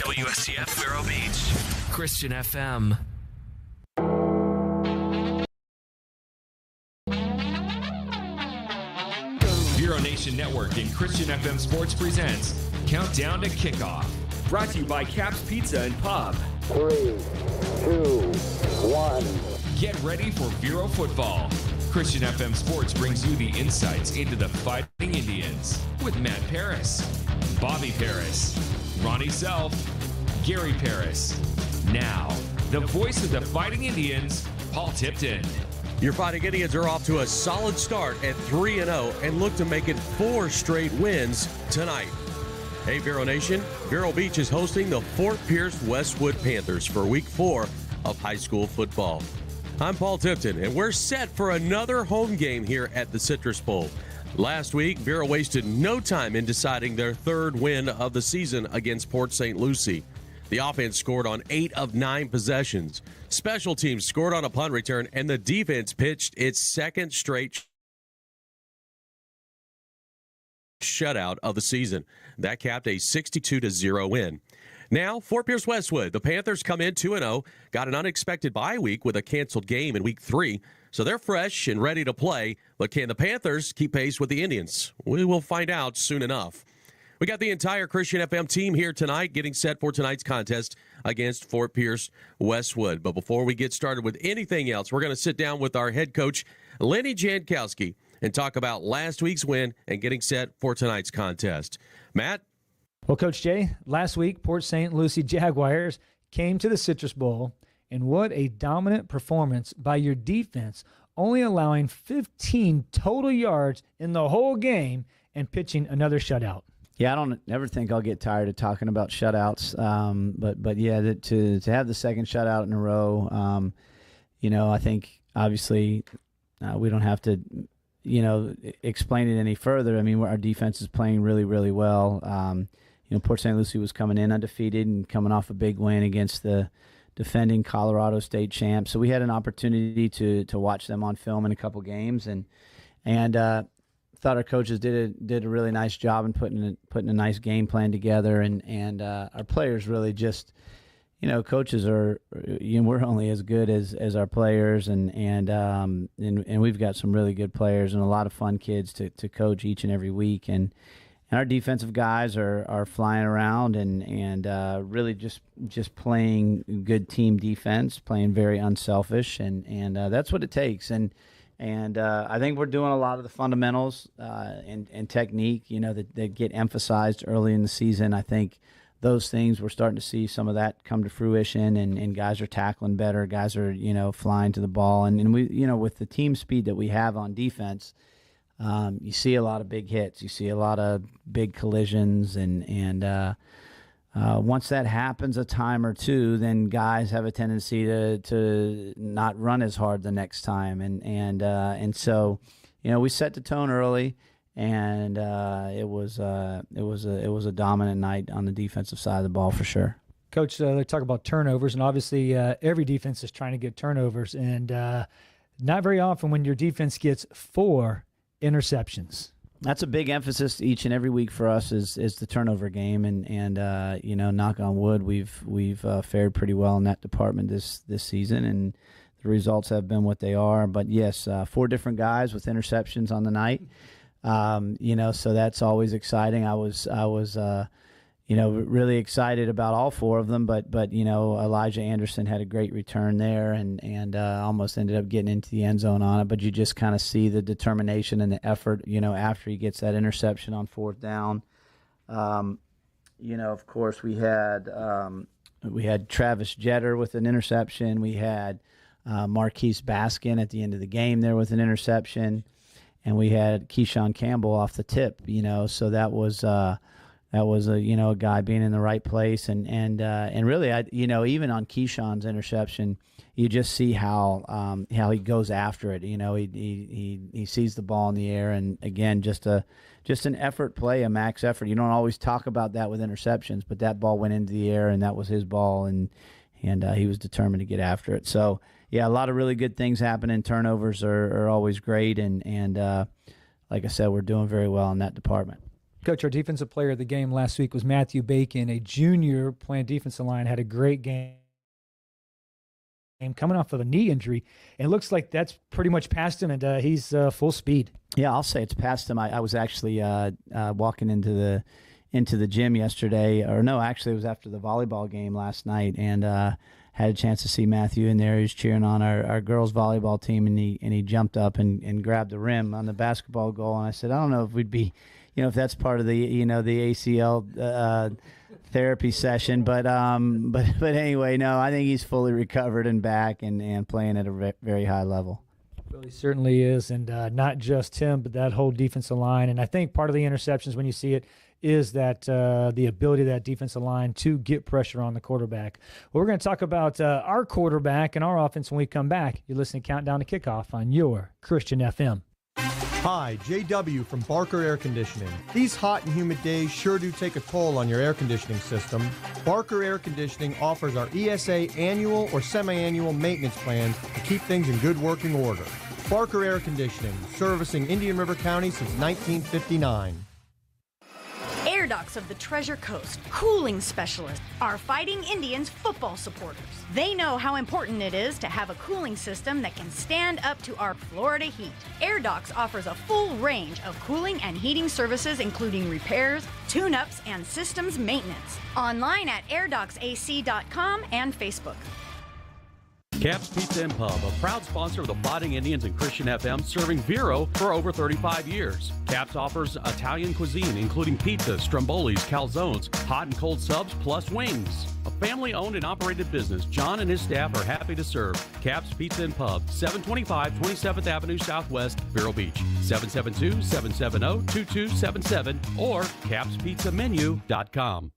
WSCF Vero Beach, Christian FM. Vero Nation Network and Christian FM Sports presents Countdown to Kickoff. Brought to you by Cap's Pizza and Pub. 3, 2, 1. Get ready for Vero football. Christian FM Sports brings you the insights into the Fighting Indians with Matt Paris, Bobby Paris, Ronnie Self, Gary Paris. Now, the voice of the Fighting Indians, Paul Tipton. Your Fighting Indians are off to a solid start at 3-0 and look to make it 4 straight wins tonight. Hey, Vero Nation. Vero Beach is hosting the Fort Pierce Westwood Panthers for Week 4 of high school football. I'm Paul Tipton, and we're set for another home game here at the Citrus Bowl. Last week, Vero wasted no time in deciding their 3rd win of the season against Port St. Lucie. The offense scored on 8 of 9 possessions. Special teams scored on a punt return, and the defense pitched its 2nd straight shutout of the season. That capped a 62-0 win. Now, Fort Pierce Westwood, the Panthers come in 2-0, got an unexpected bye week with a canceled game in Week 3, so they're fresh and ready to play. But can the Panthers keep pace with the Indians? We will find out soon enough. We got the entire Christian FM team here tonight getting set for tonight's contest against Fort Pierce Westwood. But before we get started with anything else, we're going to sit down with our head coach, Lenny Jankowski, and talk about last week's win and getting set for tonight's contest. Matt? Well, Coach Jay, last week, Port St. Lucie Jaguars came to the Citrus Bowl, and what a dominant performance by your defense, only allowing 15 total yards in the whole game and pitching another shutout. Yeah, I don't ever think I'll get tired of talking about shutouts. But yeah, to have the 2nd shutout in a row, I think obviously we don't have to, explain it any further. I mean, our defense is playing really, really well. Port St. Lucie was coming in undefeated and coming off a big win against the defending Colorado State champs. So we had an opportunity to watch them on film in a couple games, and thought our coaches did a really nice job in putting a nice game plan together, and our players really just, coaches are, we're only as good as our players, and we've got some really good players and a lot of fun kids to coach each and every week, and our defensive guys are flying around and really just playing good team defense, playing very unselfish, and that's what it takes. And I think we're doing a lot of the fundamentals and technique, that get emphasized early in the season. I think those things, we're starting to see some of that come to fruition, and guys are tackling better. Guys are, flying to the ball. And we, with the team speed that we have on defense, you see a lot of big hits. You see a lot of big collisions. And once that happens a time or two, then guys have a tendency to not run as hard the next time, and so we set the tone early, and it was a dominant night on the defensive side of the ball for sure. Coach, they talk about turnovers, and obviously every defense is trying to get turnovers, and not very often when your defense gets 4 interceptions. That's a big emphasis each and every week for us is the turnover game, and knock on wood, we've fared pretty well in that department this season, and the results have been what they are. But yes, 4 different guys with interceptions on the night, so that's always exciting. I was really excited about all 4 of them, but Elijah Anderson had a great return there, and almost ended up getting into the end zone on it. But you just kind of see the determination and the effort, after he gets that interception on 4th down. Of course, we had Travis Jeter with an interception. We had Marquise Baskin at the end of the game there with an interception, and we had Keyshawn Campbell off the tip. So that was a guy being in the right place, and really, even on Keyshawn's interception, you just see how he goes after it. He sees the ball in the air, and again, just an effort play, a max effort. You don't always talk about that with interceptions, but that ball went into the air, and that was his ball, and he was determined to get after it. So yeah, a lot of really good things happening. Turnovers are always great, and like I said, we're doing very well in that department. Coach, our defensive player of the game last week was Matthew Bacon, a junior playing defensive line, had a great game coming off of a knee injury. And it looks like that's pretty much past him, and he's full speed. Yeah, I'll say it's past him. I was actually walking into the gym yesterday, or no, actually it was after the volleyball game last night, and had a chance to see Matthew in there. He was cheering on our girls volleyball team, and he jumped up and grabbed the rim on the basketball goal. And I said, I don't know if we'd be, if that's part of the, the ACL therapy session. But anyway, no, I think he's fully recovered and back and playing at a very high level. Well, he certainly is, and not just him, but that whole defensive line. And I think part of the interceptions, when you see it, is that the ability of that defensive line to get pressure on the quarterback. Well, we're going to talk about our quarterback and our offense when we come back. You're listening to Countdown to Kickoff on your Christian FM. Hi, JW from Barker Air Conditioning. These hot and humid days sure do take a toll on your air conditioning system. Barker Air Conditioning offers our ESA annual or semi-annual maintenance plans to keep things in good working order. Barker Air Conditioning, servicing Indian River County since 1959. Air Docs of the Treasure Coast, cooling specialists, are Fighting Indians football supporters. They know how important it is to have a cooling system that can stand up to our Florida heat. Air Docs offers a full range of cooling and heating services, including repairs, tune-ups, and systems maintenance. Online at airdocsac.com and Facebook. Cap's Pizza and Pub, a proud sponsor of the Fighting Indians and Christian FM, serving Vero for over 35 years. Cap's offers Italian cuisine, including pizzas, strombolis, calzones, hot and cold subs, plus wings. A family-owned and operated business, John and his staff are happy to serve. Cap's Pizza and Pub, 725 27th Avenue Southwest, Vero Beach, 772-770-2277 or capspizzamenu.com.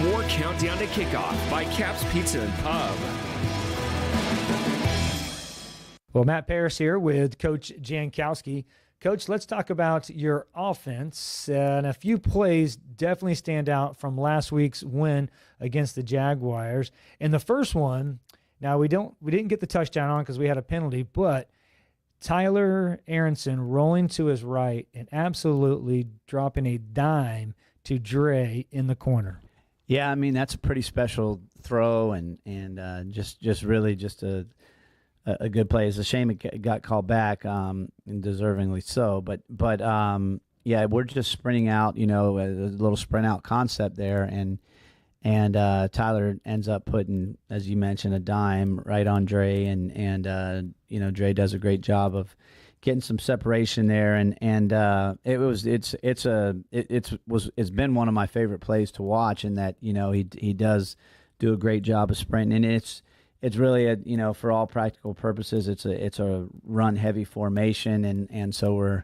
More Countdown to Kickoff by Cap's Pizza and Pub. Well, Matt Paris here with Coach Jankowski. Coach, let's talk about your offense. And a few plays definitely stand out from last week's win against the Jaguars. And the first one, now we didn't get the touchdown on because we had a penalty, but Tyler Aronson rolling to his right and absolutely dropping a dime to Dre in the corner. Yeah, I mean, that's a pretty special throw and just really just a good play. It's a shame it got called back, and deservingly so. But yeah, we're just sprinting out, a little sprint out concept there, and Tyler ends up putting, as you mentioned, a dime right on Dre, and Dre does a great job of getting some separation there, and it's been one of my favorite plays to watch, in that he does do a great job of sprinting, and it's really for all practical purposes it's a run heavy formation, and so we're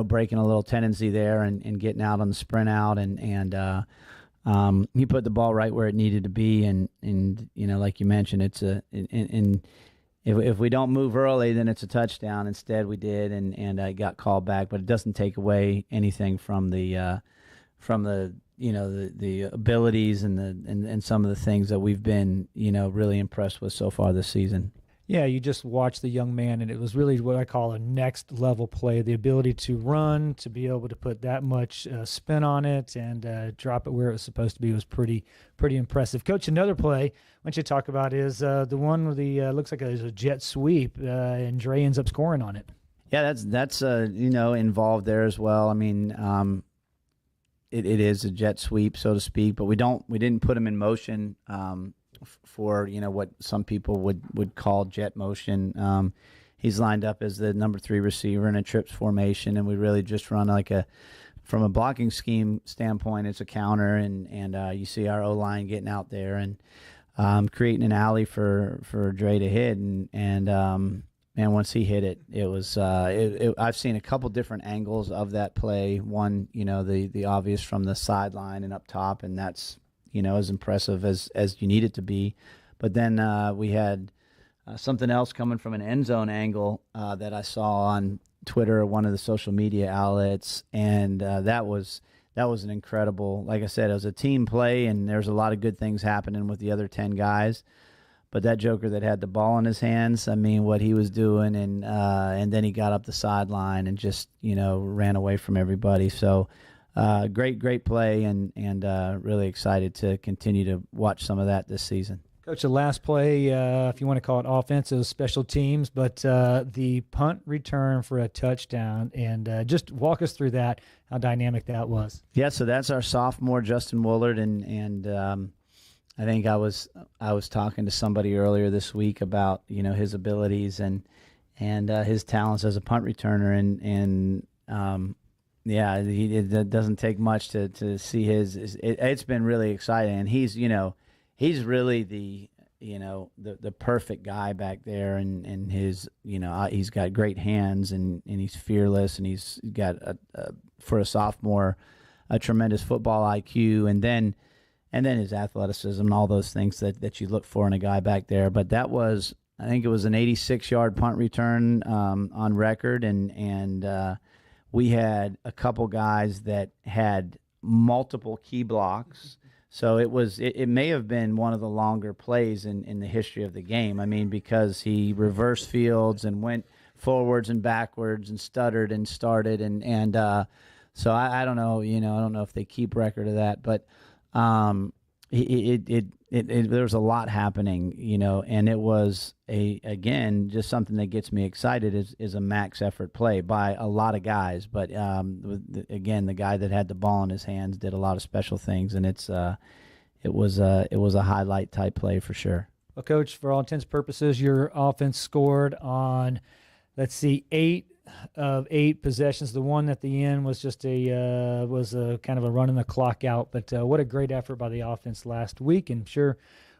breaking a little tendency there and getting out on the sprint out, and he put the ball right where it needed to be, and like you mentioned, it's If we don't move early, then it's a touchdown. Instead, we did, and I got called back. But it doesn't take away anything from the abilities and some of the things that we've been really impressed with so far this season. Yeah, you just watched the young man, and it was really what I call a next level play. The ability to run, to be able to put that much spin on it and drop it where it was supposed to be was pretty impressive. Coach, another play I want you to talk about is the one with the looks like a jet sweep, and Dre ends up scoring on it. Yeah, that's involved there as well. I mean, it is a jet sweep, so to speak, but we didn't put him in motion. For what some people would call jet motion. He's lined up as the number 3 receiver in a trips formation, and we really just run from a blocking scheme standpoint, it's a counter, and you see our O-line getting out there and creating an alley for Dre to hit, and once he hit it, it was I've seen a couple different angles of that play. One, the obvious from the sideline and up top, and that's as impressive as you need it to be. But then we had something else coming from an end zone angle that I saw on Twitter or one of the social media outlets, and that was an incredible, like I said, it was a team play, and there's a lot of good things happening with the other 10 guys. But that joker that had the ball in his hands, I mean, what he was doing, and then he got up the sideline and just ran away from everybody. So great play, and really excited to continue to watch some of that this season. Coach, the last play, if you want to call it offensive, special teams, but the punt return for a touchdown, and just walk us through that, how dynamic that was. Yeah, so that's our sophomore, Justin Woolard, and I think I was talking to somebody earlier this week about his abilities and his talents as a punt returner, and Yeah, it doesn't take much to see his. It's been really exciting, and he's really the perfect guy back there, and his he's got great hands, and he's fearless, and he's got for a sophomore a tremendous football IQ, and then his athleticism and all those things that you look for in a guy back there. But that was, I think it was an 86-yard punt return on record, and we had a couple guys that had multiple key blocks. So it may have been one of the longer plays in the history of the game. I mean, because he reversed fields and went forwards and backwards and stuttered and started and so I don't know, I don't know if they keep record of that, but there was a lot happening, and it was again just something that gets me excited is a max effort play by a lot of guys, but again, the guy that had the ball in his hands did a lot of special things, and it was a highlight type play for sure. Well, Coach, for all intents and purposes, your offense scored on, 8 of 8 possessions. The one at the end was just a kind of a running the clock out. But what a great effort by the offense last week, and sure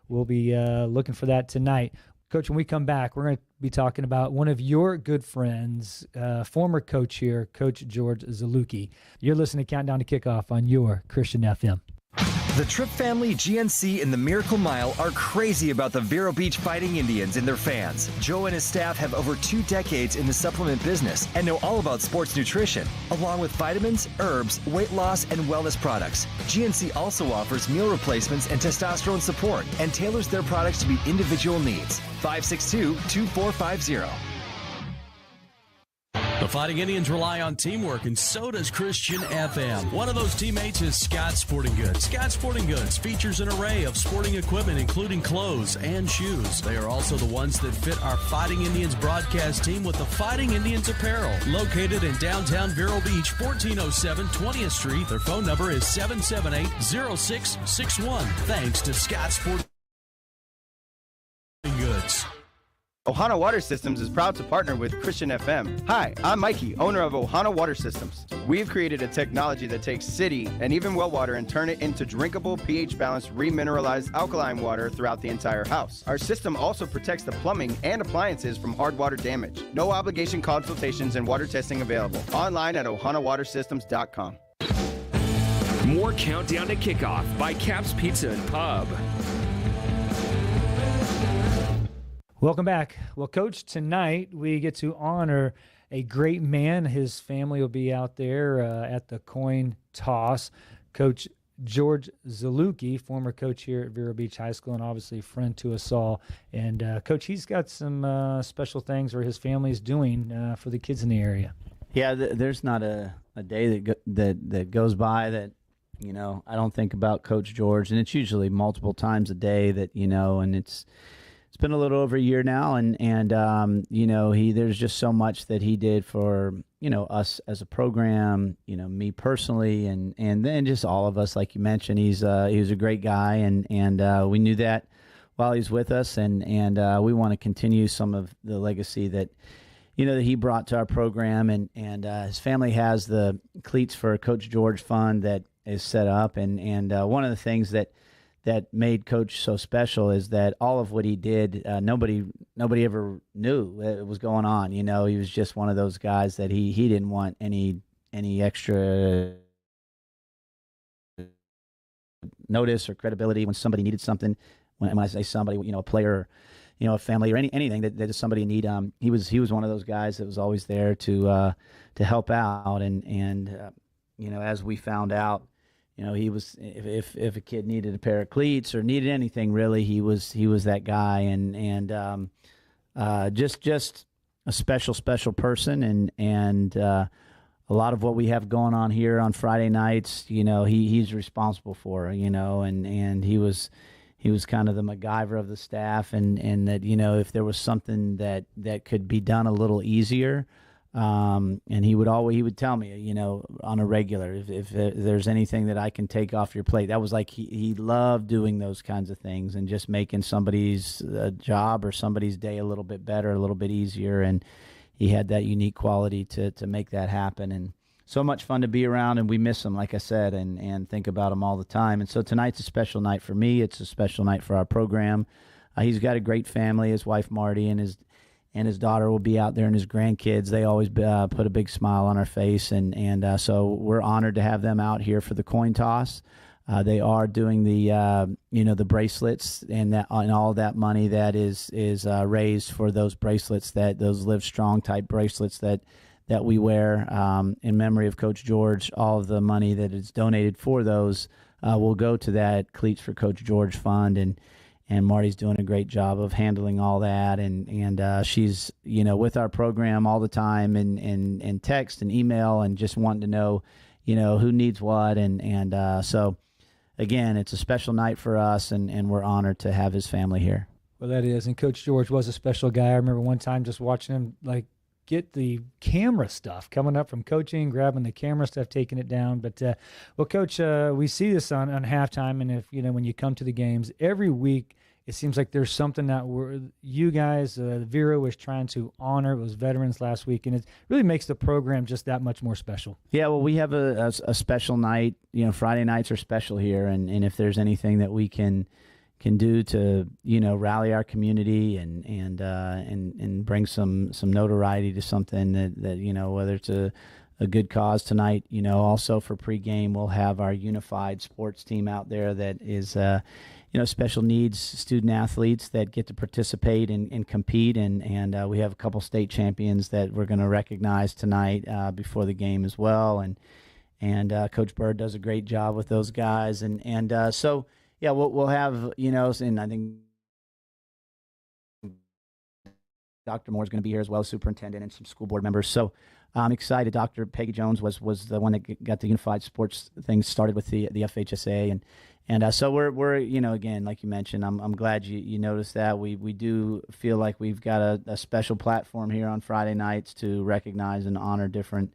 we'll be looking for that tonight. Coach, when we come back, we're going to be talking about one of your good friends, former coach here, Coach George Ziluki. You're listening to Countdown to Kickoff on your Christian FM. The Tripp family, GNC, and the Miracle Mile are crazy about the Vero Beach Fighting Indians and their fans. Joe and his staff have over 2 decades in the supplement business and know all about sports nutrition, along with vitamins, herbs, weight loss, and wellness products. GNC also offers meal replacements and testosterone support and tailors their products to meet individual needs. 562-2450. The Fighting Indians rely on teamwork, and so does Christian FM. One of those teammates is Scott Sporting Goods. Scott Sporting Goods features an array of sporting equipment, including clothes and shoes. They are also the ones that fit our Fighting Indians broadcast team with the Fighting Indians apparel. Located in downtown Vero Beach, 1407 20th Street. Their phone number is 778-0661. Thanks to Scott Sporting Goods. Ohana Water Systems is proud to partner with Christian FM. Hi, I'm Mikey, owner of Ohana Water Systems. We've created a technology that takes city and even well water and turn it into drinkable, pH-balanced, remineralized alkaline water throughout the entire house. Our system also protects the plumbing and appliances from hard water damage. No obligation consultations and water testing available. Online at ohanawatersystems.com. More Countdown to Kickoff by Caps Pizza and Pub. Welcome back. Well, Coach, tonight we get to honor a great man. His family will be out there at the coin toss. Coach George Ziluki, former coach here at Vero Beach High School, and obviously a friend to us all. And, Coach, he's got some special things, or his family's doing for the kids in the area. Yeah, there's not a day that goes by that, I don't think about Coach George, and it's usually multiple times a day that, and it's been a little over a year now, and there's just so much that he did for us as a program, me personally, and then just all of us. Like you mentioned, he was a great guy, and we knew that while he's with us, and we want to continue some of the legacy that that he brought to our program, and his family has the Cleats for Coach George Fund that is set up, and one of the things that made Coach so special is that all of what he did, nobody ever knew it was going on. He was just one of those guys that he didn't want any extra notice or credibility when somebody needed something. When I say somebody, a player, a family, or anything that somebody need, he was one of those guys that was always there to help out. And as we found out, he was, if a kid needed a pair of cleats or needed anything, really, he was that guy, and just a special person, and a lot of what we have going on here on Friday nights, he's responsible for, and he was kind of the MacGyver of the staff, and that, if there was something that could be done a little easier, and he would tell me, on a regular, if there's anything that I can take off your plate. That was like he loved doing those kinds of things and just making somebody's job or somebody's day a little bit better, a little bit easier. And he had that unique quality to make that happen. And so much fun to be around, and we miss him, like I said, and think about him all the time. And so tonight's a special night for me. It's a special night for our program. He's got a great family. His wife Marty and his daughter will be out there, and his grandkids. They always put a big smile on our face, and so we're honored to have them out here for the coin toss. They are doing the bracelets and all that money that is raised for those bracelets, those Live Strong type bracelets that we wear in memory of Coach George. All of the money that is donated for those will go to that Cleats for Coach George fund, and Marty's doing a great job of handling all that, and she's with our program all the time, and text and email, and just wanting to know who needs what, and so. Again, it's a special night for us, and we're honored to have his family here. Well, that is, and Coach George was a special guy. I remember one time just watching him get the camera stuff coming up from coaching, grabbing the camera stuff, taking it down. But well, Coach, we see this on halftime, and if when you come to the games every week, it seems like there's something that you guys, Vero was trying to honor. It was veterans last week, and it really makes the program just that much more special. Yeah, well, we have a special night. Friday nights are special here, and if there's anything that we can do to rally our community and bring some notoriety to something that whether it's a good cause tonight. Also for pregame, we'll have our unified sports team out there that is special needs student athletes that get to participate and compete, and we have a couple state champions that we're going to recognize tonight before the game as well, and Coach Bird does a great job with those guys, and so yeah, we'll have and I think Dr. Moore's going to be here as well, superintendent, and some school board members. So I'm excited. Dr. Peggy Jones was the one that got the unified sports thing started with the FHSA, and so we're again, like you mentioned, I'm glad you noticed that. We do feel like we've got a special platform here on Friday nights to recognize and honor different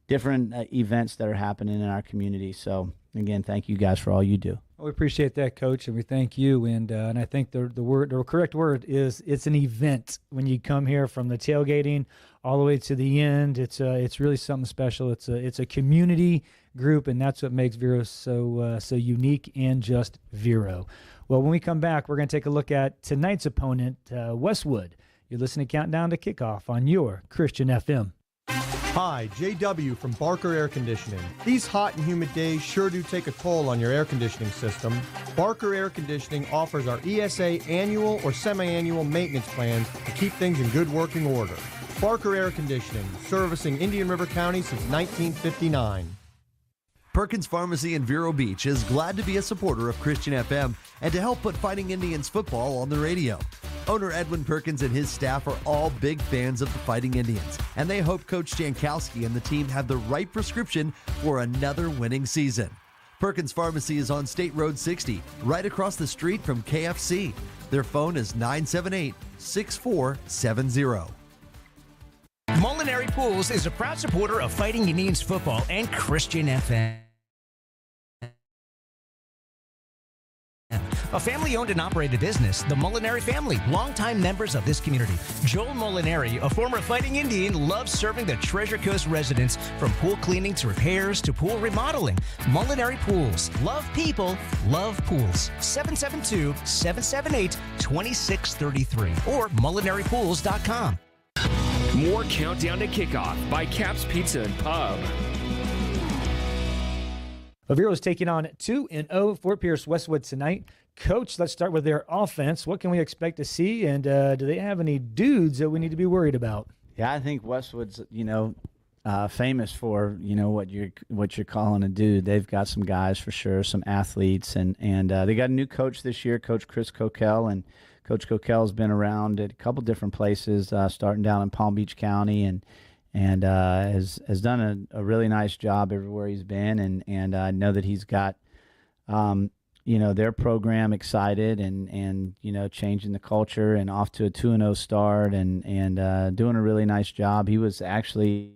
events that are happening in our community. So again, thank you guys for all you do. We appreciate that, Coach, and we thank you. And I think the correct word is it's an event. When you come here from the tailgating all the way to the end, it's really something special. It's a community group, and that's what makes Vero so unique and just Vero. Well, when we come back, we're going to take a look at tonight's opponent, Westwood. You're listening to Countdown to Kickoff on your Christian FM. Hi, JW from Barker Air Conditioning. These hot and humid days sure do take a toll on your air conditioning system. Barker Air Conditioning offers our ESA annual or semi-annual maintenance plans to keep things in good working order. Barker Air Conditioning, servicing Indian River County since 1959. Perkins Pharmacy in Vero Beach is glad to be a supporter of Christian FM and to help put Fighting Indians football on the radio. Owner Edwin Perkins and his staff are all big fans of the Fighting Indians, and they hope Coach Jankowski and the team have the right prescription for another winning season. Perkins Pharmacy is on State Road 60, right across the street from KFC. Their phone is 978-6470. Molinari Pools is a proud supporter of Fighting Indians football and Christian FM. A family-owned and operated business, the Molinari family, longtime members of this community. Joel Molinari, a former Fighting Indian, loves serving the Treasure Coast residents, from pool cleaning to repairs to pool remodeling. Molinari Pools. Love people, love pools. 772-778-2633 or molinaripools.com. More Countdown to Kickoff by Cap's Pizza and Pub. Vero is taking on 2-0 Fort Pierce Westwood tonight. Coach, let's start with their offense. What can we expect to see, and do they have any dudes that we need to be worried about? Yeah, I think Westwood's, famous for, what you're calling a dude. They've got some guys for sure, some athletes, and they got a new coach this year, Coach Chris Coquel, and Coach Coquel's been around at a couple different places, starting down in Palm Beach County, and has done a really nice job everywhere he's been, and I know that he's got their program excited and changing the culture and off to a 2-0 start and doing a really nice job. He was actually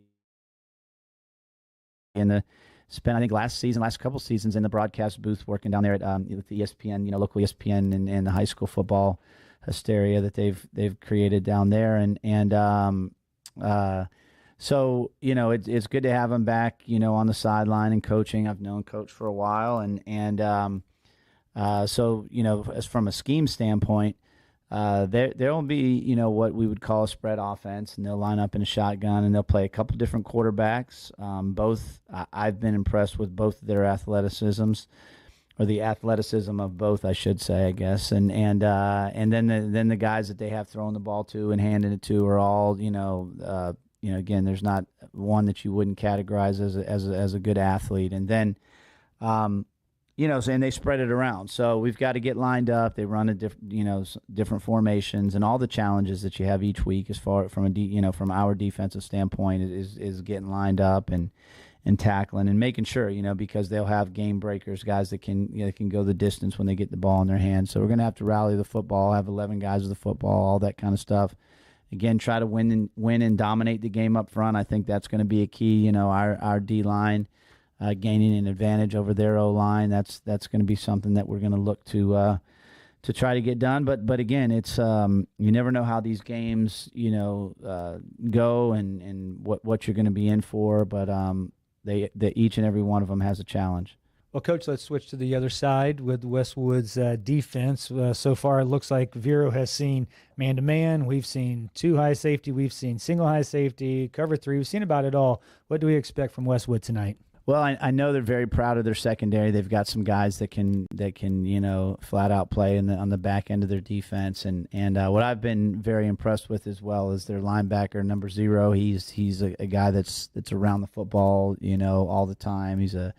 spent last couple seasons in the broadcast booth working down there at with the ESPN, local ESPN and the high school football hysteria that they've created down there, and So, it's good to have him back, on the sideline and coaching. I've known Coach for a while. So, as from a scheme standpoint, there will be, what we would call a spread offense, and they'll line up in a shotgun, and they'll play a couple different quarterbacks. I've been impressed with both of their athleticisms, or the athleticism of both, I should say, I guess. And then the guys that they have throwing the ball to and handing it to are all, again, there's not one that you wouldn't categorize as a good athlete. And then, and they spread it around. So we've got to get lined up. They run different formations, and all the challenges that you have each week, as far from our defensive standpoint, is getting lined up and tackling and making sure, because they'll have game breakers, guys that can go the distance when they get the ball in their hands. So we're going to have to rally the football, have 11 guys with the football, all that kind of stuff. Again, try to win and dominate the game up front. I think that's going to be a key. Our D-line gaining an advantage over their O-line. That's going to be something that we're going to look to try to get done. But again, it's you never know how these games go and what you're going to be in for. But each and every one of them has a challenge. Well, Coach, let's switch to the other side with Westwood's defense. So far, it looks like Vero has seen man-to-man. We've seen 2 high safety. We've seen single high safety, cover 3. We've seen about it all. What do we expect from Westwood tonight? Well, I know they're very proud of their secondary. They've got some guys that can flat out play on the back end of their defense. And what I've been very impressed with as well is their linebacker, number 0. He's a guy that's around the football, all the time. He's a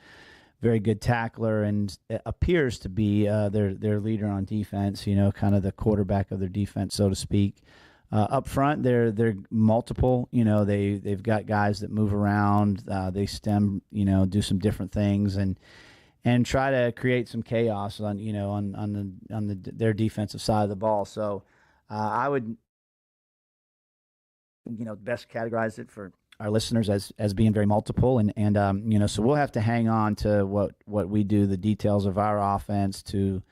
very good tackler and appears to be their leader on defense, kind of the quarterback of their defense, so to speak. Up front, they're multiple. They've got guys that move around. They stem, do some different things and try to create some chaos on their defensive side of the ball. So I would, best categorize it for our listeners as being very multiple, and so we'll have to hang on to what we do, the details of our offense to,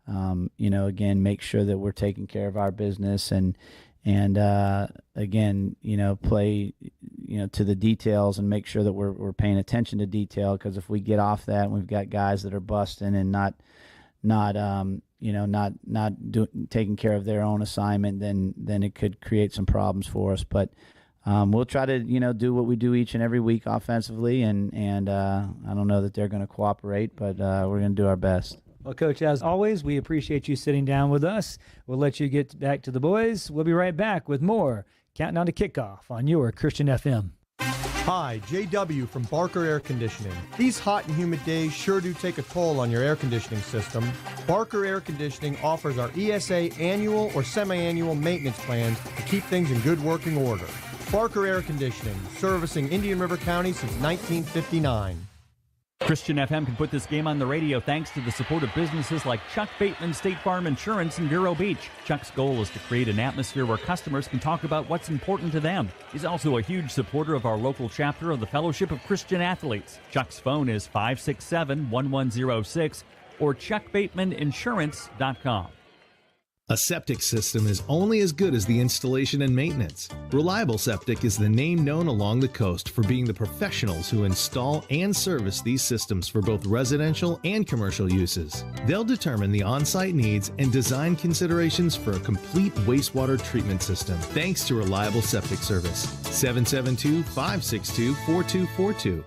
again, make sure that we're taking care of our business and again, play, to the details and make sure that we're paying attention to detail, because if we get off that and we've got guys that are busting and not taking care of their own assignment, then it could create some problems for us. But we'll try to, do what we do each and every week offensively, and I don't know that they're going to cooperate, but we're going to do our best. Well, Coach, as always, we appreciate you sitting down with us. We'll let you get back to the boys. We'll be right back with more Countdown to Kickoff on your Christian FM. Hi, JW from Barker Air Conditioning. These hot and humid days sure do take a toll on your air conditioning system. Barker Air Conditioning offers our ESA annual or semi-annual maintenance plans to keep things in good working order. Barker Air Conditioning, servicing Indian River County since 1959. Christian FM can put this game on the radio thanks to the support of businesses like Chuck Bateman State Farm Insurance in Vero Beach. Chuck's goal is to create an atmosphere where customers can talk about what's important to them. He's also a huge supporter of our local chapter of the Fellowship of Christian Athletes. Chuck's phone is 567-1106 or chuckbatemaninsurance.com. A septic system is only as good as the installation and maintenance. Reliable Septic is the name known along the coast for being the professionals who install and service these systems for both residential and commercial uses. They'll determine the on-site needs and design considerations for a complete wastewater treatment system, thanks to Reliable Septic Service. 772-562-4242.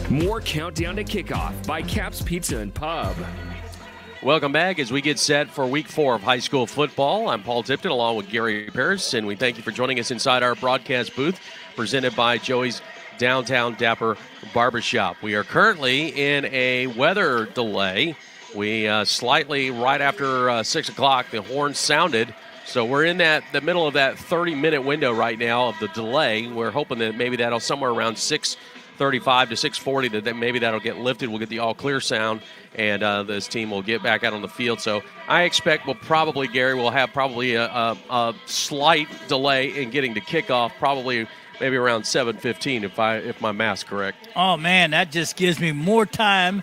More Countdown to Kickoff by Cap's Pizza and Pub. Welcome back as we get set for Week 4 of high school football. I'm Paul Tipton along with Gary Parris, and we thank you for joining us inside our broadcast booth presented by Joey's Downtown Dapper Barbershop. We are currently in a weather delay. We slightly right after 6 o'clock, the horn sounded. So we're in the middle of that 30-minute window right now of the delay. We're hoping that maybe that'll somewhere around 6:35 to 6:40 that maybe that'll get lifted. We'll get the all-clear sound, and this team will get back out on the field. So I expect we'll have a slight delay in getting to kickoff, probably maybe around 7:15 if my math's correct. Oh, man, that just gives me more time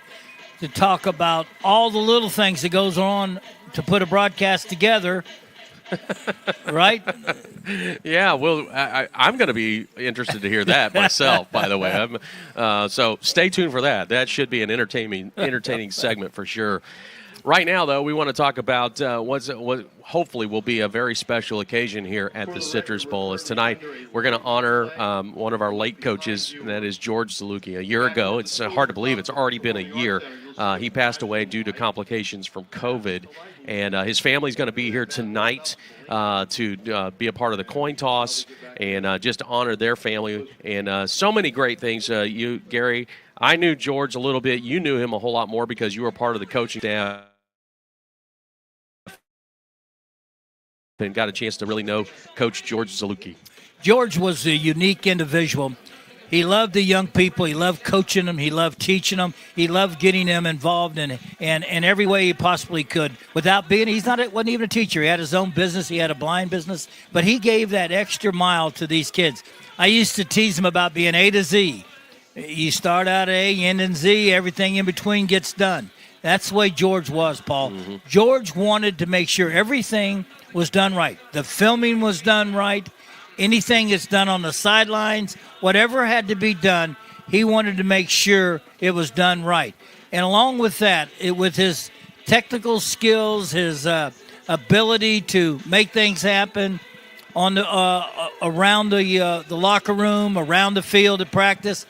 to talk about all the little things that goes on to put a broadcast together. right? Yeah, well, I'm going to be interested to hear that myself, by the way. So stay tuned for that. That should be an entertaining segment for sure. Right now, though, we want to talk about what hopefully will be a very special occasion here at the Citrus Bowl. As tonight, we're going to honor one of our late coaches, and that is George Ziluki. A year ago, it's hard to believe it's already been a year. He passed away due to complications from COVID, and his family's going to be here tonight to be a part of the coin toss and just honor their family. And so many great things. You, Gary, I knew George a little bit. You knew him a whole lot more because you were part of the coaching staff and got a chance to really know Coach George Ziluki. George was a unique individual. He loved the young people. He loved coaching them. He loved teaching them. He loved getting them involved in every way he possibly could. Without being, wasn't even a teacher. He had his own business. He had a blind business. But he gave that extra mile to these kids. I used to tease him about being A to Z. You start out A, you end in Z. Everything in between gets done. That's the way George was, Paul. Mm-hmm. George wanted to make sure everything was done right. The filming was done right. Anything that's done on the sidelines, whatever had to be done, he wanted to make sure it was done right. And along with that, with his technical skills, his ability to make things happen on the around the locker room, around the field at practice,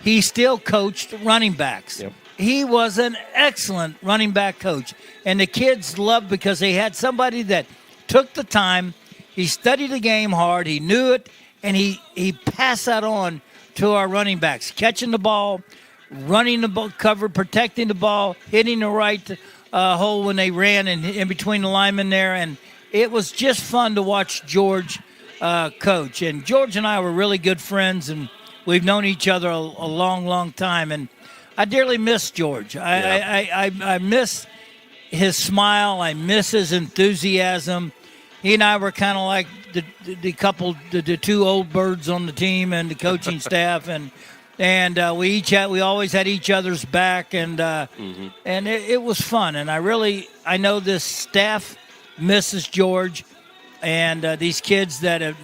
he still coached running backs. Yep. He was an excellent running back coach. And the kids loved because they had somebody that took the time. He studied the game hard. He knew it, and he passed that on to our running backs, catching the ball, running the ball, cover, protecting the ball, hitting the right hole when they ran in between the linemen there. And it was just fun to watch George coach. And George and I were really good friends, and we've known each other a long, long time. And I dearly miss George. I miss his smile. I miss his enthusiasm. He and I were kind of like the two old birds on the team and the coaching staff, and we always had each other's back, and it was fun. And I know this staff misses George, and these kids that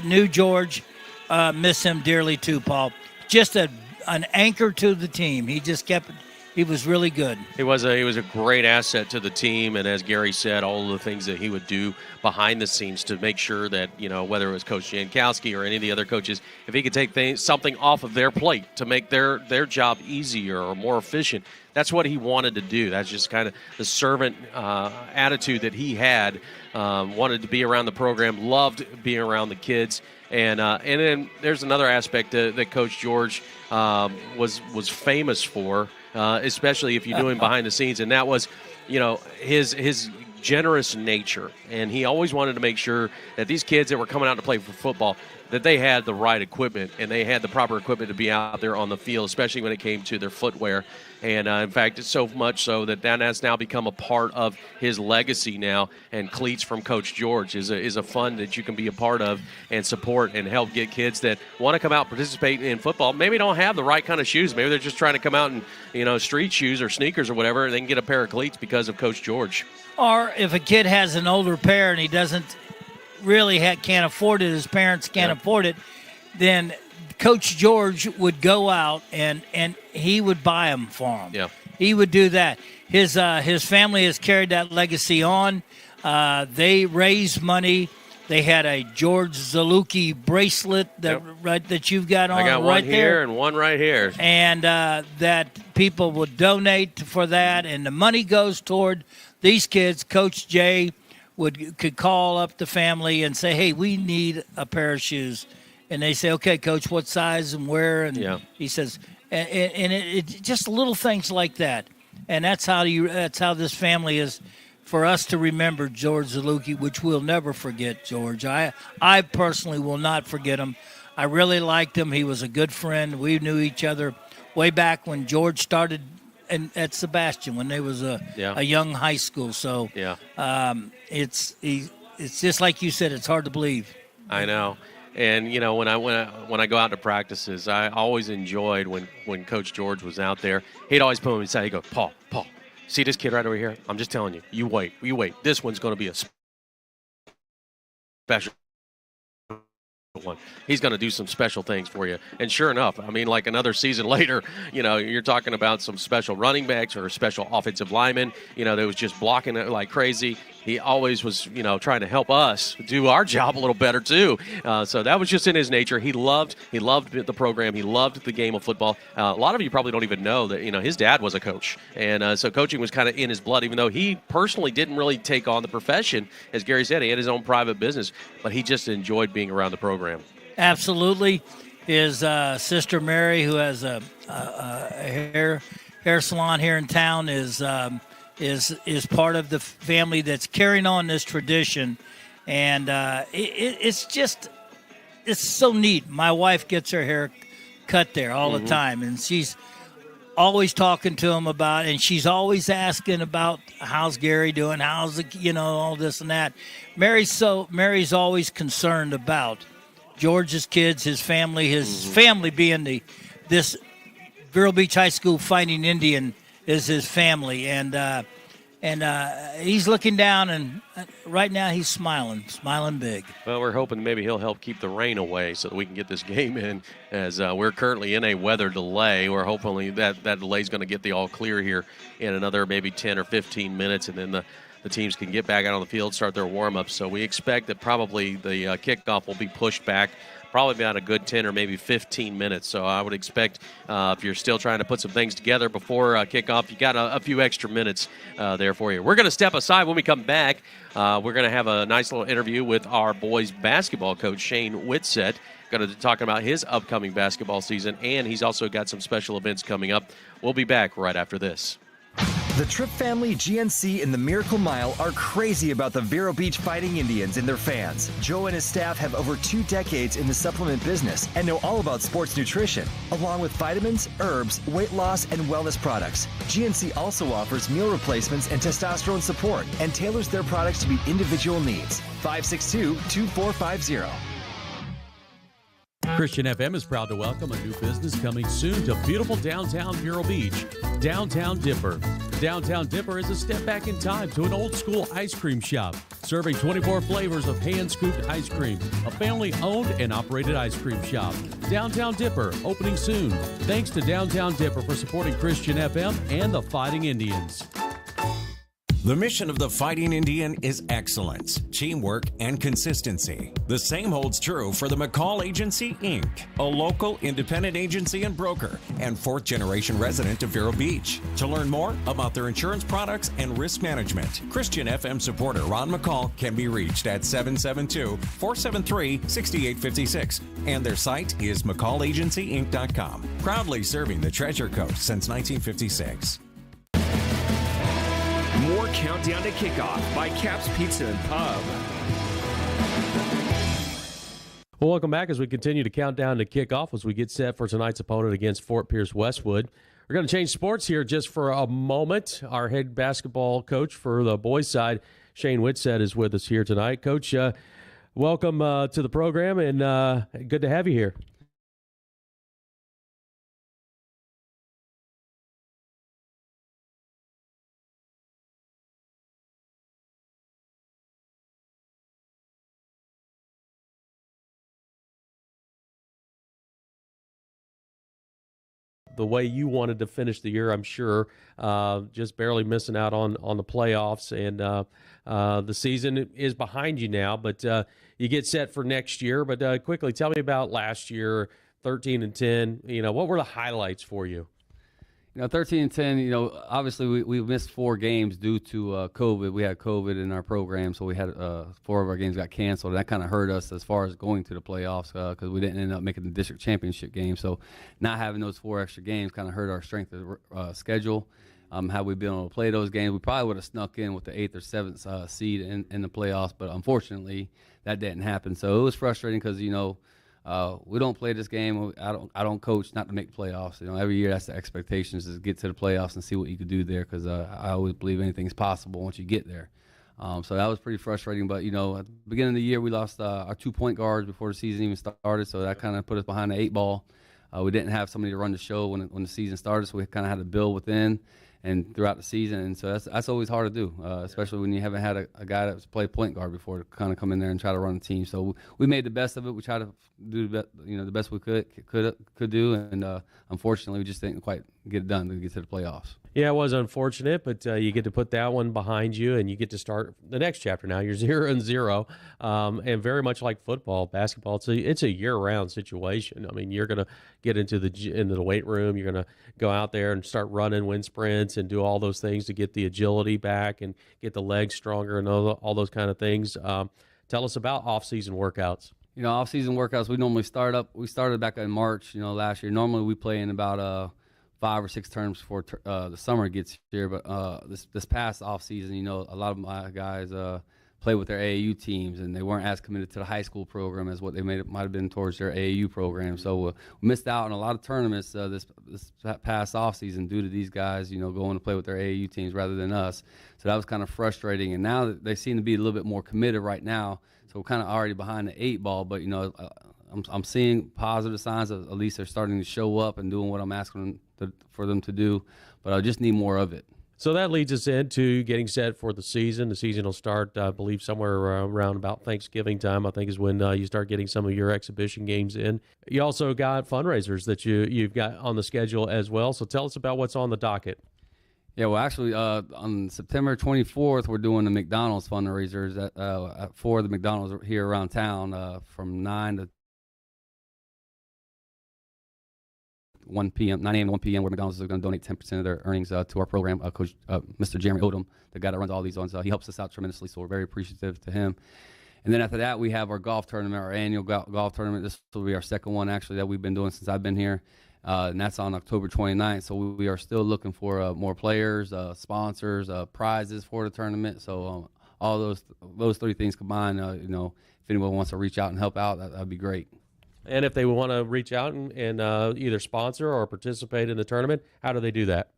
knew George miss him dearly too, Paul. Just an anchor to the team. He was really good. He was a great asset to the team, and as Gary said, all of the things that he would do behind the scenes to make sure that, whether it was Coach Jankowski or any of the other coaches, if he could take something off of their plate to make their job easier or more efficient, that's what he wanted to do. That's just kind of the servant attitude that he had. Wanted to be around the program, loved being around the kids. And then there's another aspect that Coach George was famous for, especially if you knew him behind the scenes, and that was, his generous nature. And he always wanted to make sure that these kids that were coming out to play for football, that they had the right equipment and they had the proper equipment to be out there on the field, especially when it came to their footwear. And, in fact, it's so much so that has now become a part of his legacy now. And cleats from Coach George is a fund that you can be a part of and support and help get kids that want to come out and participate in football. Maybe don't have the right kind of shoes. Maybe they're just trying to come out in, street shoes or sneakers or whatever, and they can get a pair of cleats because of Coach George. Or if a kid has an older pair and he doesn't really can't afford it, his parents can't afford it, then Coach George would go out and he would buy them for him. Yeah. He would do that. His family has carried that legacy on. They raised money. They had a George Ziluki bracelet that you've got on. I got one here and one right here. And that people would donate for that, and the money goes toward these kids. Coach Jay could call up the family and say, "Hey, we need a pair of shoes." And they say, "Okay, Coach, what size and where?" And he says, and it just little things like that. And that's how this family is, for us to remember George Ziluki, which we'll never forget, George. I personally will not forget him. I really liked him. He was a good friend. We knew each other way back when George started at Sebastian, when they was a young high school. So it's just like you said, it's hard to believe. I know. And, when I go out to practices, I always enjoyed when Coach George was out there. He'd always put me aside. He'd go, Paul, see this kid right over here? I'm just telling you, you wait. This one's going to be a special one. He's going to do some special things for you. And sure enough, I mean, like another season later, you're talking about some special running backs or special offensive linemen, that was just blocking it like crazy. He always was, trying to help us do our job a little better too. So that was just in his nature. He loved the program. He loved the game of football. A lot of you probably don't even know that, his dad was a coach. And so coaching was kind of in his blood, even though he personally didn't really take on the profession. As Gary said, he had his own private business, but he just enjoyed being around the program. Absolutely. His sister Mary, who has a hair salon here in town, is part of the family that's carrying on this tradition, and it's so neat. My wife gets her hair cut there all the time, and she's always talking to him about, and she's always asking about how's Gary doing, how's all this and that. Mary's always concerned about George's kids, his family being this Vero Beach High School Fighting Indian is his family, and he's looking down, and right now he's smiling big. Well, we're hoping maybe he'll help keep the rain away so that we can get this game in, as we're currently in a weather delay. We're hopefully that delay is going to get the all clear here in another maybe 10 or 15 minutes, and then the teams can get back out on the field, start their warm-ups. So we expect that probably the kickoff will be pushed back probably about a good 10 or maybe 15 minutes. So I would expect if you're still trying to put some things together before kickoff, you got a few extra minutes there for you. We're going to step aside. When we come back, we're going to have a nice little interview with our boys basketball coach, Shane Whitsett. Going to be talking about his upcoming basketball season, and he's also got some special events coming up. We'll be back right after this. The Tripp family, GNC, and the Miracle Mile are crazy about the Vero Beach Fighting Indians and their fans. Joe and his staff have over 2 decades in the supplement business and know all about sports nutrition, along with vitamins, herbs, weight loss, and wellness products. GNC also offers meal replacements and testosterone support and tailors their products to meet individual needs. 562-2450. Christian FM is proud to welcome a new business coming soon to beautiful downtown Vero Beach, Downtown Dipper. Downtown Dipper is a step back in time to an old-school ice cream shop, serving 24 flavors of hand-scooped ice cream, a family-owned and operated ice cream shop. Downtown Dipper, opening soon. Thanks to Downtown Dipper for supporting Christian FM and the Fighting Indians. The mission of the Fighting Indian is excellence, teamwork, and consistency. The same holds true for the McCall Agency, Inc., a local independent agency and broker and 4th-generation resident of Vero Beach. To learn more about their insurance products and risk management, Christian FM supporter Ron McCall can be reached at 772-473-6856, and their site is McCallagencyinc.com. Proudly serving the Treasure Coast since 1956. More Countdown to Kickoff by Cap's Pizza and Pub. Well, welcome back as we continue to count down to kickoff as we get set for tonight's opponent against Fort Pierce Westwood. We're going to change sports here just for a moment. Our head basketball coach for the boys' side, Shane Whitsett, is with us here tonight. Coach, welcome to the program, and good to have you here. The way you wanted to finish the year, I'm sure, just barely missing out on the playoffs, and the season is behind you now, but you get set for next year. But quickly, tell me about last year, 13-10. What were the highlights for you? 13-10, obviously we missed 4 games due to COVID. We had COVID in our program, so we had 4 of our games got canceled. And that kind of hurt us as far as going to the playoffs because we didn't end up making the district championship game. So not having those 4 extra games kind of hurt our strength of schedule. Had we been able to play those games, we probably would have snuck in with the 8th or 7th seed in the playoffs. But unfortunately, that didn't happen. So it was frustrating because, we don't play this game. I don't coach not to make playoffs. Every year that's the expectations is get to the playoffs and see what you can do there because I always believe anything's possible once you get there. So that was pretty frustrating. But, at the beginning of the year we lost our 2 point guards before the season even started, so that kind of put us behind the 8 ball. We didn't have somebody to run the show when the season started, so we kind of had to build within. and throughout the season. And so that's always hard to do, especially when you haven't had a guy that's played point guard before to kind of come in there and try to run the team. So we made the best of it. We tried to do the best we could do, and unfortunately we just didn't quite get it done to get to the playoffs. Yeah, it was unfortunate, but you get to put that one behind you, and you get to start the next chapter now. You're 0-0, and very much like football, basketball, it's a year-round situation. I mean, you're going to get into the weight room. You're going to go out there and start running wind sprints and do all those things to get the agility back and get the legs stronger and all those kind of things. Tell us about off-season workouts. Off-season workouts, we started back in March, last year. Normally we play in about 5 or 6 terms before the summer gets here. But this past off season, a lot of my guys play with their AAU teams, and they weren't as committed to the high school program as what they might have been towards their AAU program. So we missed out on a lot of tournaments this past off season due to these guys, going to play with their AAU teams rather than us. So that was kind of frustrating. And now they seem to be a little bit more committed right now. So we're kind of already behind the 8 ball, but I'm seeing positive signs of at least they're starting to show up and doing what I'm asking for them to do, but I just need more of it. So that leads us into getting set for the season. The season will start, I believe, somewhere around about Thanksgiving time, I think is when you start getting some of your exhibition games in. You also got fundraisers that you've got on the schedule as well. So tell us about what's on the docket. Yeah, well, actually, on September 24th, we're doing the McDonald's fundraisers for the McDonald's here around town from 9 to 1 p.m., 9 a.m. to 1 p.m., where McDonald's is going to donate 10% of their earnings to our program. Coach Mr. Jeremy Odom, the guy that runs all these ones, he helps us out tremendously, so we're very appreciative to him. And then after that, we have our golf tournament, our annual golf tournament. This will be our second one, actually, that we've been doing since I've been here, and that's on October 29th. So we are still looking for more players, sponsors, prizes for the tournament. So all those 3 things combined, if anyone wants to reach out and help out, that'd be great. And if they want to reach out and either sponsor or participate in the tournament, how do they do that?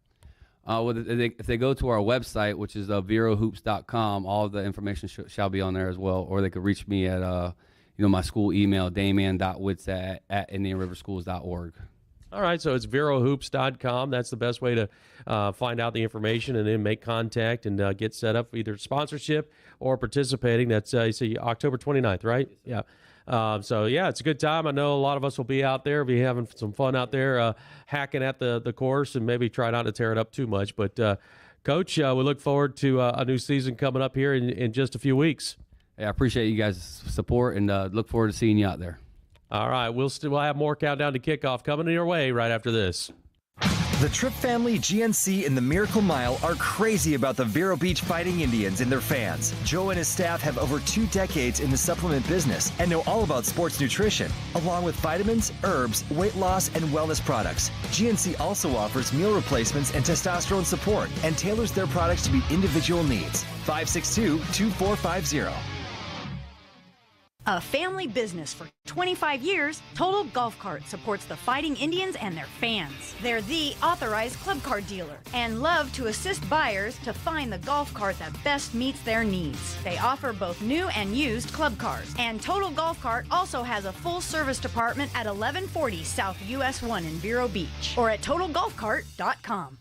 If they go to our website, which is verohoops.com, all of the information shall be on there as well. Or they could reach me at my school email, damian.witz@indianriverschools.org. All right, so it's verohoops.com. That's the best way to find out the information and then make contact and get set up for either sponsorship or participating. That's you see October 29th, right? Yeah. So, it's a good time. I know a lot of us will be out there, be having some fun out there, hacking at the course and maybe try not to tear it up too much. But, Coach, we look forward to a new season coming up here in just a few weeks. Yeah, I appreciate you guys' support and look forward to seeing you out there. All right, we'll have more Countdown to Kickoff coming your way right after this. The Tripp family, GNC, and the Miracle Mile are crazy about the Vero Beach Fighting Indians and their fans. Joe and his staff have over 2 decades in the supplement business and know all about sports nutrition, along with vitamins, herbs, weight loss, and wellness products. GNC also offers meal replacements and testosterone support and tailors their products to meet individual needs. 562-2450. A family business for 25 years, Total Golf Cart supports the Fighting Indians and their fans. They're the authorized club cart dealer and love to assist buyers to find the golf cart that best meets their needs. They offer both new and used club cars. And Total Golf Cart also has a full service department at 1140 South US 1 in Vero Beach or at TotalGolfCart.com.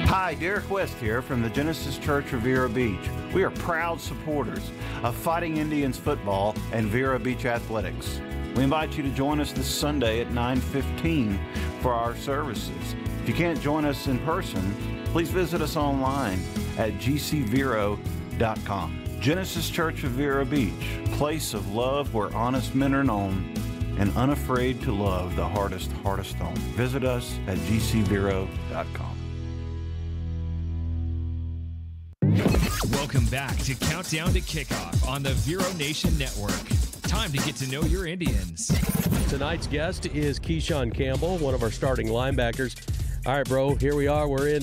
Hi, Derek West here from the Genesis Church of Vero Beach. We are proud supporters of Fighting Indians football and Vero Beach athletics. We invite you to join us this Sunday at 9:15 for our services. If you can't join us in person, please visit us online at gcvero.com. Genesis Church of Vero Beach, place of love where honest men are known and unafraid to love the hardest home. Visit us at gcvero.com. Welcome back to Countdown to Kickoff on the Vero Nation Network. Time to get to know your Indians. Tonight's guest is Keyshawn Campbell, one of our starting linebackers. All right, bro, here we are. We're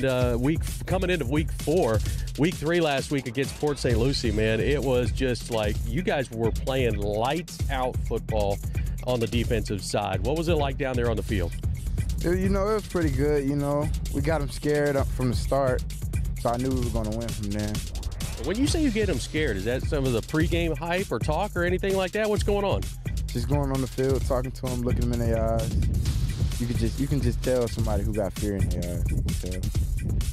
coming into week 4. Week 3 last week against Port St. Lucie, man. It was just like you guys were playing lights out football on the defensive side. What was it like down there on the field? It was pretty good. We got them scared up from the start, so I knew we were going to win from there. When you say you get them scared, is that some of the pregame hype or talk or anything like that? What's going on? Just going on the field, talking to them, looking them in their eyes. You can just tell somebody who got fear in their eyes. You can tell.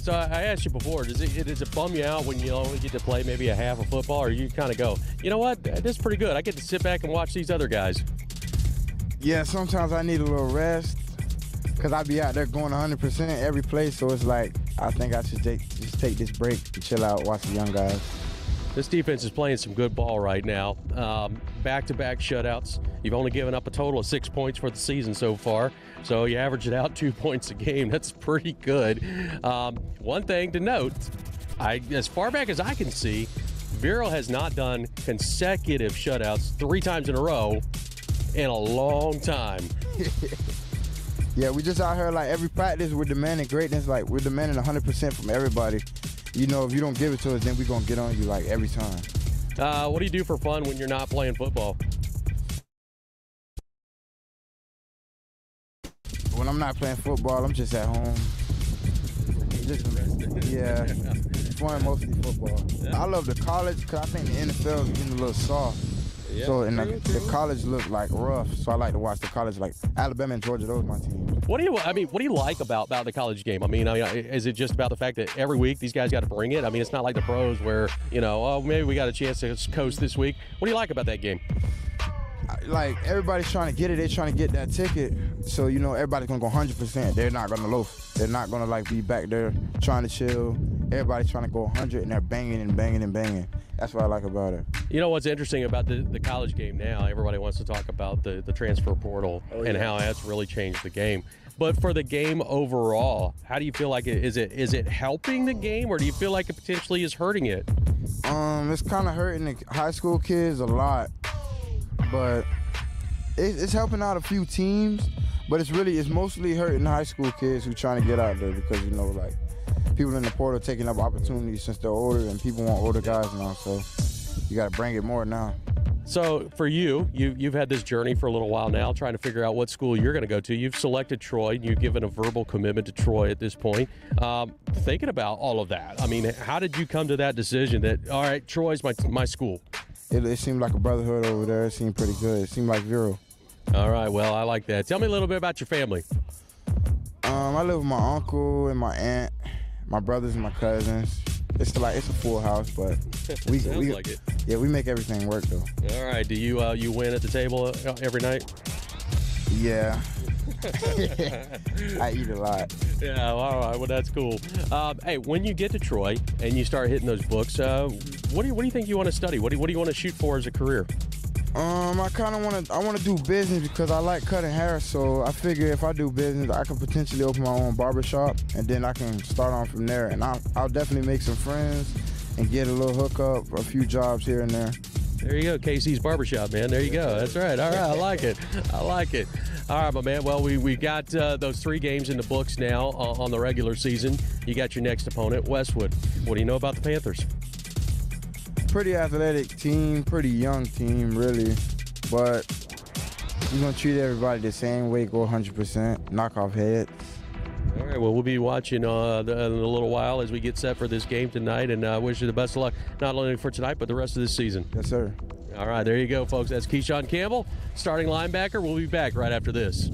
So I asked you before, does it bum you out when you only get to play maybe a half of football, or you kind of go, you know what, this is pretty good. I get to sit back and watch these other guys. Yeah, sometimes I need a little rest because I be out there going 100% every play. So it's like I think I should just take this break and chill out, watch the young guys. This defense is playing some good ball right now. Back-to-back shutouts. You've only given up a total of 6 points for the season so far. So you average it out 2 points a game. That's pretty good. One thing to note, as far back as I can see, Vero has not done consecutive shutouts 3 times in a row in a long time. Yeah, we just out here like every practice we're demanding greatness. Like we're demanding 100% from everybody. You know, if you don't give it to us, then we're going to get on you like every time. What do you do for fun when you're not playing football? When I'm not playing football, I'm just at home. Yeah, fun, mostly football. I love the college because I think the NFL is getting a little soft. Yeah, so and the college look like rough, so I like to watch the college, like Alabama and Georgia. Those are my teams. What do you like about the college game? I mean, is it just about the fact that every week these guys got to bring it? I mean, it's not like the pros where maybe we got a chance to coast this week. What do you like about that game? Like everybody's trying to get it. They're trying to get that ticket. So everybody's gonna go 100%. They're not gonna loaf. They're not gonna like be back there trying to chill. Everybody's trying to go 100 and they're banging and banging and banging. That's what I like about it. You know what's interesting about the college game now? Everybody wants to talk about the transfer portal and how that's really changed the game. But for the game overall, how do you feel like is it helping the game, or do you feel like it potentially is hurting it? It's kind of hurting the high school kids a lot, but it's helping out a few teams. But it's mostly hurting the high school kids who trying to get out there because like people in the portal taking up opportunities since they're older, and people want older guys now. So you got to bring it more now. So for you've had this journey for a little while now, trying to figure out what school you're going to go to. You've selected Troy, and you've given a verbal commitment to Troy at this point. Thinking about all of that, I mean, how did you come to that decision that, all right, Troy's my school? It seemed like a brotherhood over there. It seemed pretty good. It seemed like Vero. All right, well, I like that. Tell me a little bit about your family. I live with my uncle and my aunt, my brothers and my cousins. It's a full house, but we like it. Yeah, we make everything work though. All right, do you win at the table every night? Yeah. I eat a lot. Yeah, all right, well that's cool. Hey, when you get to Troy and you start hitting those books, what do you think you want to study? What do you want to shoot for as a career? I kind of want to do business because I like cutting hair. So I figure if I do business, I can potentially open my own barbershop, and then I can start on from there. And I'll definitely make some friends and get a little hookup, a few jobs here and there. There you go, KC's Barbershop, man. There you go. That's right. All right, I like it. All right, my man. Well, we got those 3 games in the books now on the regular season. You got your next opponent, Westwood. What do you know about the Panthers? Pretty athletic team, pretty young team, really. But you're going to treat everybody the same way, go 100%, knock off heads. All right, well, we'll be watching in a little while as we get set for this game tonight, and I wish you the best of luck, not only for tonight, but the rest of this season. Yes, sir. All right, there you go, folks. That's Keyshawn Campbell, starting linebacker. We'll be back right after this.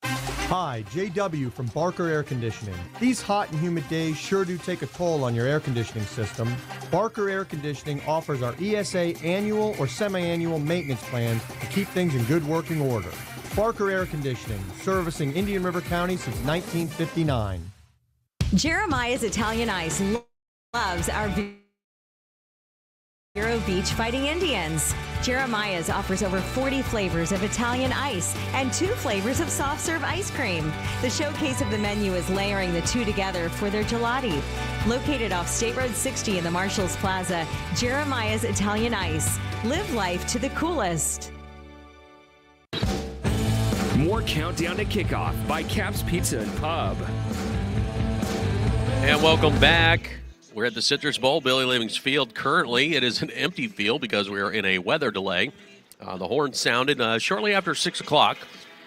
Hi, JW from Barker Air Conditioning. These hot and humid days sure do take a toll on your air conditioning system. Barker Air Conditioning offers our ESA annual or semi-annual maintenance plans to keep things in good working order. Barker Air Conditioning, servicing Indian River County since 1959. Jeremiah's Italian Ice loves our Vero Beach Fighting Indians. Jeremiah's offers over 40 flavors of Italian ice and 2 flavors of soft serve ice cream. The showcase of the menu is layering the 2 together for their gelati. Located off State Road 60 in the Marshalls Plaza, Jeremiah's Italian Ice. Live life to the coolest. More Countdown to Kickoff by Cap's Pizza and Pub. And welcome back. We're at the Citrus Bowl, Billy Livings Field. Currently, it is an empty field because we are in a weather delay. The horn sounded shortly after 6 o'clock,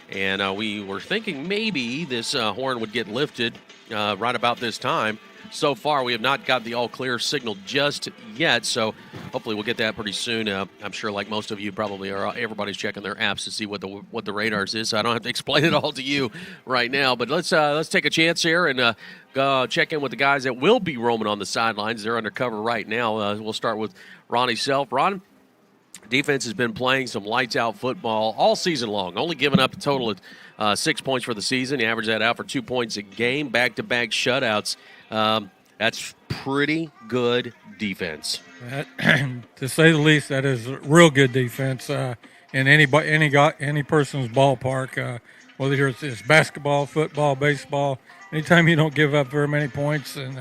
and we were thinking maybe this horn would get lifted right about this time. so far. We have not got the all-clear signal just yet, so hopefully we'll get that pretty soon. I'm sure, like most of you probably are, everybody's checking their apps to see what the radars is, so I don't have to explain it all to you right now. But let's take a chance here and go check in with the guys that will be roaming on the sidelines. They're undercover right now. We'll start with Ronnie Self. Ron, defense has been playing some lights-out football all season long, only giving up a total of 6 points for the season. You average that out for 2 points a game, back-to-back shutouts. That's pretty good defense. To say the least, that is real good defense in any person's ballpark, whether it's basketball, football, baseball. Anytime you don't give up very many points, and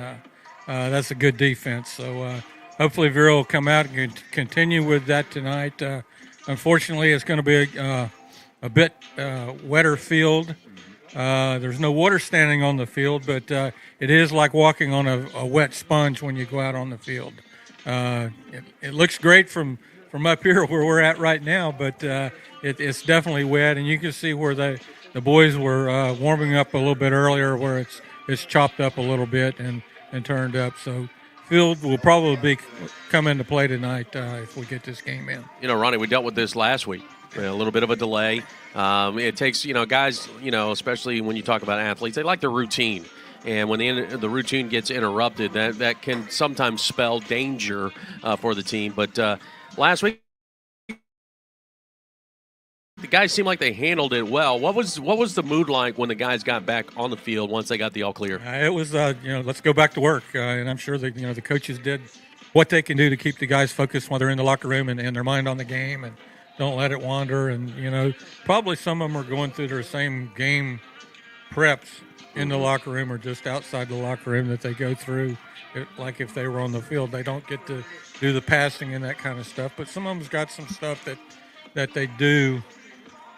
that's a good defense. So hopefully Vero will come out and continue with that tonight. Unfortunately, it's going to be a bit wetter field. There's no water standing on the field, but it is like walking on a wet sponge when you go out on the field. It looks great from up here where we're at right now, but it's definitely wet, and you can see where the boys were warming up a little bit earlier, where it's chopped up a little bit and turned up. So field will probably come into play tonight if we get this game in. You know, Ronnie, we dealt with this last week. A little bit of a delay. It takes, guys, especially when you talk about athletes, they like the routine. And when the routine gets interrupted, that can sometimes spell danger for the team. But last week, the guys seemed like they handled it well. What was the mood like when the guys got back on the field once they got the all clear? It was, let's go back to work. And I'm sure that, the coaches did what they can do to keep the guys focused while they're in the locker room and their mind on the game and don't let it wander. And, probably some of them are going through their same game preps in the locker room or just outside the locker room that they go through. Like if they were on the field, they don't get to do the passing and that kind of stuff. But some of them's got some stuff that they do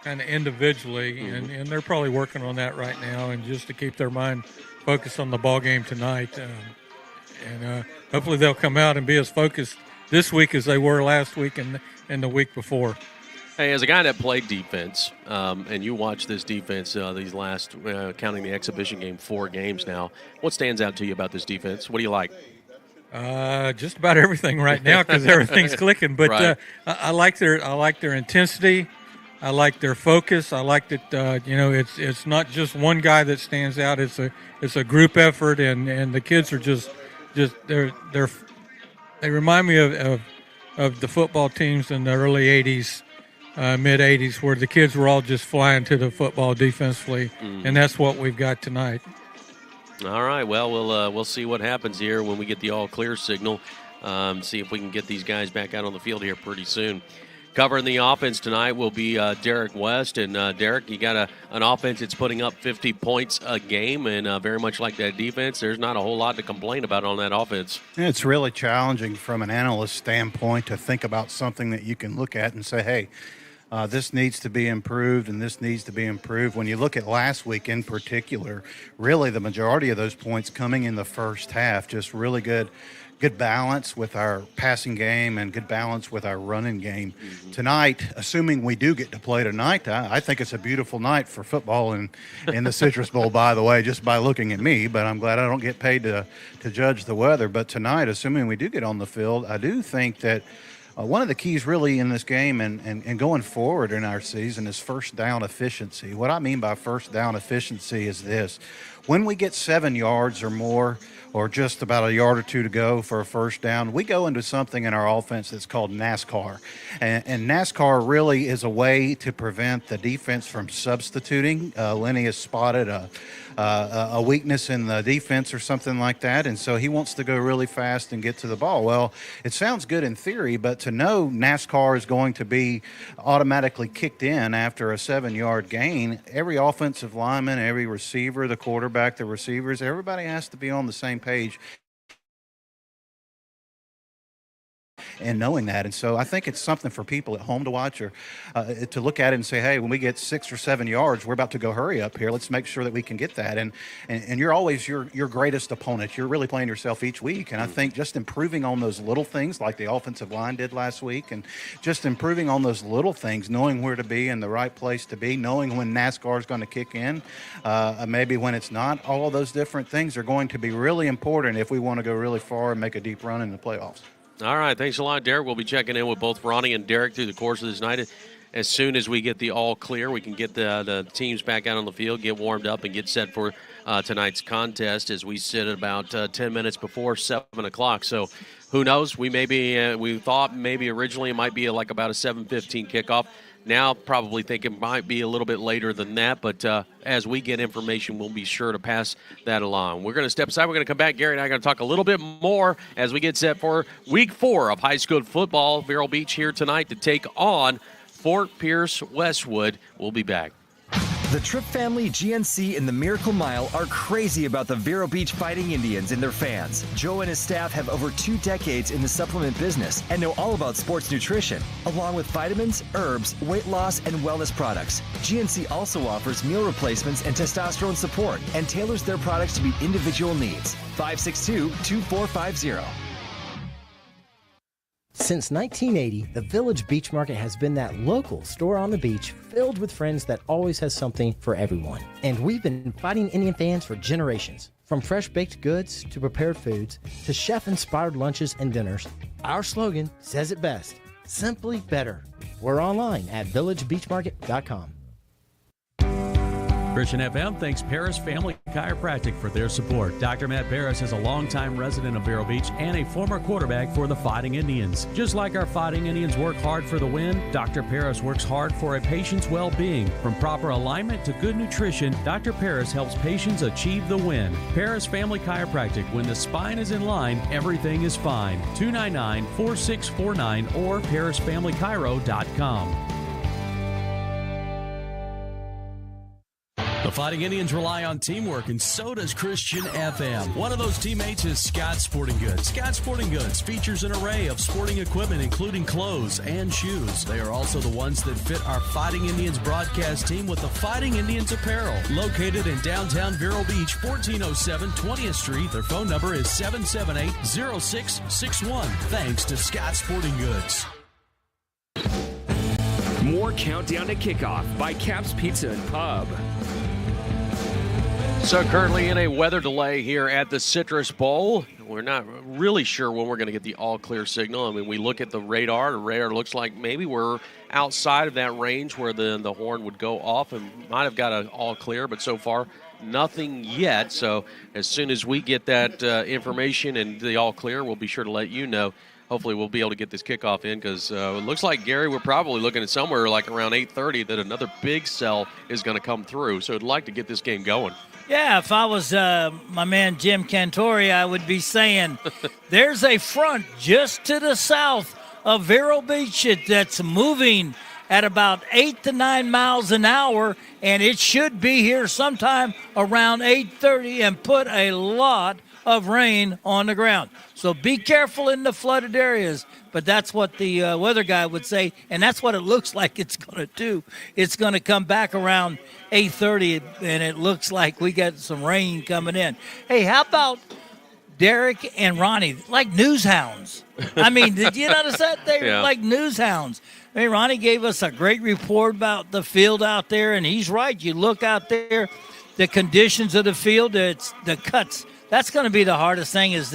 kind of individually, and they're probably working on that right now, and just to keep their mind focused on the ball game tonight. And hopefully they'll come out and be as focused this week as they were last week and the week before. Hey, as a guy that played defense, and you watch this defense these last, counting the exhibition game, 4 games now, what stands out to you about this defense? What do you like? Just about everything right now because everything's clicking. But right. I like their intensity. I like their focus. I like that it's not just one guy that stands out. It's a group effort, and the kids are just they remind me of the football teams in the early '80s, mid '80s, where the kids were all just flying to the football defensively, and that's what we've got tonight. All right. Well, we'll see what happens here when we get the all clear signal. See if we can get these guys back out on the field here pretty soon. Covering the offense tonight will be Derek West. And, Derek, you got an offense that's putting up 50 points a game, and very much like that defense, there's not a whole lot to complain about on that offense. It's really challenging from an analyst standpoint to think about something that you can look at and say, hey, this needs to be improved and this needs to be improved. When you look at last week in particular, really the majority of those points coming in the first half, just really good balance with our passing game and good balance with our running game. Tonight, assuming we do get to play tonight, I think it's a beautiful night for football in the Citrus Bowl, by the way, just by looking at me, but I'm glad I don't get paid to judge the weather. But tonight, assuming we do get on the field, I do think that one of the keys really in this game and going forward in our season is first down efficiency. What I mean by first down efficiency is this. When we get 7 yards or more, or just about a yard or two to go for a first down, we go into something in our offense that's called NASCAR. And NASCAR really is a way to prevent the defense from substituting. Lenny has spotted a weakness in the defense or something like that, and so he wants to go really fast and get to the ball. Well, it sounds good in theory, but to know NASCAR is going to be automatically kicked in after a 7-yard gain, every offensive lineman, every receiver, the quarterback, the receivers, everybody has to be on the same page. and knowing that. And so I think it's something for people at home to watch or to look at it and say, hey, when we get 6 or 7 yards, we're about to go hurry up here. Let's make sure that we can get that. And you're always your greatest opponent. You're really playing yourself each week. And I think just improving on those little things like the offensive line did last week, and just improving on those little things, knowing where to be in the right place to be, knowing when NASCAR is going to kick in, maybe when it's not, all of those different things are going to be really important if we want to go really far and make a deep run in the playoffs. All right, thanks a lot, Derek. We'll be checking in with both Ronnie and Derek through the course of this night. As soon as we get the all clear, we can get the teams back out on the field, get warmed up, and get set for tonight's contest as we sit at about 10 minutes before 7 o'clock. So who knows? We thought maybe originally it might be like about a 7:15 kickoff. Now probably think it might be a little bit later than that, but as we get information, we'll be sure to pass that along. We're going to step aside. We're going to come back. Gary and I are going to talk a little bit more as we get set for Week 4 of high school football. Vero Beach here tonight to take on Fort Pierce Westwood. We'll be back. The Tripp family, GNC, and the Miracle Mile are crazy about the Vero Beach Fighting Indians and their fans. Joe and his staff have over 2 decades in the supplement business and know all about sports nutrition, along with vitamins, herbs, weight loss, and wellness products. GNC also offers meal replacements and testosterone support and tailors their products to meet individual needs. 562-2450. Since 1980, the Village Beach Market has been that local store on the beach filled with friends that always has something for everyone. And we've been Fighting Indian fans for generations. From fresh baked goods to prepared foods to chef-inspired lunches and dinners, our slogan says it best, simply better. We're online at villagebeachmarket.com. Christian FM thanks Paris Family Chiropractic for their support. Dr. Matt Paris is a longtime resident of Vero Beach and a former quarterback for the Fighting Indians. Just like our Fighting Indians work hard for the win, Dr. Paris works hard for a patient's well-being. From proper alignment to good nutrition, Dr. Paris helps patients achieve the win. Paris Family Chiropractic. When the spine is in line, everything is fine. 299-4649 or parisfamilychiro.com. The Fighting Indians rely on teamwork, and so does Christian FM. One of those teammates is Scott Sporting Goods. Scott Sporting Goods features an array of sporting equipment, including clothes and shoes. They are also the ones that fit our Fighting Indians broadcast team with the Fighting Indians apparel. Located in downtown Vero Beach, 1407 20th Street. Their phone number is 778-0661. Thanks to Scott Sporting Goods. More Countdown to Kickoff by Cap's Pizza and Pub. So currently in a weather delay here at the Citrus Bowl. We're not really sure when we're going to get the all-clear signal. I mean, we look at the radar. The radar looks like maybe we're outside of that range where the horn would go off and might have got an all-clear, but so far nothing yet. So as soon as we get that information and the all-clear, we'll be sure to let you know. Hopefully we'll be able to get this kickoff in because it looks like, Gary, we're probably looking at somewhere like around 8:30 that another big cell is going to come through. So I'd like to get this game going. Yeah, if I was my man Jim Cantori, I would be saying there's a front just to the south of Vero Beach that's moving at about 8 to 9 miles an hour, and it should be here sometime around 8:30 and put a lot of rain on the ground. So be careful in the flooded areas, but that's what the weather guy would say, and that's what it looks like it's going to do. It's going to come back around 8:30, and it looks like we got some rain coming in. Hey, how about Derek and Ronnie, like news hounds? I mean, did you notice that? They're like news hounds. I mean, Ronnie gave us a great report about the field out there, and he's right. You look out there, the conditions of the field, it's the cuts. That's going to be the hardest thing is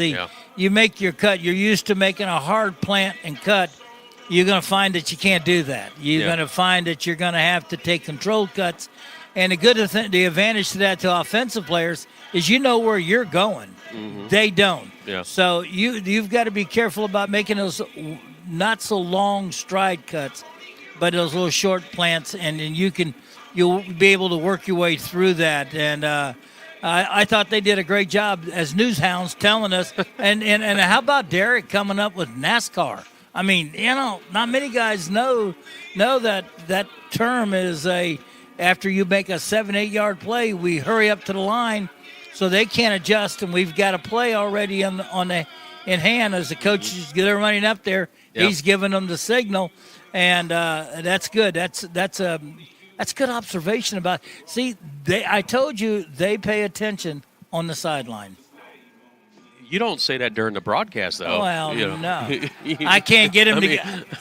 you make your cut. You're used to making a hard plant and cut. You're going to find that you can't do that. You're going to find that you're going to have to take controlled cuts. And the advantage to that to offensive players is you know where you're going. Mm-hmm. They don't. Yeah. So you've got to be careful about making those not so long stride cuts, but those little short plants, and then you'll be able to work your way through that. And I thought they did a great job as news hounds telling us. And how about Derek coming up with NASCAR? I mean, not many guys know that term is after you make a 7-8 yard play, we hurry up to the line so they can't adjust, and we've got a play already on the in hand as the coaches get running up there. Yep. He's giving them the signal, and that's good. That's good observation about. See, I told you they pay attention on the sideline. You don't say that during the broadcast, though. Well, you know. no, I can't get him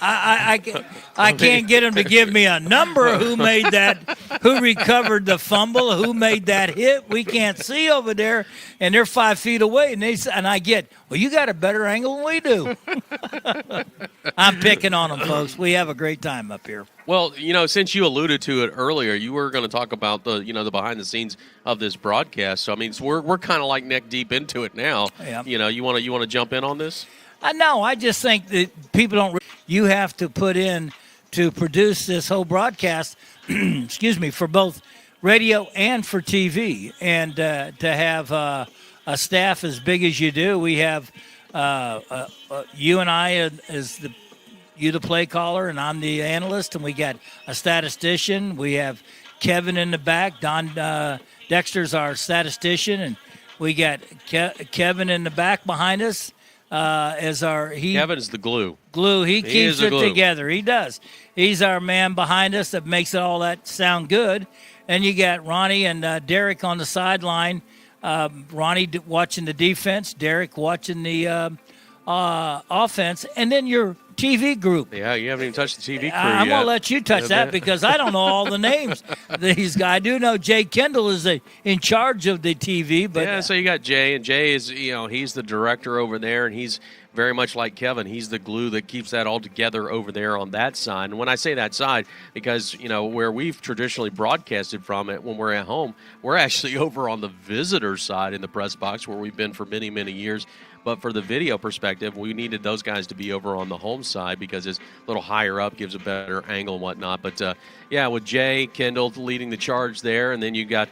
I can't get him to give me a number. Who made that? Who recovered the fumble? Who made that hit? We can't see over there, and they're 5 feet away. And I get, well, you got a better angle than we do. I'm picking on them, folks. We have a great time up here. Well, since you alluded to it earlier, you were going to talk about the behind the scenes of this broadcast. So I mean, we're kind of like neck deep into it now. Yeah. You want to jump in on this? No, I just think that people don't. You have to put in to produce this whole broadcast. excuse me, for both radio and for TV, and to have a staff as big as you do. We have you and I as the play caller, and I'm the analyst, and we got a statistician. We have Kevin in the back. Don Dexter's our statistician, and we got Kevin in the back behind us as our. Kevin is the glue. He keeps it together. He does. He's our man behind us that makes all that sound good. And you got Ronnie and Derek on the sideline. Ronnie watching the defense, Derek watching the offense, and then your TV group. Yeah, you haven't even touched the TV crew I'm yet. going to let you touch that because I don't know all the names. These guys. I do know Jay Kendall is in charge of the TV. But yeah, so you got Jay, and Jay is, he's the director over there, and he's very much like Kevin. He's the glue that keeps that all together over there on that side. And when I say that side, because, where we've traditionally broadcasted from it when we're at home, we're actually over on the visitor side in the press box where we've been for many, many years. But for the video perspective, we needed those guys to be over on the home side because it's a little higher up, gives a better angle and whatnot. But, with Jay Kendall leading the charge there, and then you got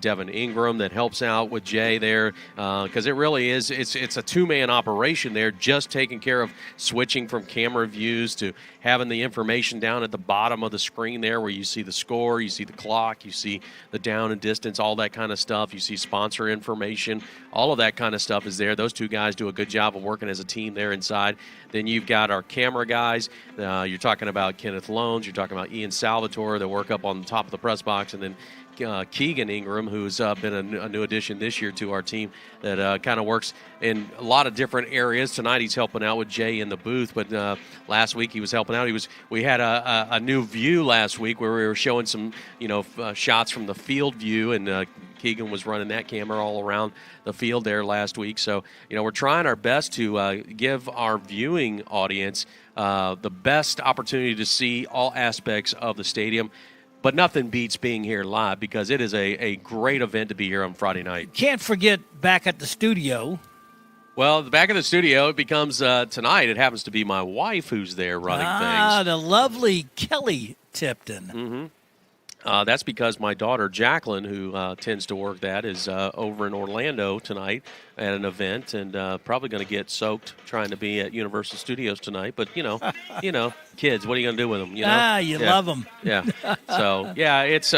Devin Ingram that helps out with Jay there because it really is it's a two-man operation there, just taking care of switching from camera views to having the information down at the bottom of the screen there where you see the score, you see the clock, you see the down and distance, all that kind of stuff. You see sponsor information. All of that kind of stuff is there. Those two guys do a good job of working as a team there inside. Then you've got our camera guys. You're talking about Kenneth Loans. You're talking about Ian Salvatore that work up on the top of the press box. And then Keegan Ingram, who's been a new addition this year to our team that kind of works in a lot of different areas. Tonight he's helping out with Jay in the booth, but last week he was helping out. We had a new view last week where we were showing some shots from the field view, and Keegan was running that camera all around the field there last week. So we're trying our best to give our viewing audience the best opportunity to see all aspects of the stadium. But nothing beats being here live because it is a great event to be here on Friday night. Can't forget back at the studio. Well, the back of the studio, it becomes tonight. It happens to be my wife who's there running things. The lovely Kelly Tipton. Mm-hmm. That's because my daughter, Jacqueline, who tends to work that, is over in Orlando tonight at an event and probably going to get soaked trying to be at Universal Studios tonight. But, kids, what are you going to do with them? You love them. Yeah. So, it's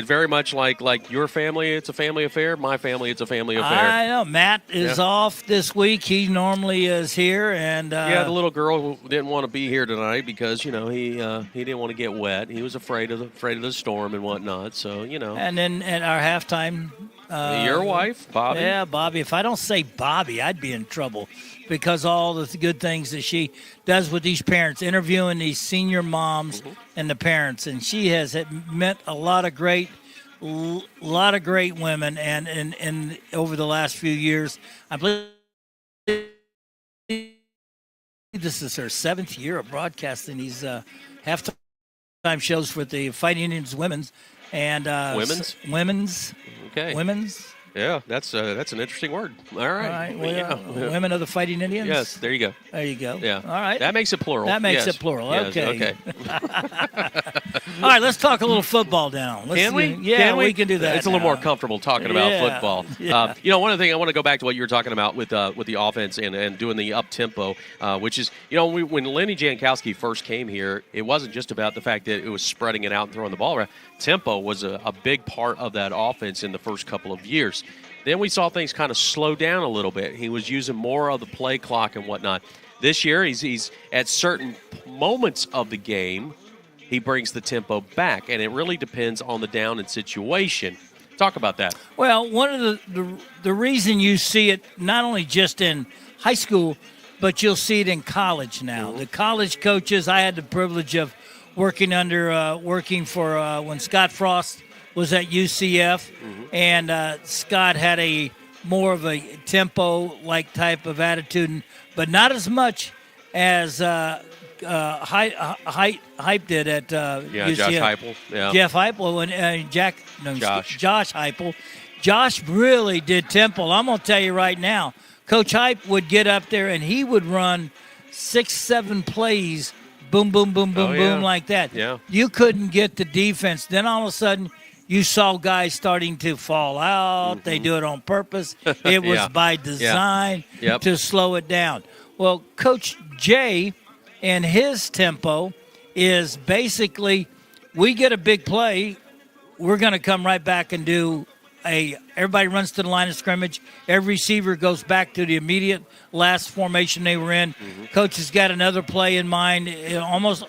very much like your family, it's a family affair. My family, it's a family affair. I know. Matt is off this week. He normally is here. And the little girl who didn't want to be here tonight because, he didn't want to get wet. He was afraid of the storm and whatnot. So, And then at our halftime. Your wife, Bobby? Yeah, Bobby. If I don't say Bobby, I'd be in trouble because all the good things that she does with these parents, interviewing these senior moms and the parents. And she has met a lot of great women and over the last few years. I believe this is her 7th year of broadcasting these halftime shows for the Fighting Indians Women's. And women's. Okay. Women's. Yeah, that's an interesting word. All right. Well, women of the Fighting Indians? Yes, there you go. There you go. Yeah. All right. That makes it plural. That makes it plural. Yes, okay. All right, let's talk a little football now. Can we? Yeah, we can do that. It's a little more comfortable talking about football. Yeah. One of the things I want to go back to what you were talking about with the offense and doing the up tempo, which is when Lenny Jankowski first came here, it wasn't just about the fact that it was spreading it out and throwing the ball around. Tempo was a big part of that offense in the first couple of years. Then we saw things kind of slow down a little bit. He was using more of the play clock and whatnot. This year, he's at certain moments of the game, he brings the tempo back, and it really depends on the down and situation. Talk about that. Well, one of the reason you see it not only just in high school, but you'll see it in college now. The college coaches, I had the privilege of working for when Scott Frost was at UCF, and Scott had a more of a tempo-like type of attitude, but not as much as Hype did at UCF. Josh Heupel. Yeah. Jeff Heupel and Josh Heupel. Josh really did tempo. I'm going to tell you right now, Coach Hype would get up there and he would run 6-7 plays, boom, boom, boom, boom, boom, like that. Yeah. You couldn't get the defense. Then all of a sudden, you saw guys starting to fall out. They do it on purpose. It was by design to slow it down. Well, Coach Jay and his tempo is basically, we get a big play, we're going to come right back and do everybody runs to the line of scrimmage. Every receiver goes back to the immediate last formation they were in. Coach has got another play in mind. Almost.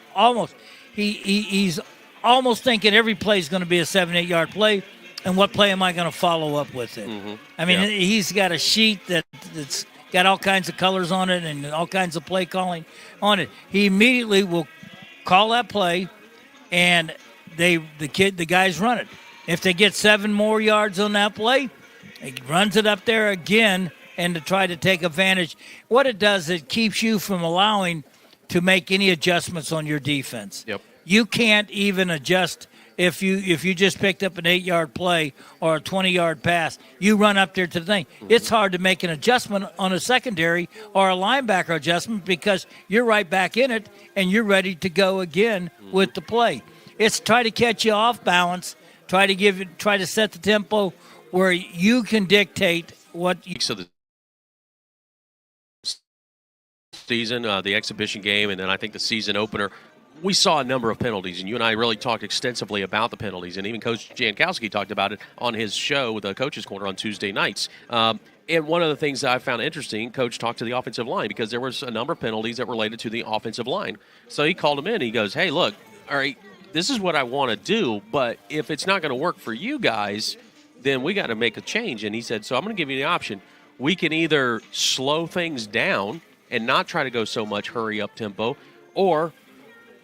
He's almost thinking every play is going to be a 7-8 yard play, and what play am I going to follow up with it? I mean, he's got a sheet that's got all kinds of colors on it and all kinds of play calling on it. He immediately will call that play, and the guys run it. If they get 7 more yards on that play, he runs it up there again and to try to take advantage. What it does, it keeps you from allowing to make any adjustments on your defense. Yep. You can't even adjust if you just picked up an 8-yard play or a 20-yard pass. You run up there to the thing. It's hard to make an adjustment on a secondary or a linebacker adjustment because you're right back in it and you're ready to go again with the play. It's try to catch you off balance, try to set the tempo where you can dictate what you. So the season, the exhibition game, and then I think the season opener, we saw a number of penalties, and you and I really talked extensively about the penalties, and even Coach Jankowski talked about it on his show with the Coach's Corner on Tuesday nights. And one of the things that I found interesting, Coach talked to the offensive line because there was a number of penalties that related to the offensive line. So he called him in, and he goes, hey, look, all right, this is what I want to do, but if it's not going to work for you guys, then we got to make a change. And he said, so I'm going to give you the option. We can either slow things down and not try to go so much hurry up tempo, or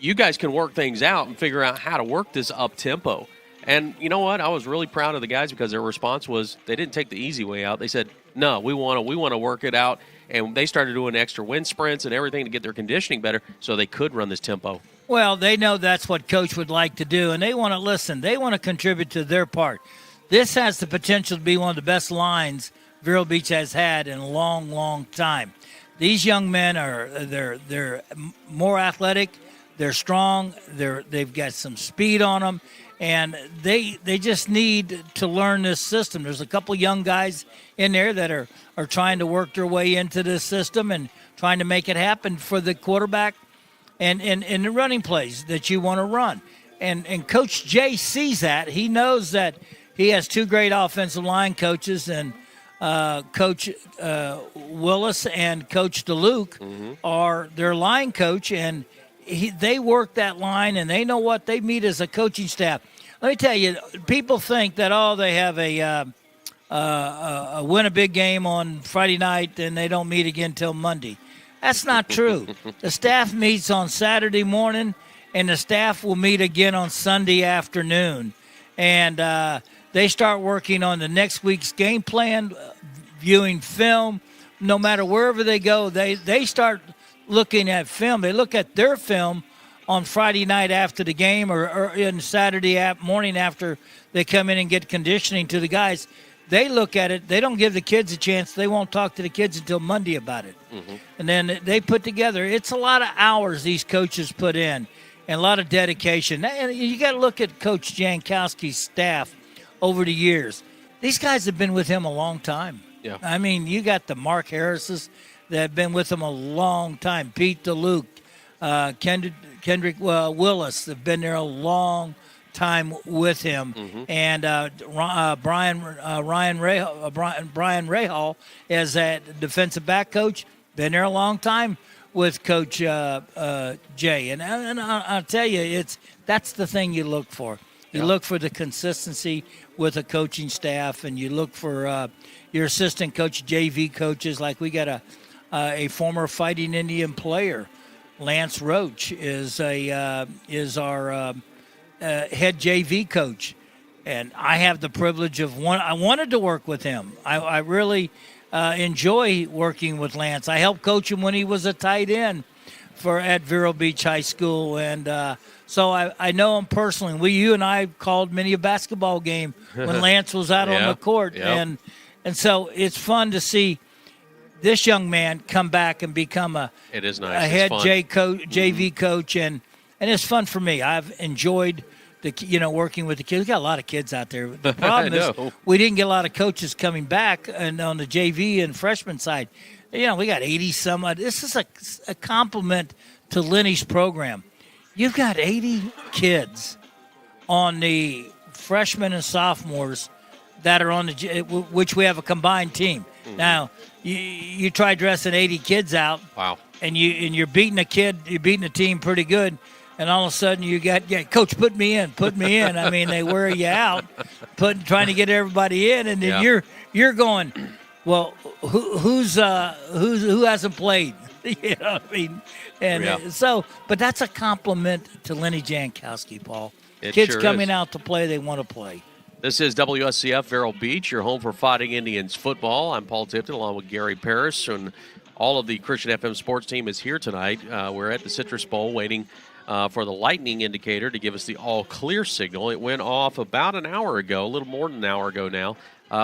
you guys can work things out and figure out how to work this up tempo. And you know what? I was really proud of the guys because their response was they didn't take the easy way out. They said, no, we want to work it out. And they started doing extra wind sprints and everything to get their conditioning better so they could run this tempo. Well, they know that's what Coach would like to do, and they want to listen. They want to contribute to their part. This has the potential to be one of the best lines Vero Beach has had in a long, long time. These young men they're more athletic, they're strong, they've got some speed on them, and they just need to learn this system. There's a couple young guys in there that are trying to work their way into this system and trying to make it happen for the quarterback and the running plays that you want to run. And Coach Jay sees that. He knows that he has two great offensive line coaches, and Coach Willis and Coach DeLuke are their line coach, and they work that line, and they know what they meet as a coaching staff. Let me tell you, people think that, they have a win a big game on Friday night and they don't meet again till Monday. That's not true. The staff meets on Saturday morning, and the staff will meet again on Sunday afternoon. And they start working on the next week's game plan, viewing film. No matter wherever they go, they start looking at film. They look at their film on Friday night after the game or in Saturday morning after they come in and get conditioning to the guys. They look at it. They don't give the kids a chance. They won't talk to the kids until Monday about it. And then they put together. It's a lot of hours these coaches put in and a lot of dedication. And you got to look at Coach Jankowski's staff over the years. These guys have been with him a long time. Yeah. I mean, you got the Mark Harrises that have been with him a long time. Pete DeLuke, Kendrick Willis have been there a long time with him. And Brian Rahal is that defensive back coach. Been there a long time with Coach Jay. And I'll tell you, that's the thing you look for. You look for the consistency with the coaching staff, and you look for your assistant coach, JV coaches. Like we got a former Fighting Indian player, Lance Roach, is our head JV coach, and I have the privilege of I wanted to work with him. I really enjoy working with Lance. I helped coach him when he was a tight end at Vero Beach High School, and so I know him personally. You and I called many a basketball game when Lance was out on the court, and so it's fun to see this young man come back and become a head JV coach, and it's fun for me. I've enjoyed working with the kids. We got a lot of kids out there. The problem is we didn't get a lot of coaches coming back, and on the JV and freshman side, we got 80 some odd. This is a compliment to Lenny's program. You've got 80 kids on the freshmen and sophomores that are on which we have a combined team. Now, you try dressing 80 kids out. Wow. And you're beating a team pretty good, and all of a sudden you got, coach, put me in. I mean, they wear you out, trying to get everybody in, and then you're going, well, who hasn't played? You know what I mean? And but that's a compliment to Lenny Jankowski, Paul. Kids coming out to play, they want to play. This is WSCF Vero Beach, your home for Fighting Indians football. I'm Paul Tipton along with Gary Parrish, and all of the Christian FM sports team is here tonight. We're at the Citrus Bowl waiting for the lightning indicator to give us the all-clear signal. It went off about an hour ago, a little more than an hour ago now.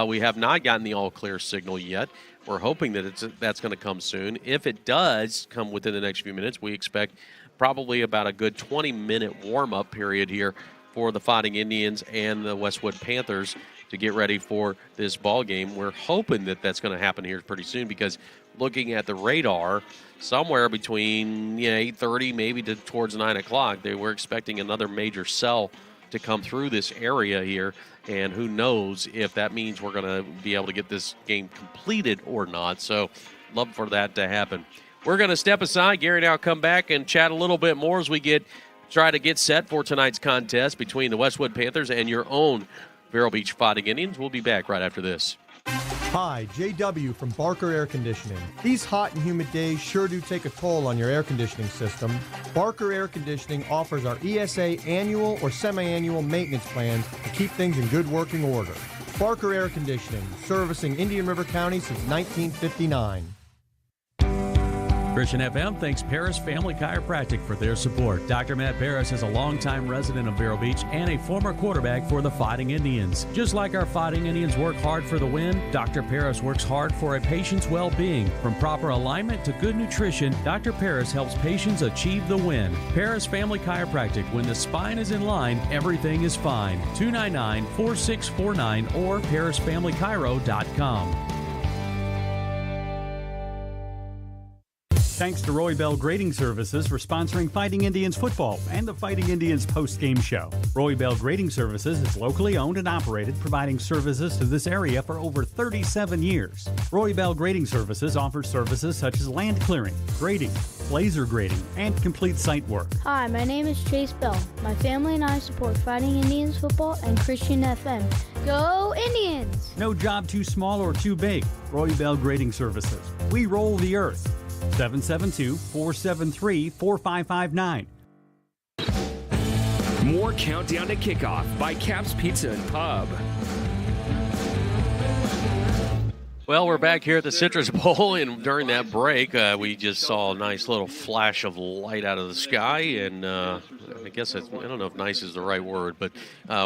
We have not gotten the all-clear signal yet. We're hoping that that's going to come soon. If it does come within the next few minutes, we expect probably about a good 20-minute warm-up period here for the Fighting Indians and the Westwood Panthers to get ready for this ball game. We're hoping that that's going to happen here pretty soon, because looking at the radar, somewhere between 8:30 maybe towards 9 o'clock, they were expecting another major cell to come through this area here, and who knows if that means we're going to be able to get this game completed or not. So love for that to happen. We're going to step aside. Gary and I will come back and chat a little bit more as we try to get set for tonight's contest between the Westwood Panthers and your own Vero Beach Fighting Indians. We'll be back right after this. Hi, JW from Barker Air Conditioning. These hot and humid days sure do take a toll on your air conditioning system. Barker Air Conditioning offers our ESA annual or semi-annual maintenance plans to keep things in good working order. Barker Air Conditioning, servicing Indian River County since 1959. Christian FM thanks Paris Family Chiropractic for their support. Dr. Matt Paris is a longtime resident of Vero Beach and a former quarterback for the Fighting Indians. Just like our Fighting Indians work hard for the win, Dr. Paris works hard for a patient's well-being. From proper alignment to good nutrition, Dr. Paris helps patients achieve the win. Paris Family Chiropractic. When the spine is in line, everything is fine. 299-4649 or parisfamilychiro.com. Thanks to Roy Bell Grading Services for sponsoring Fighting Indians football and the Fighting Indians post-game show. Roy Bell Grading Services is locally owned and operated, providing services to this area for over 37 years. Roy Bell Grading Services offers services such as land clearing, grading, laser grading, and complete site work. Hi, my name is Chase Bell. My family and I support Fighting Indians football and Christian FM. Go Indians! No job too small or too big. Roy Bell Grading Services. We roll the earth. 772-473-4559. More Countdown to Kickoff by Cap's Pizza and Pub. Well, we're back here at the Citrus Bowl, and during that break, we just saw a nice little flash of light out of the sky, and I guess I don't know if nice is the right word, but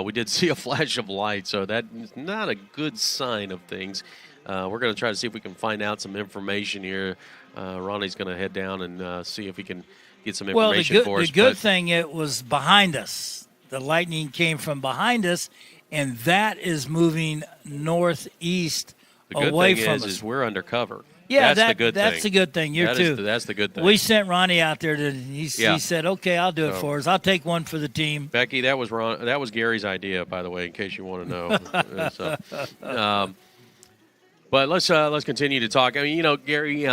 we did see a flash of light, so that's not a good sign of things. We're going to try to see if we can find out some information here. Ronnie's going to head down and see if he can get some information for us. The good thing, it was behind us. The lightning came from behind us, and that is moving northeast away from us. The good thing is we're undercover. Yeah, that's the good that's thing. the good thing. That's the good thing. We sent Ronnie out there he said, "Okay, I'll do it for us. I'll take one for the team." Becky, that was Gary's idea, by the way, in case you want to know. But let's continue to talk. I mean, Gary,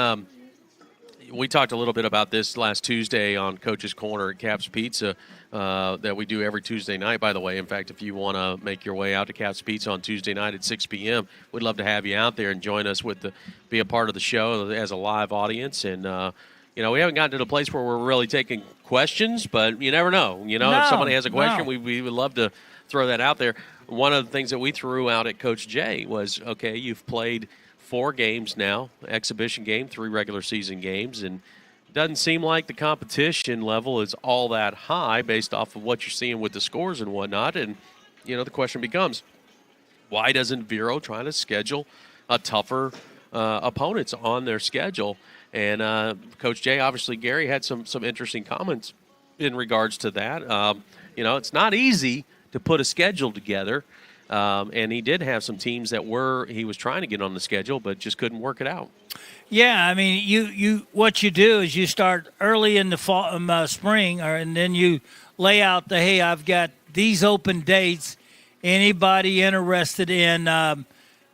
we talked a little bit about this last Tuesday on Coach's Corner at Cap's Pizza that we do every Tuesday night, by the way. In fact, if you want to make your way out to Cap's Pizza on Tuesday night at 6 p.m., we'd love to have you out there and join us be a part of the show as a live audience. And, we haven't gotten to the place where we're really taking questions, but you never know. If somebody has a question, we would love to throw that out there. One of the things that we threw out at Coach Jay was, okay, you've played 4 games now, exhibition game, 3 regular season games, and it doesn't seem like the competition level is all that high based off of what you're seeing with the scores and whatnot. And, the question becomes, why doesn't Vero try to schedule a tougher opponents on their schedule? And Coach Jay, obviously, Gary had some interesting comments in regards to that. It's not easy to put a schedule together. And he did have some teams that he was trying to get on the schedule, but just couldn't work it out. Yeah, I mean, you what you do is you start early in the fall, spring, and then you lay out hey, I've got these open dates. Anybody interested in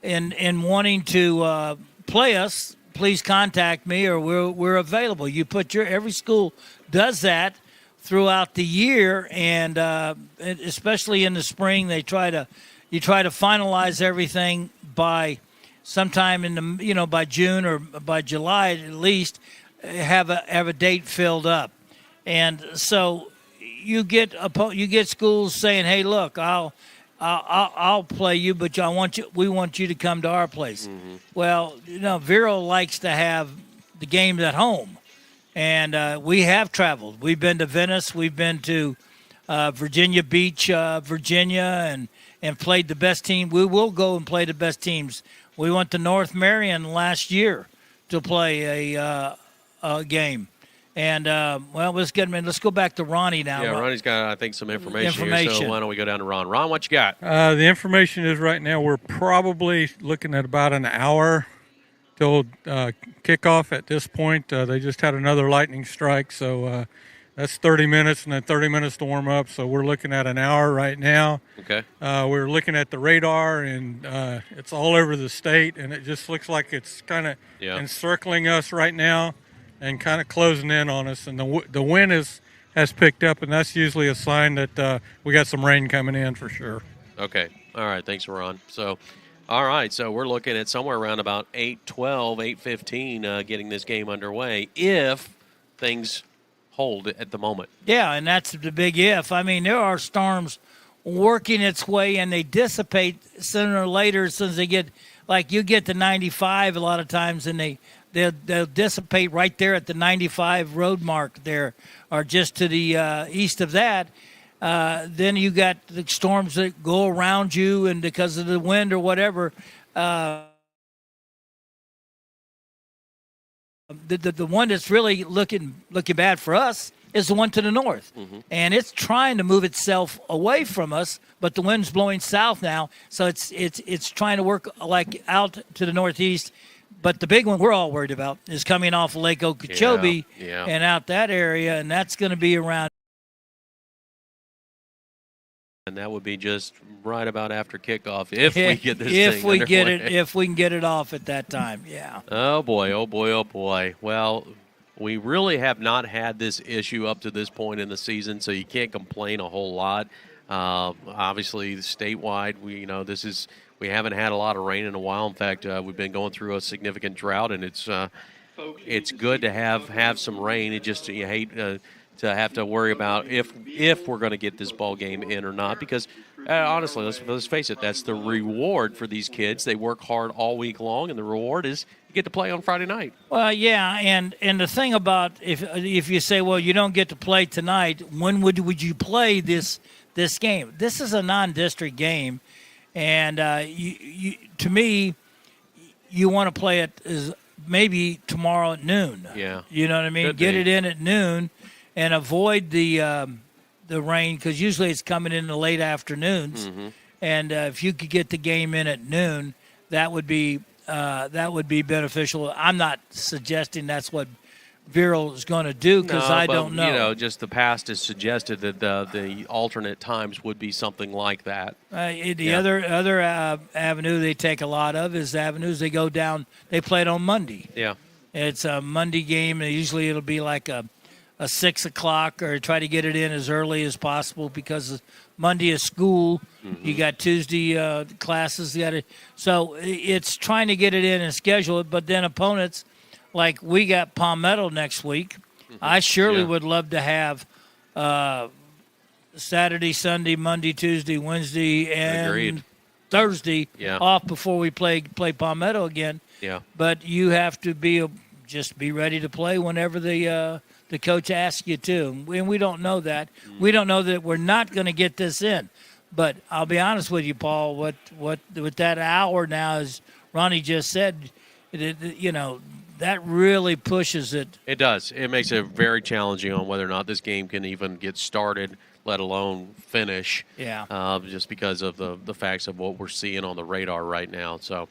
wanting to play us? Please contact me, or we're available. You put every school does that throughout the year, and especially in the spring, you try to finalize everything by sometime in the by June or by July at least, have a date filled up, and so you get schools saying, hey, look, I'll play you, but we want you to come to our place. Mm-hmm. Well, Vero likes to have the games at home, and we have traveled. We've been to Venice, we've been to Virginia Beach, Virginia, and played the best team. We will go and play the best teams. We went to North Marion last year to play a game. And, let's go back to Ronnie now. Yeah, Ronnie's got, I think, some information here, so why don't we go down to Ron. Ron, what you got? The information is right now we're probably looking at about an hour till kickoff at this point. They just had another lightning strike, so that's 30 minutes and then 30 minutes to warm up, so we're looking at an hour right now. Okay. We're looking at the radar, and it's all over the state, and it just looks like it's kind of encircling us right now and kind of closing in on us. And the wind has picked up, and that's usually a sign that we got some rain coming in for sure. Okay. All right. Thanks, Ron. So, all right. So we're looking at somewhere around about 8:12, 8:15 getting this game underway if things hold at the moment. Yeah, and that's the big if. I mean, there are storms working its way, and they dissipate sooner or later as soon as they get, like you get to 95 a lot of times, and they'll dissipate right there at the 95 road mark there, or just to the east of that. Then you got the storms that go around you, and because of the wind or whatever, the one that's really looking bad for us is the one to the north. Mm-hmm. And it's trying to move itself away from us, but the wind's blowing south now, so it's trying to work like out to the northeast. But the big one we're all worried about is coming off of Lake Okeechobee and out that area, and that's going to be around. And that would be just right about after kickoff if we get this thing underway. If we can get it off at that time, yeah. Oh, boy, oh, boy, oh, boy. Well, we really have not had this issue up to this point in the season, so you can't complain a whole lot. Obviously, statewide, we haven't had a lot of rain in a while. In fact, we've been going through a significant drought, and it's good to have some rain. It just you hate to have to worry about if we're going to get this ball game in or not, because honestly, let's face it, that's the reward for these kids. They work hard all week long, and the reward is you get to play on Friday night. Well, yeah, and the thing about if you say, well, you don't get to play tonight, when would you play this game? This is a non-district game. And to me, you want to play it as maybe tomorrow at noon. Yeah, you know what I mean. Get it in at noon, and avoid the rain, because usually it's coming in the late afternoons. Mm-hmm. And if you could get the game in at noon, that would be that would be beneficial. I'm not suggesting that's what Vero is going to do because I don't know. You know, just the past has suggested that the alternate times would be something like that. Other avenue they take a lot of is avenues they go down. They play it on Monday. Yeah, it's a Monday game, and usually it'll be like a 6 o'clock, or try to get it in as early as possible because Monday is school. You got Tuesday classes. So it's trying to get it in and schedule it. But then opponents, like we got Palmetto next week. I surely would love to have Saturday, Sunday, Monday, Tuesday, Wednesday, and Thursday off before we play Palmetto again. Yeah. But you have to just be ready to play whenever the coach asks you to. And we don't know that. We don't know that we're not going to get this in. But I'll be honest with you, Paul, what with that hour now, as Ronnie just said, that really pushes it. It does. It makes it very challenging on whether or not this game can even get started, let alone finish. Yeah. Just because of the facts of what we're seeing on the radar right now. So,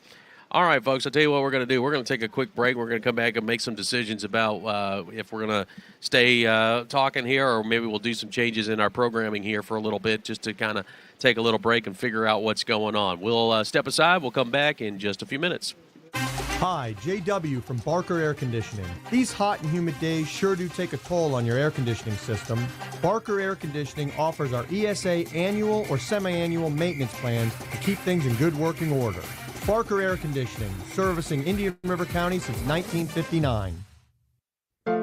all right, folks, I'll tell you what we're going to do. We're going to take a quick break. We're going to come back and make some decisions about if we're going to stay talking here, or maybe we'll do some changes in our programming here for a little bit just to kind of take a little break and figure out what's going on. We'll step aside. We'll come back in just a few minutes. Hi, JW from Barker Air Conditioning. These hot and humid days sure do take a toll on your air conditioning system. Barker Air Conditioning offers our ESA annual or semi-annual maintenance plans to keep things in good working order. Barker Air Conditioning, servicing Indian River County since 1959.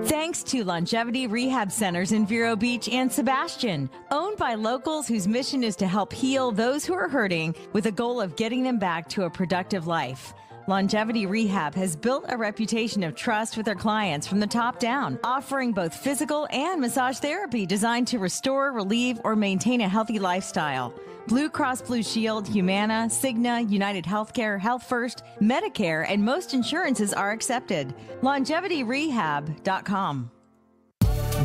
Thanks to Longevity Rehab Centers in Vero Beach and Sebastian, owned by locals whose mission is to help heal those who are hurting with a goal of getting them back to a productive life. Longevity Rehab has built a reputation of trust with their clients from the top down, offering both physical and massage therapy designed to restore, relieve, or maintain a healthy lifestyle. Blue Cross Blue Shield, Humana, Cigna, United Healthcare, Health First, Medicare, and most insurances are accepted. LongevityRehab.com.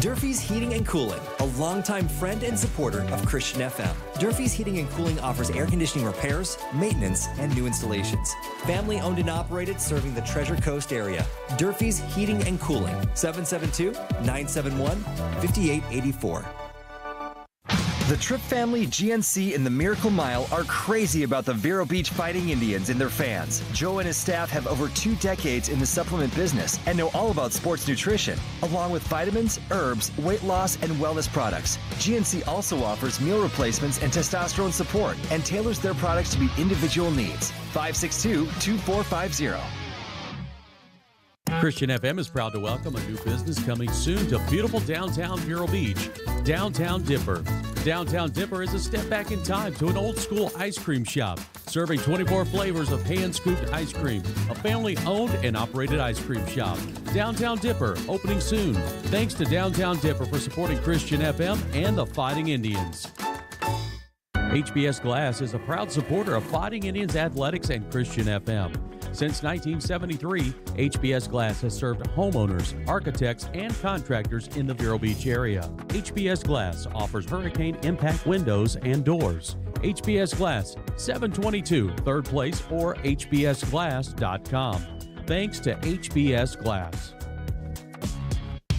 Durfee's Heating and Cooling, a longtime friend and supporter of Christian FM. Durfee's Heating and Cooling offers air conditioning repairs, maintenance, and new installations. Family owned and operated, serving the Treasure Coast area. Durfee's Heating and Cooling, 772-971-5884. The Tripp family, GNC, and the Miracle Mile are crazy about the Vero Beach Fighting Indians and their fans. Joe and his staff have over 2 decades in the supplement business and know all about sports nutrition, along with vitamins, herbs, weight loss, and wellness products. GNC also offers meal replacements and testosterone support and tailors their products to meet individual needs. 562-2450. Christian FM is proud to welcome a new business coming soon to beautiful downtown Vero Beach, Downtown Dipper. Downtown Dipper is a step back in time to an old-school ice cream shop, serving 24 flavors of hand-scooped ice cream, a family-owned and operated ice cream shop. Downtown Dipper, opening soon. Thanks to Downtown Dipper for supporting Christian FM and the Fighting Indians. HBS Glass is a proud supporter of Fighting Indians athletics and Christian FM. Since 1973, HBS Glass has served homeowners, architects, and contractors in the Vero Beach area. HBS Glass offers hurricane impact windows and doors. HBS Glass, 722 3rd Place or hbsglass.com. Thanks to HBS Glass.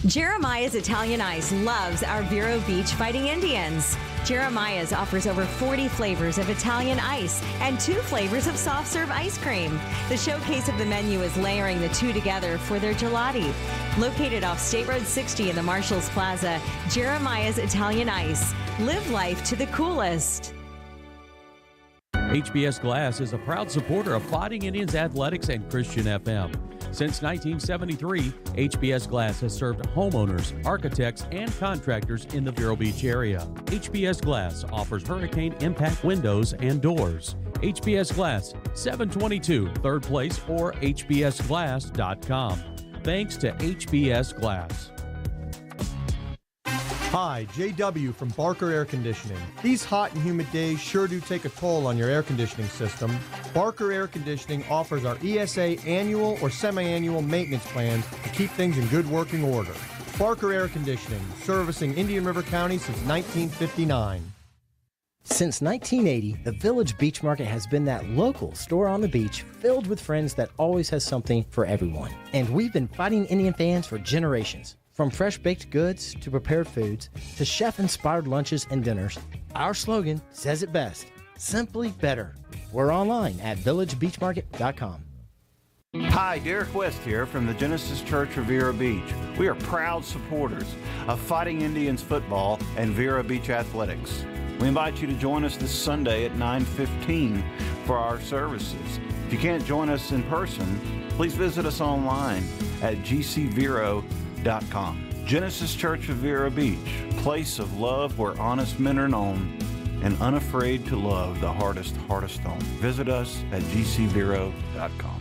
Jeremiah's Italian Ice loves our Vero Beach Fighting Indians. Jeremiah's offers over 40 flavors of Italian ice and 2 flavors of soft serve ice cream. The showcase of the menu is layering the 2 together for their gelati. Located off State Road 60 in the Marshalls Plaza, Jeremiah's Italian Ice. Live life to the coolest. HBS Glass is a proud supporter of Fighting Indians athletics and Christian FM. Since 1973, HBS Glass has served homeowners, architects, and contractors in the Vero Beach area. HBS Glass offers hurricane impact windows and doors. HBS Glass, 722 3rd Place or hbsglass.com. Thanks to HBS Glass. Hi, JW from Barker Air Conditioning. These hot and humid days sure do take a toll on your air conditioning system. Barker Air Conditioning offers our ESA annual or semi-annual maintenance plans to keep things in good working order. Barker Air Conditioning, servicing Indian River County since 1959. Since 1980, the Village Beach Market has been that local store on the beach filled with friends that always has something for everyone. And we've been Fighting Indian fans for generations. From fresh baked goods to prepared foods to chef-inspired lunches and dinners, our slogan says it best, simply better. We're online at villagebeachmarket.com. Hi, Derek West here from the Genesis Church of Vero Beach. We are proud supporters of Fighting Indians football and Vero Beach athletics. We invite you to join us this Sunday at 9:15 for our services. If you can't join us in person, please visit us online at gcvero.com. Genesis Church of Vero Beach, place of love where honest men are known and unafraid to love the hardest stone. Visit us at gcvero.com.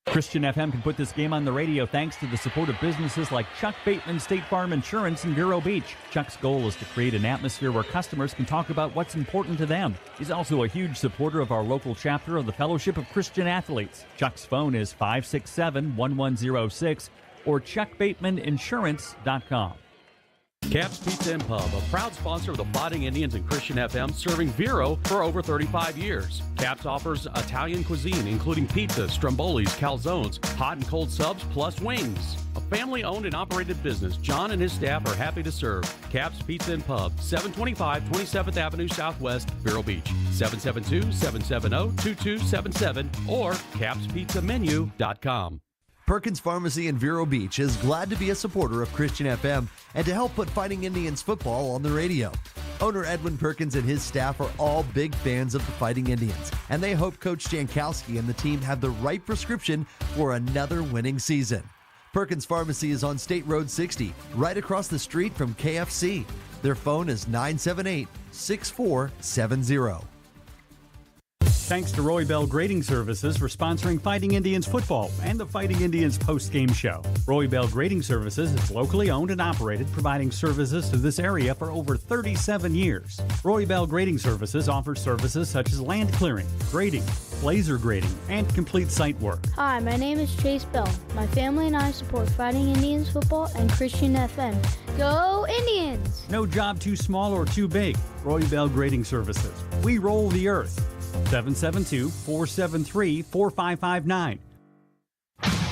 Christian FM can put this game on the radio thanks to the support of businesses like Chuck Bateman State Farm Insurance in Vero Beach. Chuck's goal is to create an atmosphere where customers can talk about what's important to them. He's also a huge supporter of our local chapter of the Fellowship of Christian Athletes. Chuck's phone is 567-1106 or chuckbatemaninsurance.com. Caps Pizza and Pub, a proud sponsor of the Fighting Indians and Christian FM, serving Vero for over 35 years. Caps offers Italian cuisine, including pizza, strombolis, calzones, hot and cold subs, plus wings. A family-owned and operated business, John and his staff are happy to serve. Caps Pizza and Pub, 725 27th Avenue Southwest, Vero Beach, 772-770-2277 or capspizzamenu.com. Perkins Pharmacy in Vero Beach is glad to be a supporter of Christian FM and to help put Fighting Indians football on the radio. Owner Edwin Perkins and his staff are all big fans of the Fighting Indians, and they hope Coach Jankowski and the team have the right prescription for another winning season. Perkins Pharmacy is on State Road 60, right across the street from KFC. Their phone is 978-6470. Thanks to Roy Bell Grading Services for sponsoring Fighting Indians football and the Fighting Indians post-game show. Roy Bell Grading Services is locally owned and operated, providing services to this area for over 37 years. Roy Bell Grading Services offers services such as land clearing, grading, laser grading, and complete site work. Hi, my name is Chase Bell. My family and I support Fighting Indians football and Christian FM. Go Indians! No job too small or too big. Roy Bell Grading Services. We roll the earth. 772-473-4559.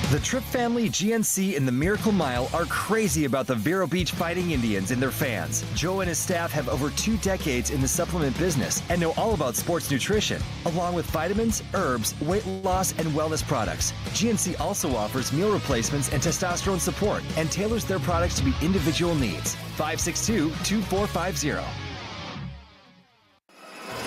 The Tripp family, GNC, and the Miracle Mile are crazy about the Vero Beach Fighting Indians and their fans. Joe and his staff have over 2 decades in the supplement business and know all about sports nutrition, along with vitamins, herbs, weight loss, and wellness products. GNC also offers meal replacements and testosterone support and tailors their products to meet individual needs. 562-2450.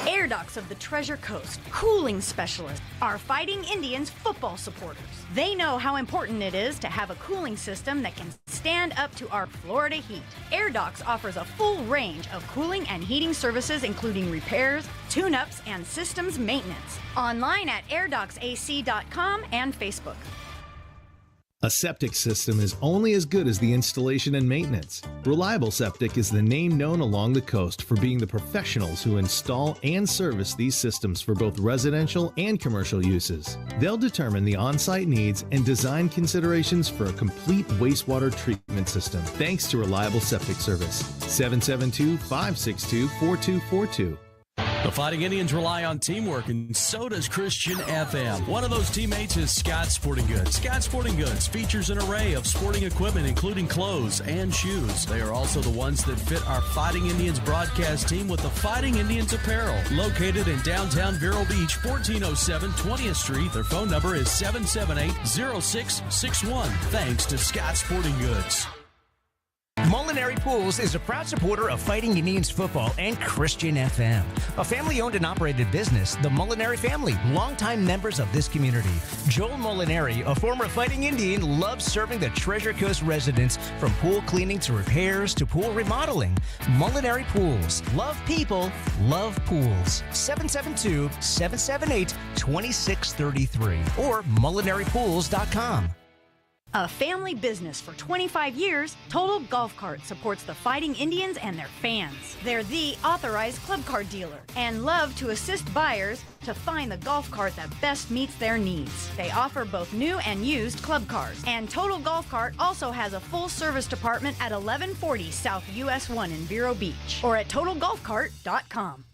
Air Docs of the Treasure Coast, cooling specialists, are Fighting Indians football supporters. They know how important it is to have a cooling system that can stand up to our Florida heat. Air Docs offers a full range of cooling and heating services, including repairs, tune-ups, and systems maintenance. Online at airdocsac.com and Facebook. A septic system is only as good as the installation and maintenance. Reliable Septic is the name known along the coast for being the professionals who install and service these systems for both residential and commercial uses. They'll determine the on-site needs and design considerations for a complete wastewater treatment system, thanks to Reliable Septic Service. 772-562-4242. The Fighting Indians rely on teamwork, and so does Christian FM. One of those teammates is Scott Sporting Goods. Scott Sporting Goods features an array of sporting equipment, including clothes and shoes. They are also the ones that fit our Fighting Indians broadcast team with the Fighting Indians apparel. Located in downtown Vero Beach, 1407 20th Street. Their phone number is 778-0661. Thanks to Scott Sporting Goods. Molinari Pools is a proud supporter of Fighting Indians football and Christian FM. A family-owned and operated business, the Molinari family, longtime members of this community. Joel Molinari, a former Fighting Indian, loves serving the Treasure Coast residents from pool cleaning to repairs to pool remodeling. Molinari Pools. Love people, love pools. 772-778-2633 or molinaripools.com. A family business for 25 years, Total Golf Cart supports the Fighting Indians and their fans. They're the authorized club cart dealer and love to assist buyers to find the golf cart that best meets their needs. They offer both new and used club cars. And Total Golf Cart also has a full service department at 1140 South US 1 in Vero Beach or at TotalGolfCart.com.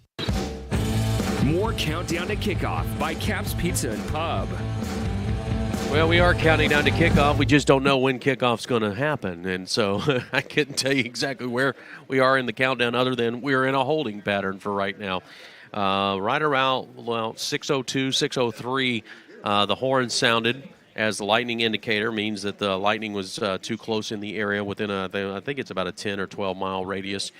More Countdown to Kickoff by Caps Pizza and Pub. Well, we are counting down to kickoff. We just don't know when kickoff's going to happen. And so I couldn't tell you exactly where we are in the countdown other than we're in a holding pattern for right now. Right around 6:02, 6:03, the horn sounded as the lightning indicator, means that the lightning was too close in the area within I think it's about a 10 or 12-mile radius.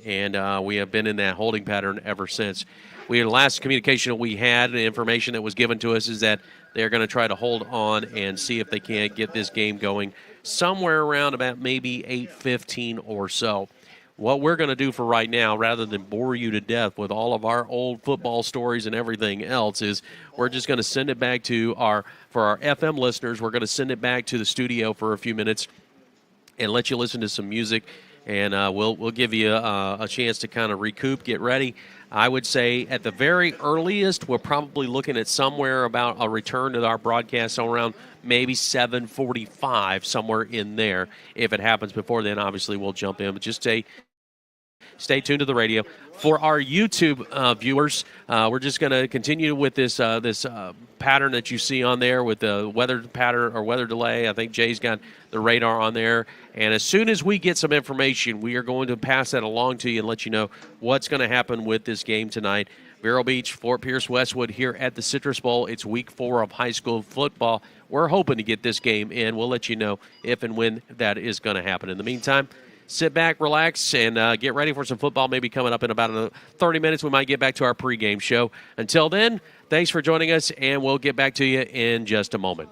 And we have been in that holding pattern ever since. The last communication that we had, the information that was given to us, is that they're going to try to hold on and see if they can't get this game going somewhere around about maybe 8:15 or so. What we're going to do for right now, rather than bore you to death with all of our old football stories and everything else, is we're just going to send it back to for our FM listeners, we're going to send it back to the studio for a few minutes and let you listen to some music. And we'll give you a chance to kind of recoup, get ready. I would say at the very earliest, we're probably looking at somewhere about a return to our broadcast around maybe 7:45, somewhere in there. If it happens before then, obviously we'll jump in. But just stay tuned to the radio. For our YouTube viewers, we're just going to continue with this pattern that you see on there with the weather pattern or weather delay. I think Jay's got the radar on there. And as soon as we get some information, we are going to pass that along to you and let you know what's going to happen with this game tonight. Vero Beach, Fort Pierce, Westwood here at the Citrus Bowl. It's week 4 of high school football. We're hoping to get this game in. We'll let you know if and when that is going to happen. In the meantime, sit back, relax, and get ready for some football maybe coming up in about 30 minutes. We might get back to our pregame show. Until then, thanks for joining us, and we'll get back to you in just a moment.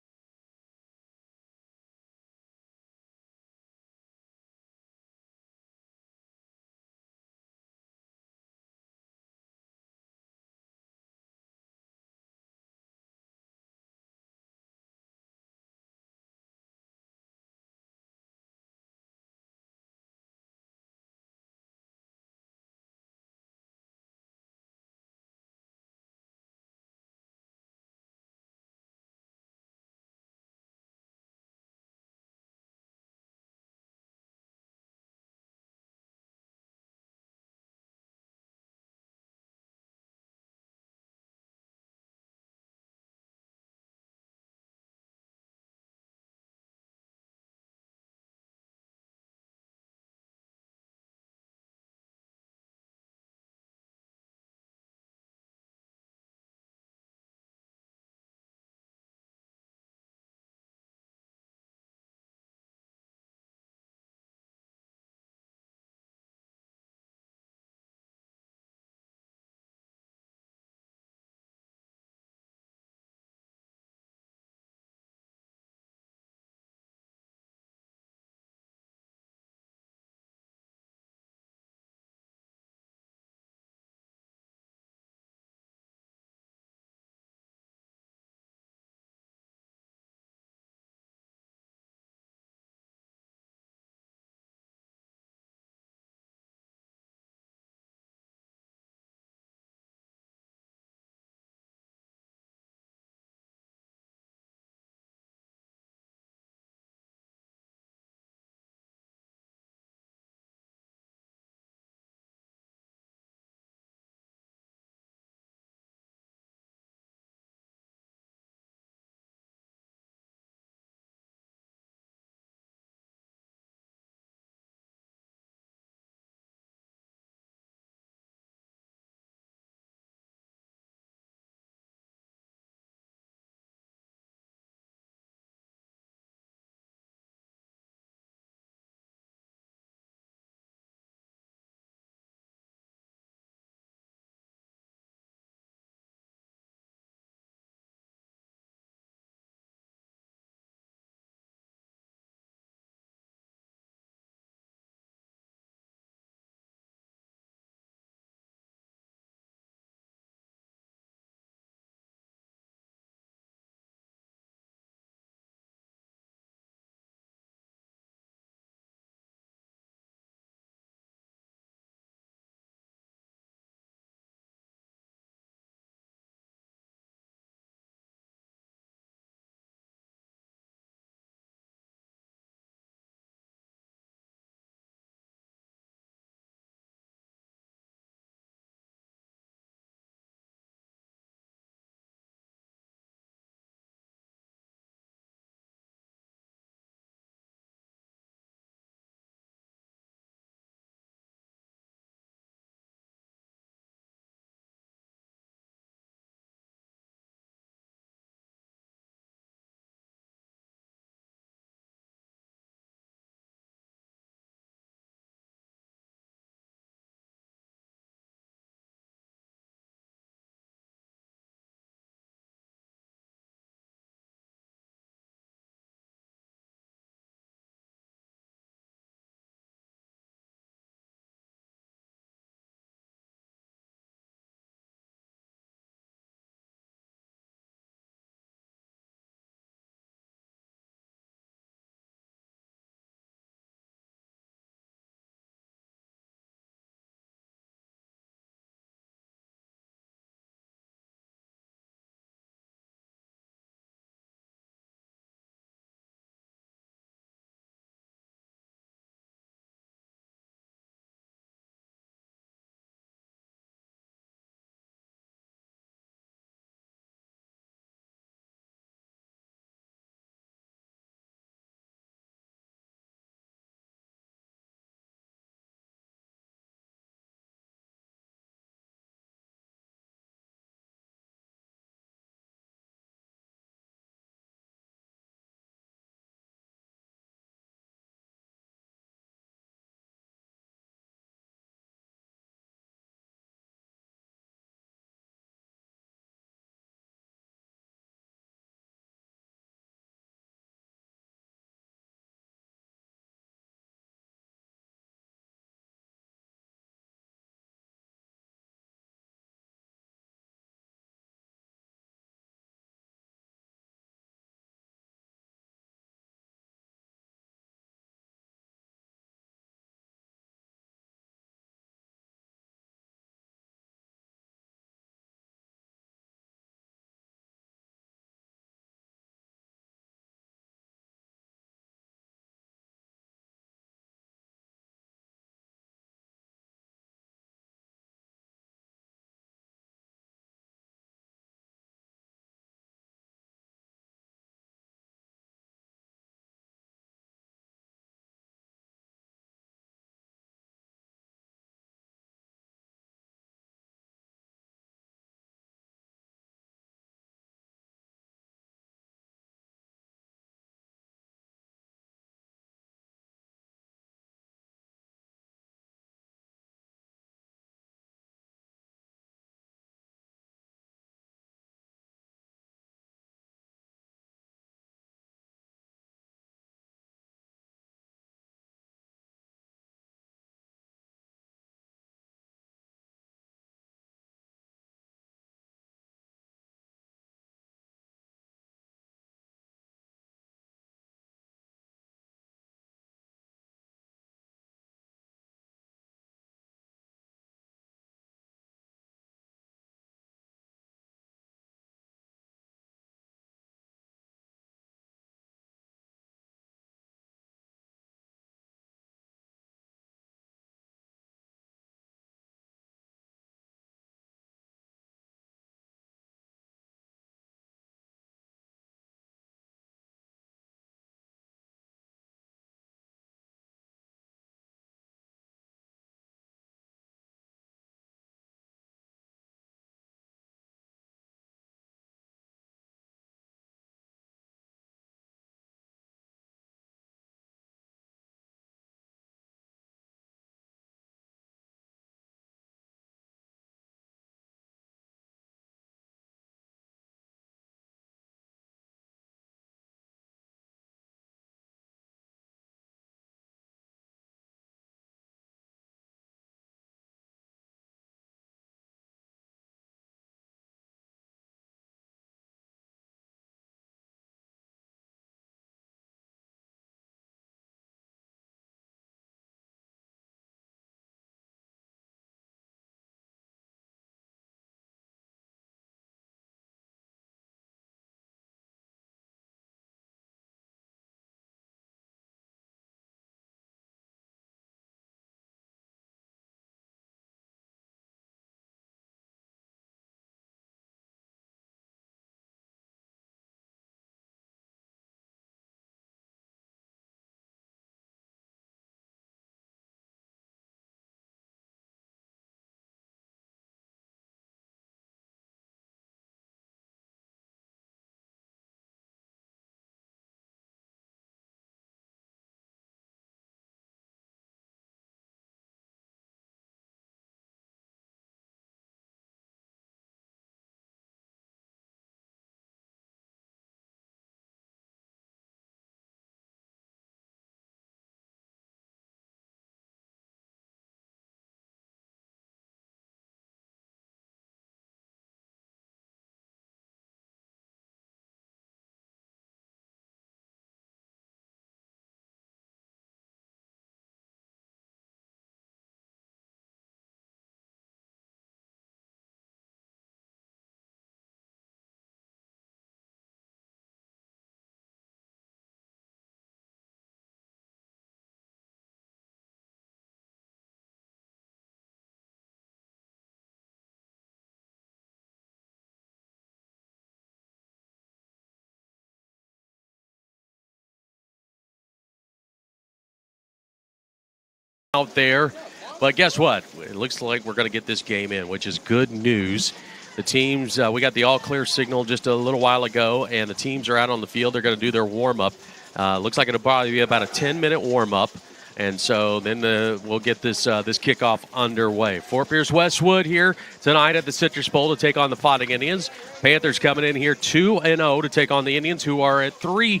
out there. But guess what? It looks like we're going to get this game in, which is good news. The teams, we got the all-clear signal just a little while ago, and the teams are out on the field. They're going to do their warm-up. Looks like it'll probably be about a 10-minute warm-up. And so then we'll get this kickoff underway. Fort Pierce Westwood here tonight at the Citrus Bowl to take on the Fighting Indians. Panthers coming in here 2-0 to take on the Indians, who are at 3-0.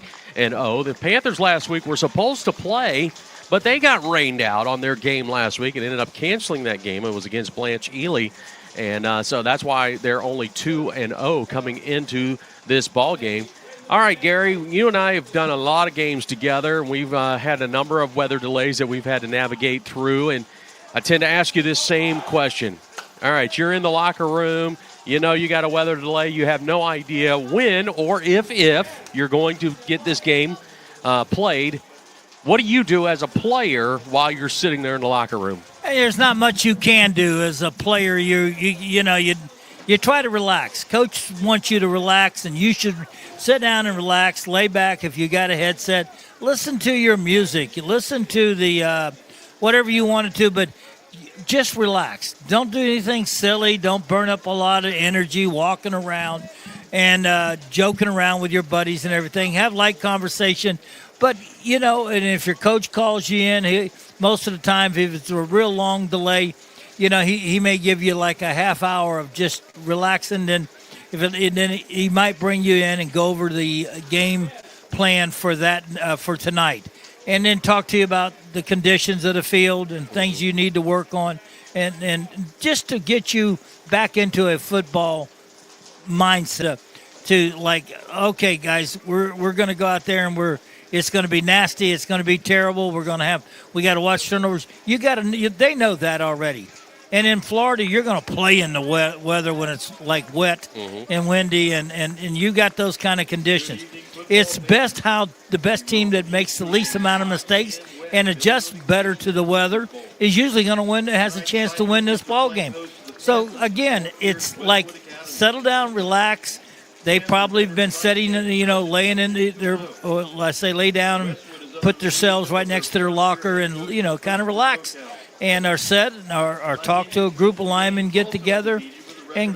The Panthers last week were supposed to play, but they got rained out on their game last week and ended up canceling that game. It was against Blanche Ely. And so that's why they're only 2-0 coming into this ball game. All right, Gary, you and I have done a lot of games together. We've had a number of weather delays that we've had to navigate through, and I tend to ask you this same question. All right, you're in the locker room. You know you got a weather delay. You have no idea when or if you're going to get this game played. What do you do as a player while you're sitting there in the locker room? There's not much you can do as a player. You try to relax. Coach wants you to relax, and you should sit down and relax, lay back if you got a headset. Listen to your music. Listen to the whatever you want to, but just relax. Don't do anything silly. Don't burn up a lot of energy walking around and joking around with your buddies and everything. Have light conversation. But, and if your coach calls you in, most of the time, if it's a real long delay, he may give you like a half hour of just relaxing. Then he might bring you in and go over the game plan for that for tonight, and then talk to you about the conditions of the field and things you need to work on, and just to get you back into a football mindset. To okay, guys, we're going to go out there and it's going to be nasty. It's going to be terrible. We got to watch turnovers. They know that already. And in Florida, you're going to play in the wet weather when it's wet and windy, and you got those kind of conditions. It's the best team that makes the least amount of mistakes and adjusts better to the weather is usually going to win. Has a chance to win this ball game. So again, it's settle down, relax. They probably have been sitting, laying in lay down and put themselves right next to their locker and, kind of relax and are set or talk to a group of linemen, get together and,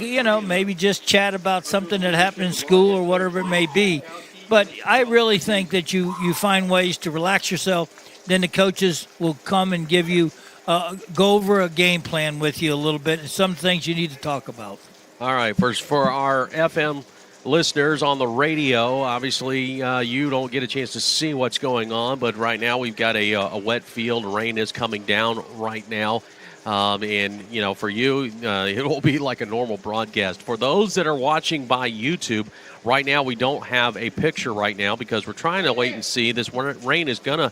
maybe just chat about something that happened in school or whatever it may be. But I really think that you find ways to relax yourself. Then the coaches will come and give you, go over a game plan with you a little bit and some things you need to talk about. All right, first for our FM listeners on the radio, obviously you don't get a chance to see what's going on, but right now we've got a wet field. Rain is coming down right now, and for you it will be like a normal broadcast. For those that are watching by YouTube right now, we don't have a picture right now because we're trying to wait and see. This rain is gonna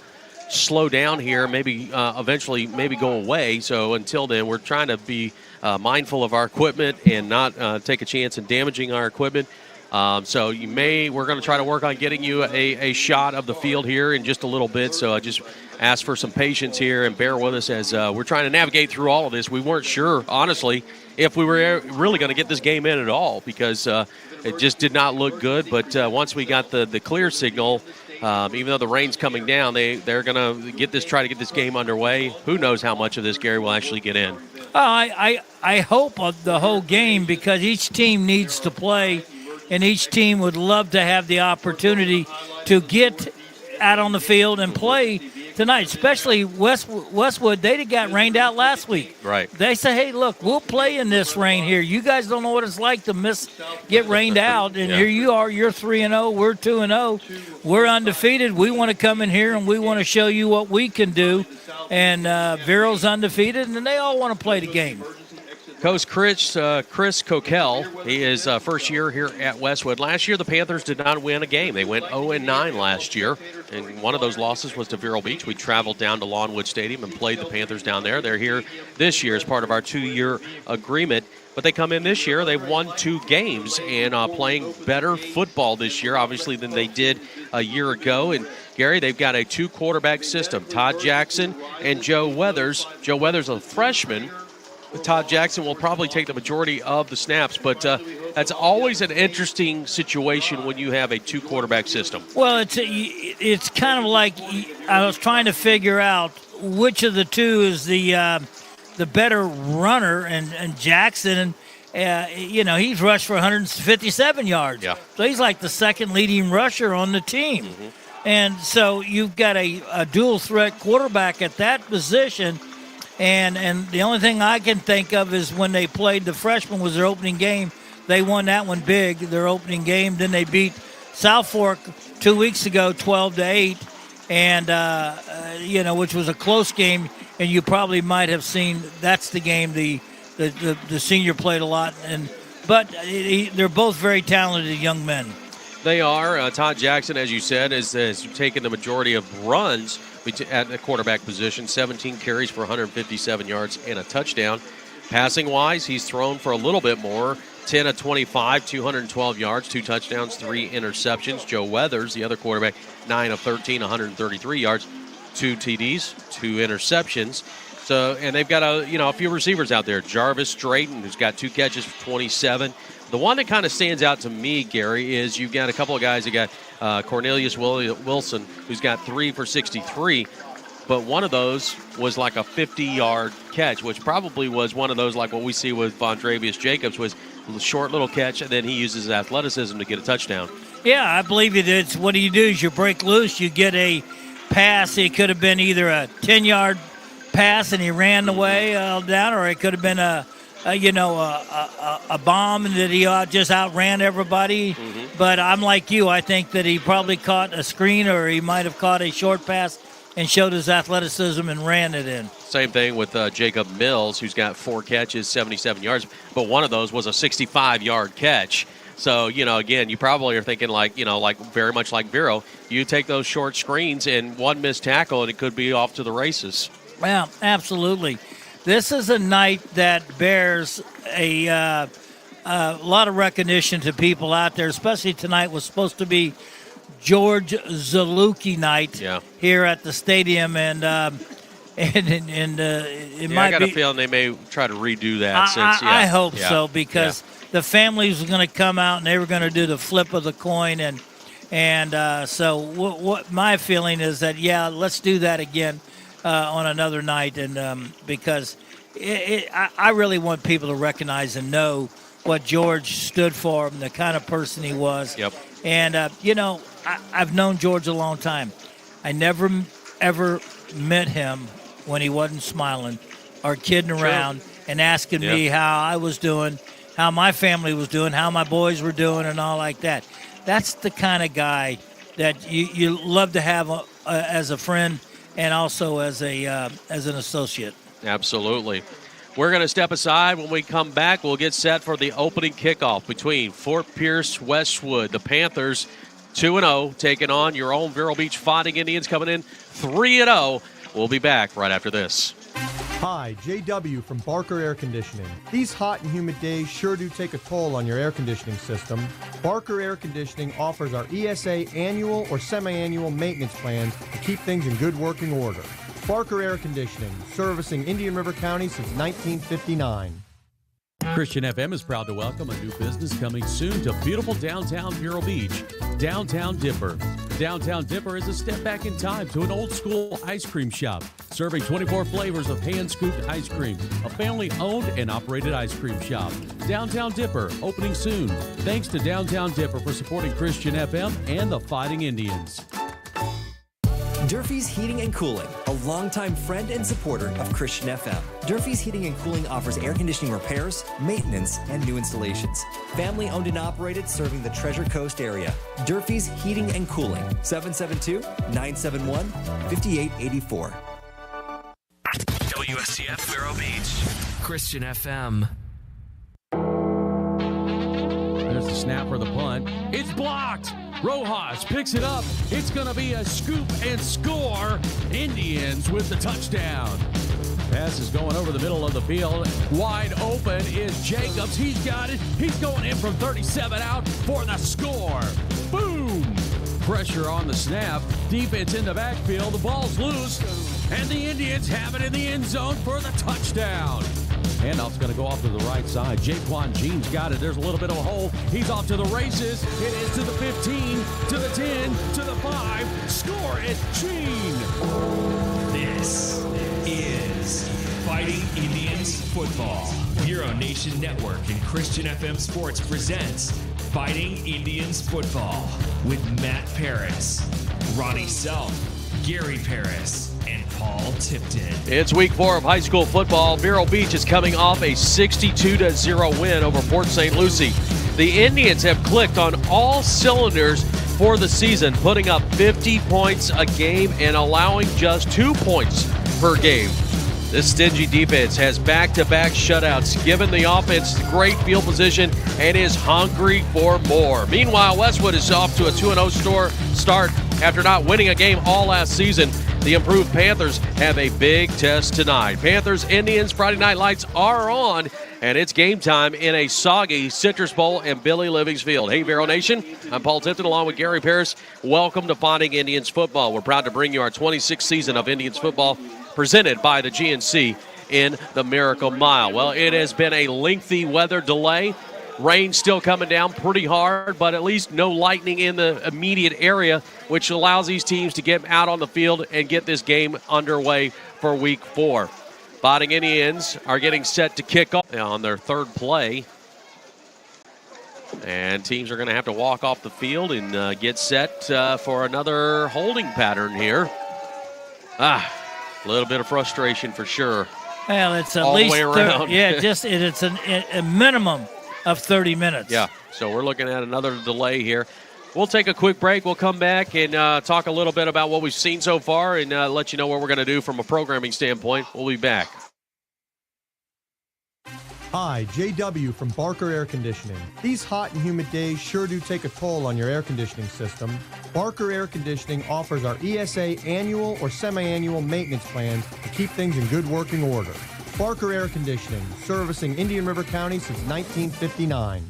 slow down here, maybe eventually maybe go away. So until then, we're trying to be mindful of our equipment and not take a chance in damaging our equipment. So we're going to try to work on getting you a shot of the field here in just a little bit. So I just ask for some patience here and bear with us as we're trying to navigate through all of this. We weren't sure, honestly, if we were really going to get this game in at all because it just did not look good. But once we got the clear signal, even though the rain's coming down, they're going to try to get this game underway. Who knows how much of this, Gary, will actually get in? I hope of the whole game because each team needs to play. And each team would love to have the opportunity to get out on the field and play tonight, especially Westwood. They got rained out last week. Right. They say, hey, look, we'll play in this rain here. You guys don't know what it's like to get rained out. And here you are, you're 3-0, we're 2-0. We're undefeated. We want to come in here and we want to show you what we can do. And Vero's undefeated, and they all want to play the game. Coach Chris Coquel, he is first year here at Westwood. Last year, the Panthers did not win a game. They went 0-9 last year, and one of those losses was to Vero Beach. We traveled down to Lawnwood Stadium and played the Panthers down there. They're here this year as part of our 2-year agreement, but they come in this year. They've won 2 games and playing better football this year, obviously, than they did a year ago. And, Gary, they've got a 2-quarterback system, Todd Jackson and Joe Weathers. Joe Weathers, a freshman. Todd Jackson will probably take the majority of the snaps, but that's always an interesting situation when you have a 2-quarterback system. Well, it's kind of like I was trying to figure out which of the two is the better runner, and Jackson, he's rushed for 157 yards. Yeah. So he's like the second leading rusher on the team. Mm-hmm. And so you've got a dual threat quarterback at that position. And the only thing I can think of is when they played the freshman was their opening game. They won that one big, their opening game. Then they beat South Fork 2 weeks ago, 12-8, and which was a close game. And you probably might have seen that's the game the senior played a lot. But they're both very talented young men. They are. Todd Jackson, as you said, has taken the majority of runs at the quarterback position, 17 carries for 157 yards and a touchdown. Passing-wise, he's thrown for a little bit more, 10 of 25, 212 yards, 2 touchdowns, 3 interceptions. Joe Weathers, the other quarterback, 9 of 13, 133 yards, 2 TDs, 2 interceptions. So, and they've got a few receivers out there. Jarvis Drayton, who's got 2 catches for 27. The one that kind of stands out to me, Gary, is you've got a couple of guys. You got Cornelius Wilson, who's got 3 for 63. But one of those was like a 50-yard catch, which probably was one of those like what we see with Vondravius Jacobs, was a short little catch, and then he uses his athleticism to get a touchdown. Yeah, I believe it is. What do? You break loose, you get a pass. It could have been either a 10-yard pass and he ran away down, or it could have been a bomb that he just outran everybody. Mm-hmm. But I'm like you. I think that he probably caught a screen, or he might have caught a short pass and showed his athleticism and ran it in. Same thing with Jacob Mills, who's got 4 catches, 77 yards. But one of those was a 65-yard catch. So, again, you probably are thinking like very much like Vero. You take those short screens and one missed tackle, and it could be off to the races. Well, absolutely. This is a night that bears a lot of recognition to people out there, especially tonight was supposed to be George Ziluki night here at the stadium, and it might I got be, a feeling they may try to redo that. I hope so, because the families were going to come out and they were going to do the flip of the coin, and so what my feeling is that let's do that again on another night, and because I really want people to recognize and know what George stood for and the kind of person he was. Yep. And I've known George a long time. I never ever met him when he wasn't smiling or kidding around and asking me how I was doing, how my family was doing, how my boys were doing, and all like that. That's the kind of guy that you love to have as a friend and also as an associate. Absolutely. We're going to step aside. When we come back, we'll get set for the opening kickoff between Fort Pierce Westwood. The Panthers 2-0 taking on your own Vero Beach Fighting Indians, coming in 3-0. We'll be back right after this. Hi, JW from Barker Air Conditioning. These hot and humid days sure do take a toll on your air conditioning system. Barker Air Conditioning offers our ESA annual or semi-annual maintenance plans to keep things in good working order. Barker Air Conditioning, servicing Indian River County since 1959. Christian FM is proud to welcome a new business coming soon to beautiful downtown Vero Beach, Downtown Dipper. Downtown Dipper is a step back in time to an old school ice cream shop, serving 24 flavors of hand-scooped ice cream, a family-owned and operated ice cream shop. Downtown Dipper, opening soon. Thanks to Downtown Dipper for supporting Christian FM and the Fighting Indians. Durfee's Heating and Cooling, a longtime friend and supporter of Christian FM. Durfee's Heating and Cooling offers air conditioning repairs, maintenance, and new installations. Family owned and operated, serving the Treasure Coast area. Durfee's Heating and Cooling, 772-971-5884. WSCF Vero Beach, Christian FM. There's the snap for the punt. It's blocked. Rojas picks it up. It's going to be a scoop and score. Indians with the touchdown. Pass is going over the middle of the field. Wide open is Jacobs. He's got it. He's going in from 37 out for the score. Boom! Pressure on the snap. Defense in the backfield. The ball's loose. And the Indians have it in the end zone for the touchdown. Handoff's going to go off to the right side. Jaquan Jean's got it. There's a little bit of a hole. He's off to the races. It is to the 15, to the 10, to the 5. Score it, Jean. This Fighting Indians football. Vero Nation Network and Christian FM Sports presents Fighting Indians football with Matt Paris, Ronnie Self, Gary Paris, and Paul Tipton. It's week 4 of high school football. Vero Beach is coming off a 62-0 win over Port St. Lucie. The Indians have clicked on all cylinders for the season, putting up 50 points a game and allowing just 2 points per game. This stingy defense has back-to-back shutouts, given the offense great field position and is hungry for more. Meanwhile, Westwood is off to a 2-0 start after not winning a game all last season. The improved Panthers have a big test tonight. Panthers-Indians Friday Night Lights are on, and it's game time in a soggy Citrus Bowl and Billy Livings Field. Hey, Vero Nation, I'm Paul Tipton along with Gary Paris. Welcome to Fighting Indians football. We're proud to bring you our 26th season of Indians football, presented by the GNC in the Miracle Mile. Well, it has been a lengthy weather delay. Rain still coming down pretty hard, but at least no lightning in the immediate area, which allows these teams to get out on the field and get this game underway for week 4. Fighting Indians are getting set to kick off on their third play. And teams are going to have to walk off the field and get set for another holding pattern here. A little bit of frustration for sure. Well, it's at all least the way around. it's a minimum of 30 minutes. Yeah, so we're looking at another delay here. We'll take a quick break. We'll come back and talk a little bit about what we've seen so far and let you know what we're going to do from a programming standpoint. We'll be back. Hi, JW from Barker Air Conditioning. These hot and humid days sure do take a toll on your air conditioning system. Barker Air Conditioning offers our ESA annual or semi-annual maintenance plans to keep things in good working order. Barker Air Conditioning, servicing Indian River County since 1959.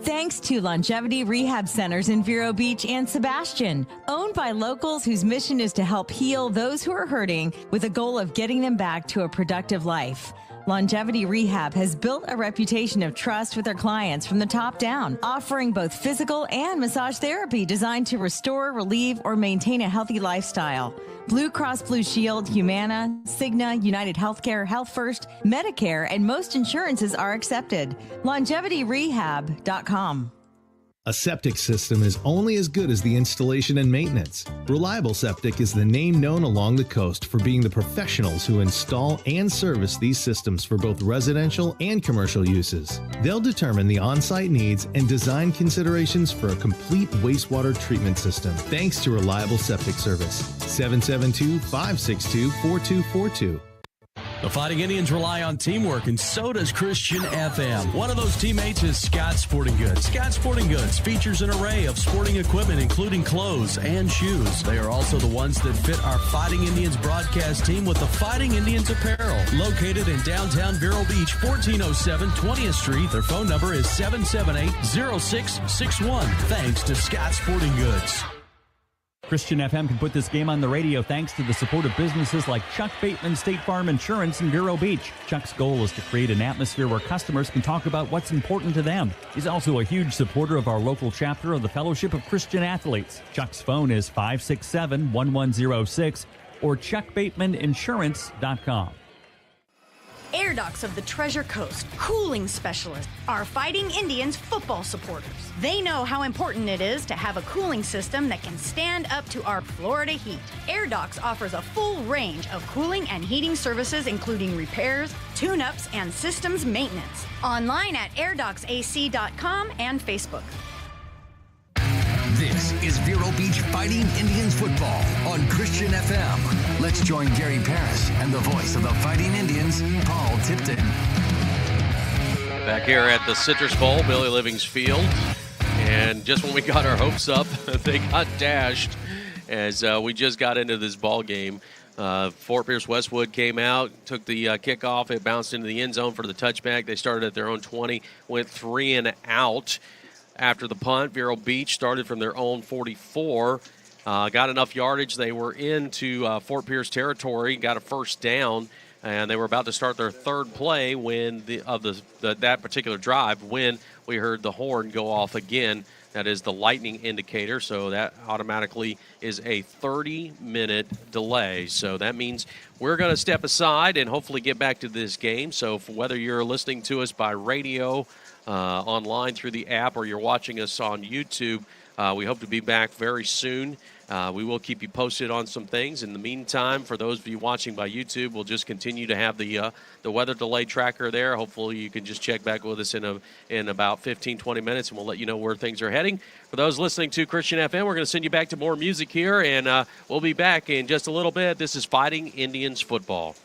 Thanks to Longevity Rehab Centers in Vero Beach and Sebastian, owned by locals whose mission is to help heal those who are hurting with a goal of getting them back to a productive life. Longevity Rehab has built a reputation of trust with their clients from the top down, offering both physical and massage therapy designed to restore, relieve, or maintain a healthy lifestyle. Blue Cross Blue Shield, Humana, Cigna, United Healthcare, Health First, Medicare, and most insurances are accepted. LongevityRehab.com. A septic system is only as good as the installation and maintenance. Reliable Septic is the name known along the coast for being the professionals who install and service these systems for both residential and commercial uses. They'll determine the on-site needs and design considerations for a complete wastewater treatment system, thanks to Reliable Septic Service. 772-562-4242. The Fighting Indians rely on teamwork, and so does Christian FM. One of those teammates is Scott Sporting Goods. Scott Sporting Goods features an array of sporting equipment, including clothes and shoes. They are also the ones that fit our Fighting Indians broadcast team with the Fighting Indians apparel. Located in downtown Vero Beach, 1407 20th Street. Their phone number is 778-0661. Thanks to Scott Sporting Goods. Christian FM can put this game on the radio thanks to the support of businesses like Chuck Bateman State Farm Insurance in Vero Beach. Chuck's goal is to create an atmosphere where customers can talk about what's important to them. He's also a huge supporter of our local chapter of the Fellowship of Christian Athletes. Chuck's phone is 567-1106 or chuckbatemaninsurance.com. Air Docs of the Treasure Coast, cooling specialists, are Fighting Indians football supporters. They know how important it is to have a cooling system that can stand up to our Florida heat. Air Docs offers a full range of cooling and heating services, including repairs, tune-ups, and systems maintenance. Online at airdocsac.com and Facebook. This is Vero Beach Fighting Indians football on Christian FM. Let's join Gary Paris and the voice of the Fighting Indians, Paul Tipton. Back here at the Citrus Bowl, Billy Livings Field. And just when we got our hopes up, they got dashed as we just got into this ball game. Fort Pierce Westwood came out, took the kickoff. It bounced into the end zone for the touchback. They started at their own 20, went 3 and out. After the punt, Vero Beach started from their own 44, got enough yardage. They were into Fort Pierce territory, got a first down, and they were about to start their third play when that particular drive when we heard the horn go off again. That is the lightning indicator, so that automatically is a 30-minute delay. So that means we're going to step aside and hopefully get back to this game. So whether you're listening to us by radio, online through the app, or you're watching us on YouTube, we hope to be back very soon. We will keep you posted on some things. In the meantime, for those of you watching by YouTube, we'll just continue to have the weather delay tracker there. Hopefully you can just check back with us in about 15, 20 minutes, and we'll let you know where things are heading. For those listening to Christian FM, we're going to send you back to more music here, and we'll be back in just a little bit. This is Fighting Indians Football.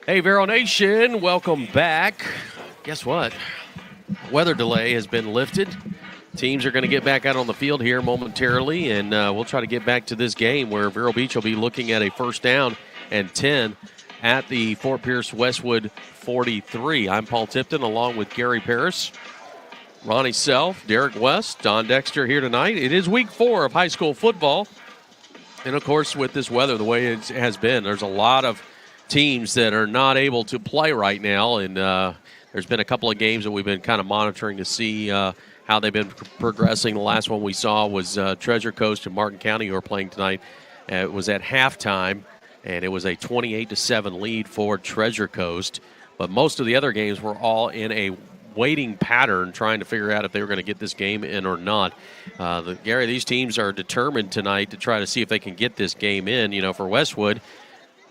Hey, Vero Nation, welcome back. Guess what? Weather delay has been lifted. Teams are going to get back out on the field here momentarily, and we'll try to get back to this game where Vero Beach will be looking at a 1st down and 10 at the Fort Pierce Westwood 43. I'm Paul Tipton along with Gary Paris, Ronnie Self, Derek West, Don Dexter here tonight. It is week 4 of high school football. And, of course, with this weather, the way it has been, there's a lot of teams that are not able to play right now. And there's been a couple of games that we've been kind of monitoring to see how they've been progressing. The last one we saw was Treasure Coast and Martin County, who are playing tonight. It was at halftime, and it was a 28-7 lead for Treasure Coast. But most of the other games were all in a waiting pattern, trying to figure out if they were going to get this game in or not. Gary, these teams are determined tonight to try to see if they can get this game in. You know, for Westwood,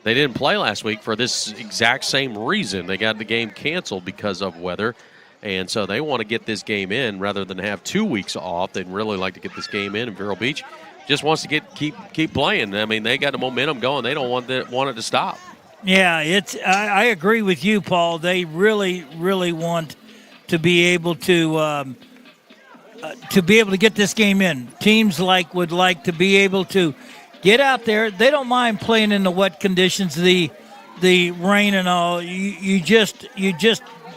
they didn't play last week for this exact same reason. They got the game canceled because of weather, and so they want to get this game in rather than have 2 weeks off. They'd really like to get this game in, and Vero Beach just wants to keep playing. I mean, they got the momentum going. They don't want it to stop. Yeah, I agree with you, Paul. They really, really want to be able to get this game in. Teams would like to be able to get out there. They don't mind playing in the wet conditions, the rain and all. You just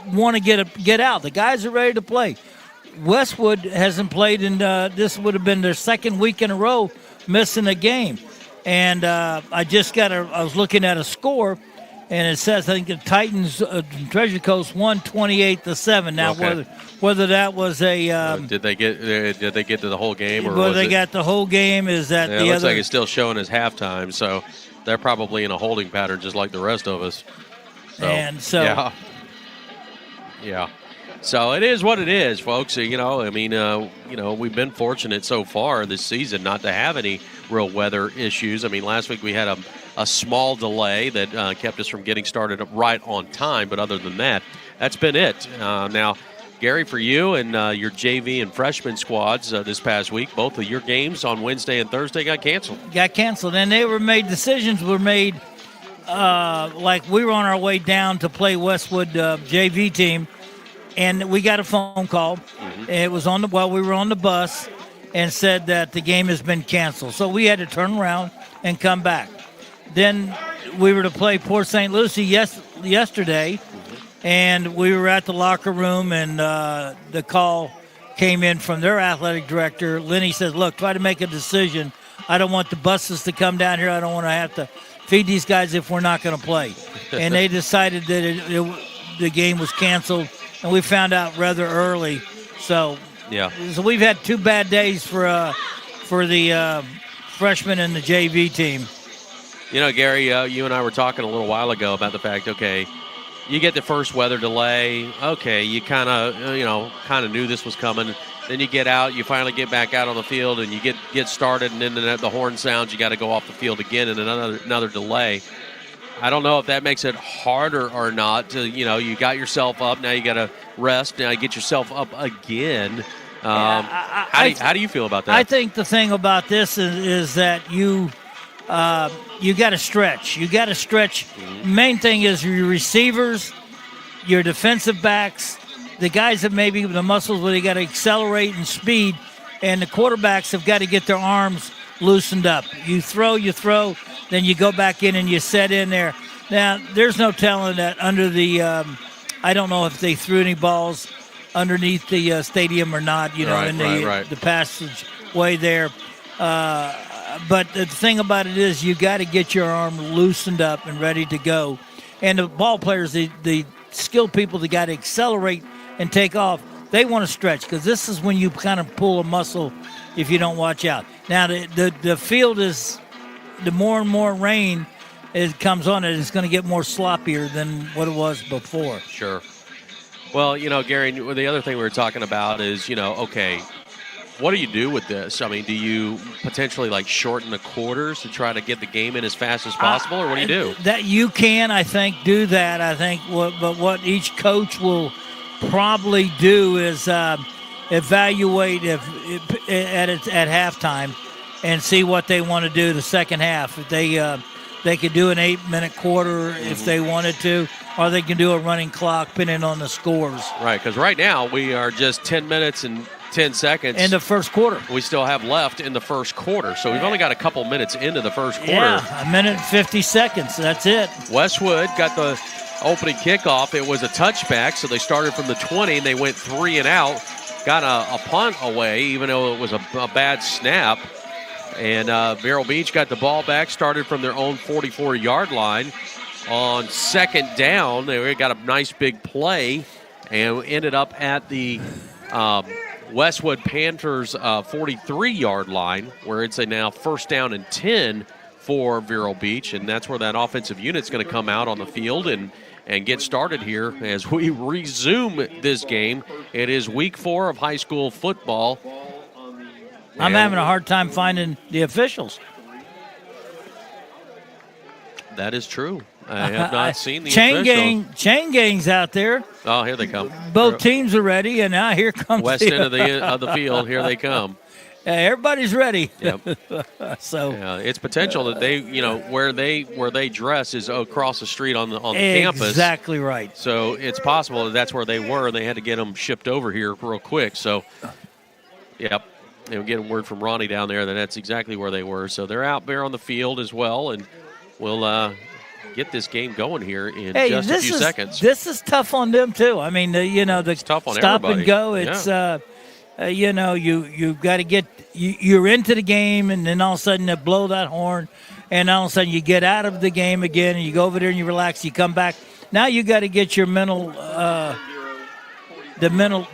want to get out. The guys are ready to play. Westwood hasn't played in this would have been their 2nd week in a row missing a game. And I was looking at a score, and it says, I think the Titans, Treasure Coast won 28-7. Now, okay, whether that was a did they get to the whole game, or whether they got the whole game? Is that the other? It looks like it's still showing as halftime, so they're probably in a holding pattern just like the rest of us. Yeah. So it is what it is, folks. You know, I mean, we've been fortunate so far this season not to have any real weather issues. I mean, last week we had a small delay that kept us from getting started right on time, but other than that, that's been it. Now, Gary, for you and your JV and freshman squads this past week, both of your games on Wednesday and Thursday got canceled. And decisions were made like we were on our way down to play Westwood JV team, and we got a phone call. Mm-hmm. It was we were on the bus, and said that the game has been canceled. So we had to turn around and come back. Then we were to play Port St. Lucie yesterday, and we were at the locker room, and the call came in from their athletic director. Lenny says, look, try to make a decision. I don't want the buses to come down here. I don't want to have to feed these guys if we're not going to play. And they decided that the game was canceled, and we found out rather early. So we've had 2 bad days for the freshmen and the JV team. You know, Gary, you and I were talking a little while ago about the fact, okay, you get the first weather delay. Okay, you kind of knew this was coming. Then you get out, you finally get back out on the field, and you get started, and then the horn sounds. You got to go off the field again, and another delay. I don't know if that makes it harder or not. You got yourself up. Now you got to rest. Now you get yourself up again. How do you feel about that? I think the thing about this is that you got to stretch. You got to stretch. Mm-hmm. Main thing is your receivers, your defensive backs, the guys that maybe the muscles where they got to accelerate and speed, and the quarterbacks have got to get their arms loosened up. You throw, then you go back in and you set in there. Now, there's no telling that under the I don't know if they threw any balls underneath the stadium or not, the passageway there. But the thing about it is you got to get your arm loosened up and ready to go. And the ball players, the skilled people that got to accelerate and take off, they want to stretch because this is when you kind of pull a muscle if you don't watch out. Now, the field is, the more and more rain it comes on it's going to get more sloppier than what it was before. Sure. Well, Gary, the other thing we were talking about is, okay, what do you do with this? I mean, do you potentially shorten the quarters to try to get the game in as fast as possible, or what do you do? That you can, I think, do that. I think, but what each coach will probably do is evaluate at halftime and see what they want to do the second half. If they They could do an 8-minute quarter if they wanted to, or they can do a running clock depending on the scores. Right, because right now we are just 10 minutes and 10 seconds. In the first quarter. We still have left in the first quarter, so we've only got a couple minutes into the first quarter. Yeah, 1 minute and 50 seconds. That's it. Westwood got the opening kickoff. It was a touchback, so they started from the 20, and they went 3 and out. Got a punt away, even though it was a bad snap. And Vero Beach got the ball back, started from their own 44-yard line. On second down, they got a nice big play and ended up at the Westwood Panthers 43-yard line, where it's a now first down and 10 for Vero Beach, and that's where that offensive unit's going to come out on the field and get started here as we resume this game. It is week 4 of high school football. I'm having a hard time finding the officials. That is true. I have not seen the official. Chain gang's out there. Oh, here they come. Both teams are ready, and now here comes west end of the field. Here they come. Everybody's ready. Yep. So it's potential that they, where they dress is across the street on the campus. Exactly right. So it's possible that's where they were, and they had to get them shipped over here real quick. So, yep. They were getting word from Ronnie down there that that's exactly where they were. So they're out there on the field as well, and we'll get this game going here in just a few seconds. This is tough on them too. I mean, it's tough on stop everybody. And go. It's you've got to get you're into the game, and then all of a sudden they blow that horn, and all of a sudden you get out of the game again, and you go over there and you relax. You come back. Now you got to get your mental. The mental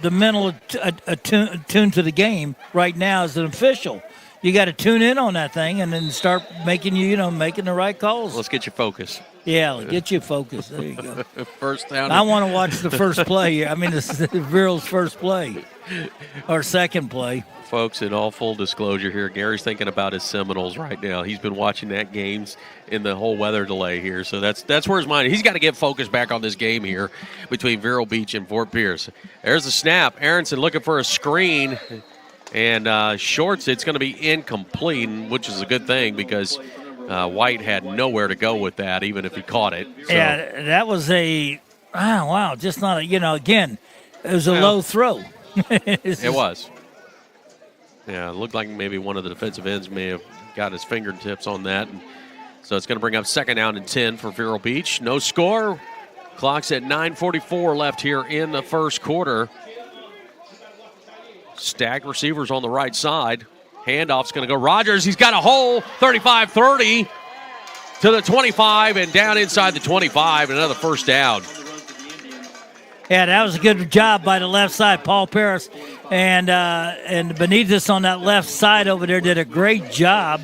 attune to the game right now as an official. You got to tune in on that thing and then start making making the right calls. Let's get you focused. Yeah, get you focused. There you go. First down. I want to watch the first play. I mean, this is Vero's first play or second play. Folks, in all full disclosure here, Gary's thinking about his Seminoles right now. He's been watching that games in the whole weather delay here, so that's where his mind is. He's got to get focused back on this game here between Vero Beach and Fort Pierce. There's the snap. Aronson looking for a screen, and shorts. It's going to be incomplete, which is a good thing because White had nowhere to go with that, even if he caught it. So. Yeah, that was just not again, it was a low throw. It was. Yeah, it looked like maybe one of the defensive ends may have got his fingertips on that. And so it's going to bring up second down and 10 for Vero Beach. No score. Clock's at 9:44 left here in the first quarter. Stacked receivers on the right side. Handoff's going to go. Rogers, he's got a hole. 35-30 to the 25 and down inside the 25. Another first down. Yeah, that was a good job by the left side. Paul Paris and Benitez on that left side over there did a great job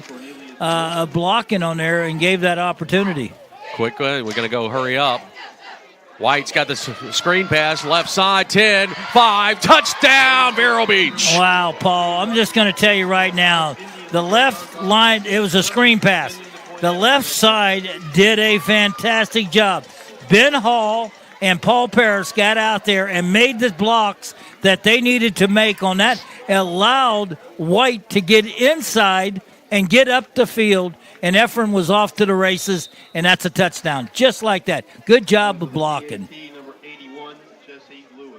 of blocking on there and gave that opportunity. Quick, we're going to go hurry up. White's got the screen pass, left side, 10, 5, touchdown, Vero Beach. Wow, Paul, I'm just going to tell you right now, the left line, it was a screen pass. The left side did a fantastic job. Ben Hall and Paul Paris got out there and made the blocks that they needed to make on that, allowed White to get inside and get up the field, and Efren was off to the races, and that's a touchdown. Just like that. Good job of blocking.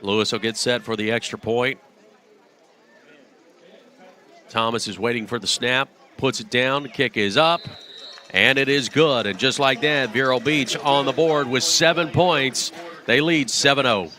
Lewis will get set for the extra point. Thomas is waiting for the snap, puts it down, the kick is up, and it is good. And just like that, Vero Beach on the board with 7 points. They lead 7-0.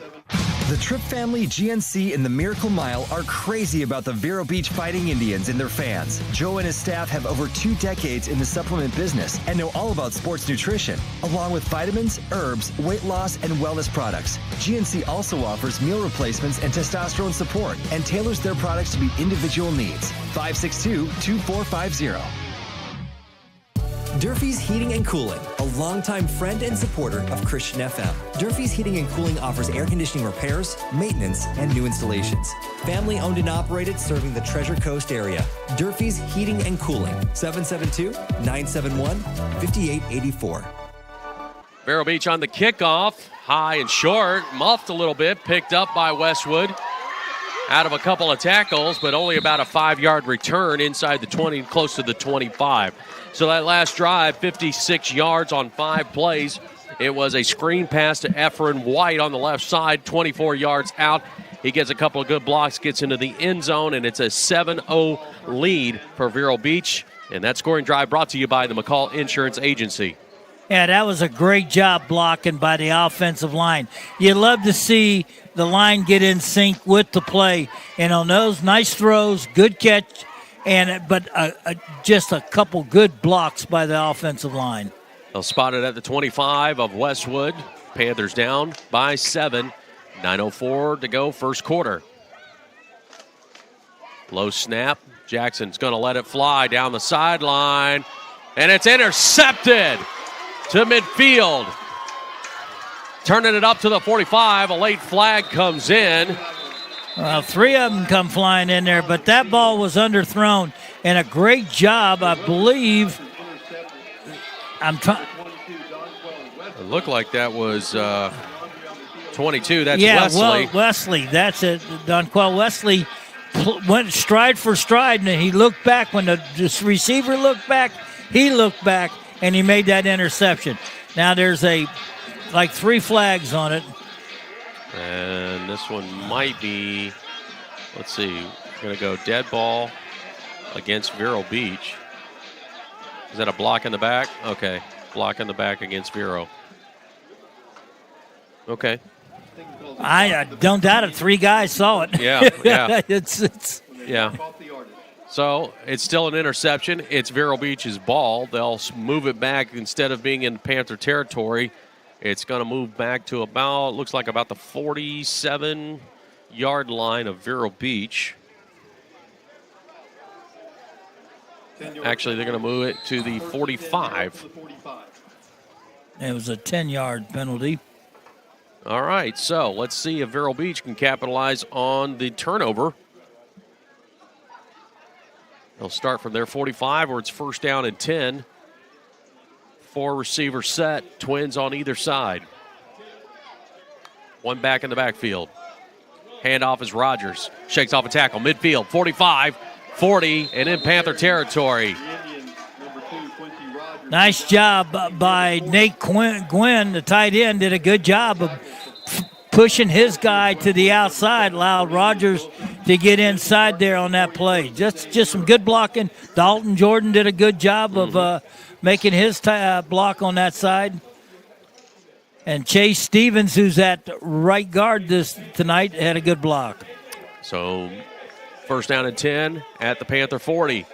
The Tripp family, GNC, and the Miracle Mile are crazy about the Vero Beach Fighting Indians and their fans. Joe and his staff have over 2 decades in the supplement business and know all about sports nutrition, along with vitamins, herbs, weight loss, and wellness products. GNC also offers meal replacements and testosterone support and tailors their products to meet individual needs. 562-2450. Durfee's Heating and Cooling, a longtime friend and supporter of Christian FM. Durfee's Heating and Cooling offers air conditioning repairs, maintenance, and new installations. Family owned and operated, serving the Treasure Coast area. Durfee's Heating and Cooling, 772-971-5884. Vero Beach on the kickoff, high and short, muffed a little bit, picked up by Westwood. out of a couple of tackles, but only about a 5-yard return inside the 20, close to the 25. So that last drive, 56 yards on 5 plays. It was a screen pass to Efren White on the left side, 24 yards out. He gets a couple of good blocks, gets into the end zone, and it's a 7-0 lead for Vero Beach. And that scoring drive brought to you by the McCall Insurance Agency. Yeah, that was a great job blocking by the offensive line. You love to see the line get in sync with the play. And on those nice throws, good catch, but just a couple good blocks by the offensive line. They'll spot it at the 25 of Westwood. Panthers down by 7. 9:04 to go, first quarter. Low snap. Jackson's going to let it fly down the sideline. And it's intercepted to midfield. Turning it up to the 45. A late flag comes in. Well, 3 of them come flying in there, but that ball was underthrown. And a great job, I believe. It looked like that was 22. That's Wesley. Well, Wesley. That's it. Donquell Wesley went stride for stride, and he looked back. When the receiver looked back, he looked back, and he made that interception. Now there's 3 flags on it. And this one might be, let's see, going to go dead ball against Vero Beach. Is that a block in the back? Okay, block in the back against Vero. Okay. I don't doubt it. 3 guys saw it. Yeah. Yeah. So it's still an interception. It's Vero Beach's ball. They'll move it back instead of being in Panther territory. It's going to move back to about the 47-yard line of Vero Beach. Actually, they're going to move it to the 45. It was a 10-yard penalty. All right, so let's see if Vero Beach can capitalize on the turnover. They'll start from their 45 where it's first down and 10. 4 receiver set, Twins on either side. 1 back in the backfield. Handoff is Rogers. Shakes off a tackle, midfield, 45, 40, and in Panther territory. Nice job by Nate Gwynn, the tight end, did a good job of pushing his guy to the outside, allowed Rogers to get inside there on that play. Just some good blocking. Dalton Jordan did a good job of making his block on that side. And Chase Stevens, who's at right guard tonight, had a good block. So first down and 10 at the Panther 40.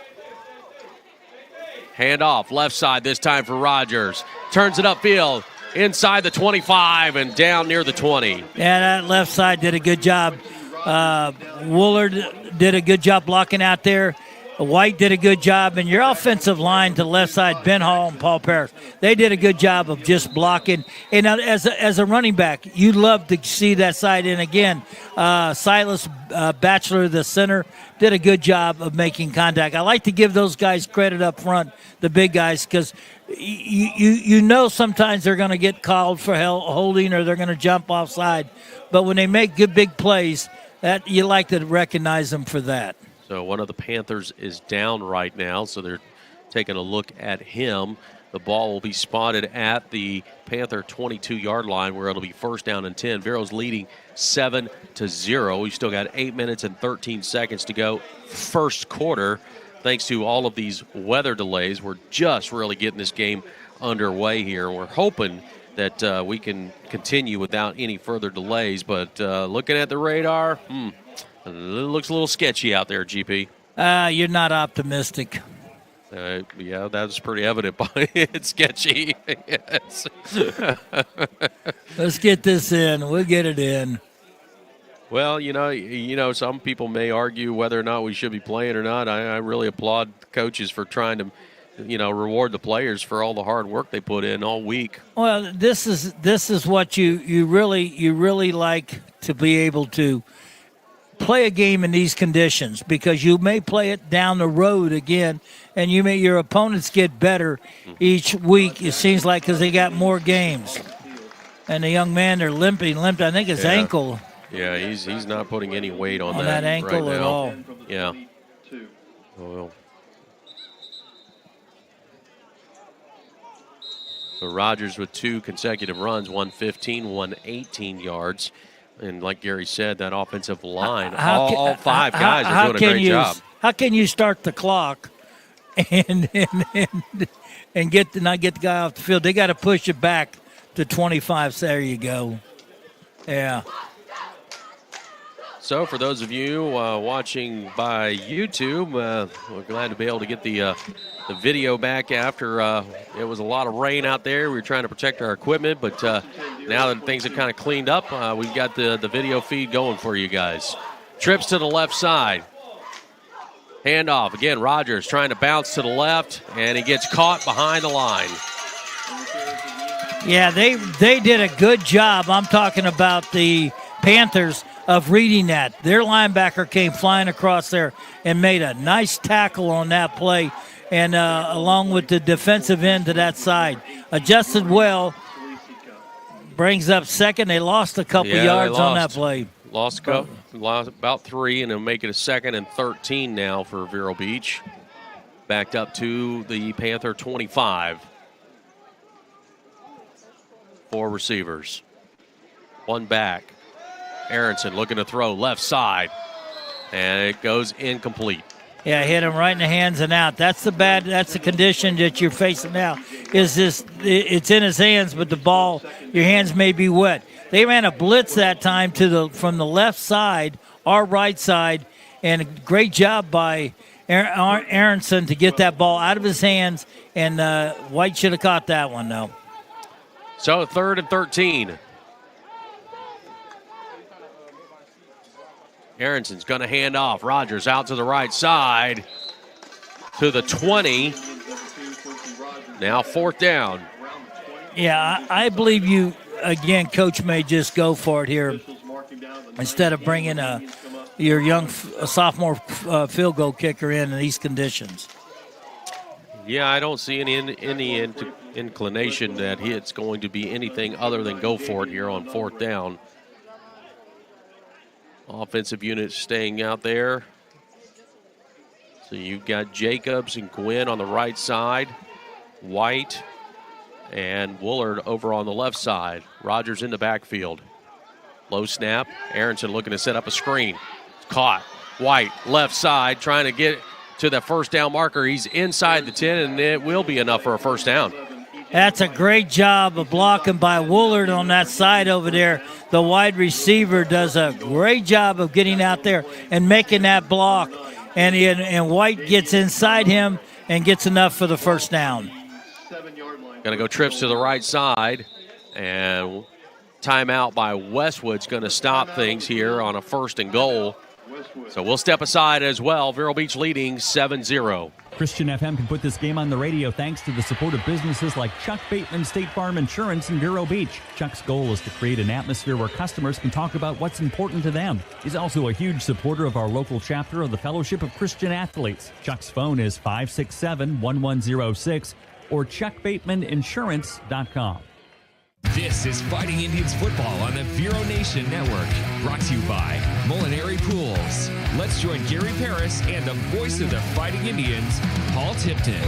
Handoff, left side this time for Rogers. Turns it upfield, inside the 25 and down near the 20. Yeah, that left side did a good job. Woolard did a good job blocking out there. White did a good job. And your offensive line to the left side, Ben Hall and Paul Parrish, they did a good job of just blocking. And as a running back, you love to see that side. And again, Silas Batchelor, the center, did a good job of making contact. I like to give those guys credit up front, the big guys, because you know sometimes they're going to get called for holding or they're going to jump offside. But when they make good big plays, that you like to recognize them for that. So one of the Panthers is down right now, so they're taking a look at him. The ball will be spotted at the Panther 22-yard line where it'll be first down and 10. Vero's leading 7-0. We've still got 8 minutes and 13 seconds to go first quarter. Thanks to all of these weather delays, we're just really getting this game underway here. We're hoping that we can continue without any further delays, but looking at the radar, it looks a little sketchy out there, GP. You're not optimistic. Yeah, that's pretty evident by it. Sketchy. Yes. Let's get this in. We'll get it in. Well, you know, some people may argue whether or not we should be playing or not. I really applaud coaches for trying to, reward the players for all the hard work they put in all week. Well, this is what you really like to be able to play a game in these conditions, because you may play it down the road again, and your opponents get better each week. It seems like because they got more games. And the young man, they're limping. I think his ankle. Yeah, he's not putting any weight on that ankle right at now. all. Yeah. Well. So Rogers with 2 consecutive runs, 115, 118 yards. And like Gary said, that offensive line, all 5 guys are doing a great job. How can you start the clock and not get the guy off the field? They got to push it back to 25. So there you go. Yeah. So for those of you watching by YouTube, we're glad to be able to get the video back after it was a lot of rain out there. We were trying to protect our equipment, but now that things have kind of cleaned up, we've got the video feed going for you guys. Trips to the left side. Handoff. Again, Rogers trying to bounce to the left, and he gets caught behind the line. Yeah, they did a good job. I'm talking about the Panthers of reading that. Their linebacker came flying across there and made a nice tackle on that play, and along with the defensive end to that side. Adjusted well, brings up second. They lost a couple yards on that play. Lost about 3, and they'll make it a 2nd and 13 now for Vero Beach. Backed up to the Panther 25. 4 receivers. 1 back. Aronson looking to throw left side, and it goes incomplete. Yeah, hit him right in the hands and out. That's the condition that you're facing now. It's in his hands, but the ball, your hands may be wet. They ran a blitz that time from the left side, our right side, and a great job by Aronson to get that ball out of his hands, and White should have caught that one, though. So 3rd and 13. Aronson's going to hand off. Rogers out to the right side to the 20. Now 4th down. Yeah, I believe you, again, Coach may just go for it here instead of bringing your young sophomore field goal kicker in these conditions. Yeah, I don't see any inclination that it's going to be anything other than go for it here on 4th down. Offensive unit staying out there. So you've got Jacobs and Gwynn on the right side, White and Woolard over on the left side. Rogers in the backfield. Low snap. Aronson looking to set up a screen. Caught. White, left side, trying to get to the 1st down marker. He's inside the 10, and it will be enough for a 1st down. That's a great job of blocking by Woolard on that side over there. The wide receiver does a great job of getting out there and making that block. And White gets inside him and gets enough for the 1st down. Going to go trips to the right side. And timeout by Westwood's going to stop things here on a 1st and goal. So we'll step aside as well. Vero Beach leading 7-0. Christian FM can put this game on the radio thanks to the support of businesses like Chuck Bateman State Farm Insurance in Vero Beach. Chuck's goal is to create an atmosphere where customers can talk about what's important to them. He's also a huge supporter of our local chapter of the Fellowship of Christian Athletes. Chuck's phone is 567-1106 or chuckbatemaninsurance.com. This is Fighting Indians football on the Vero Nation Network. Brought to you by Molinari Pools. Let's join Gary Paris and the voice of the Fighting Indians, Paul Tipton.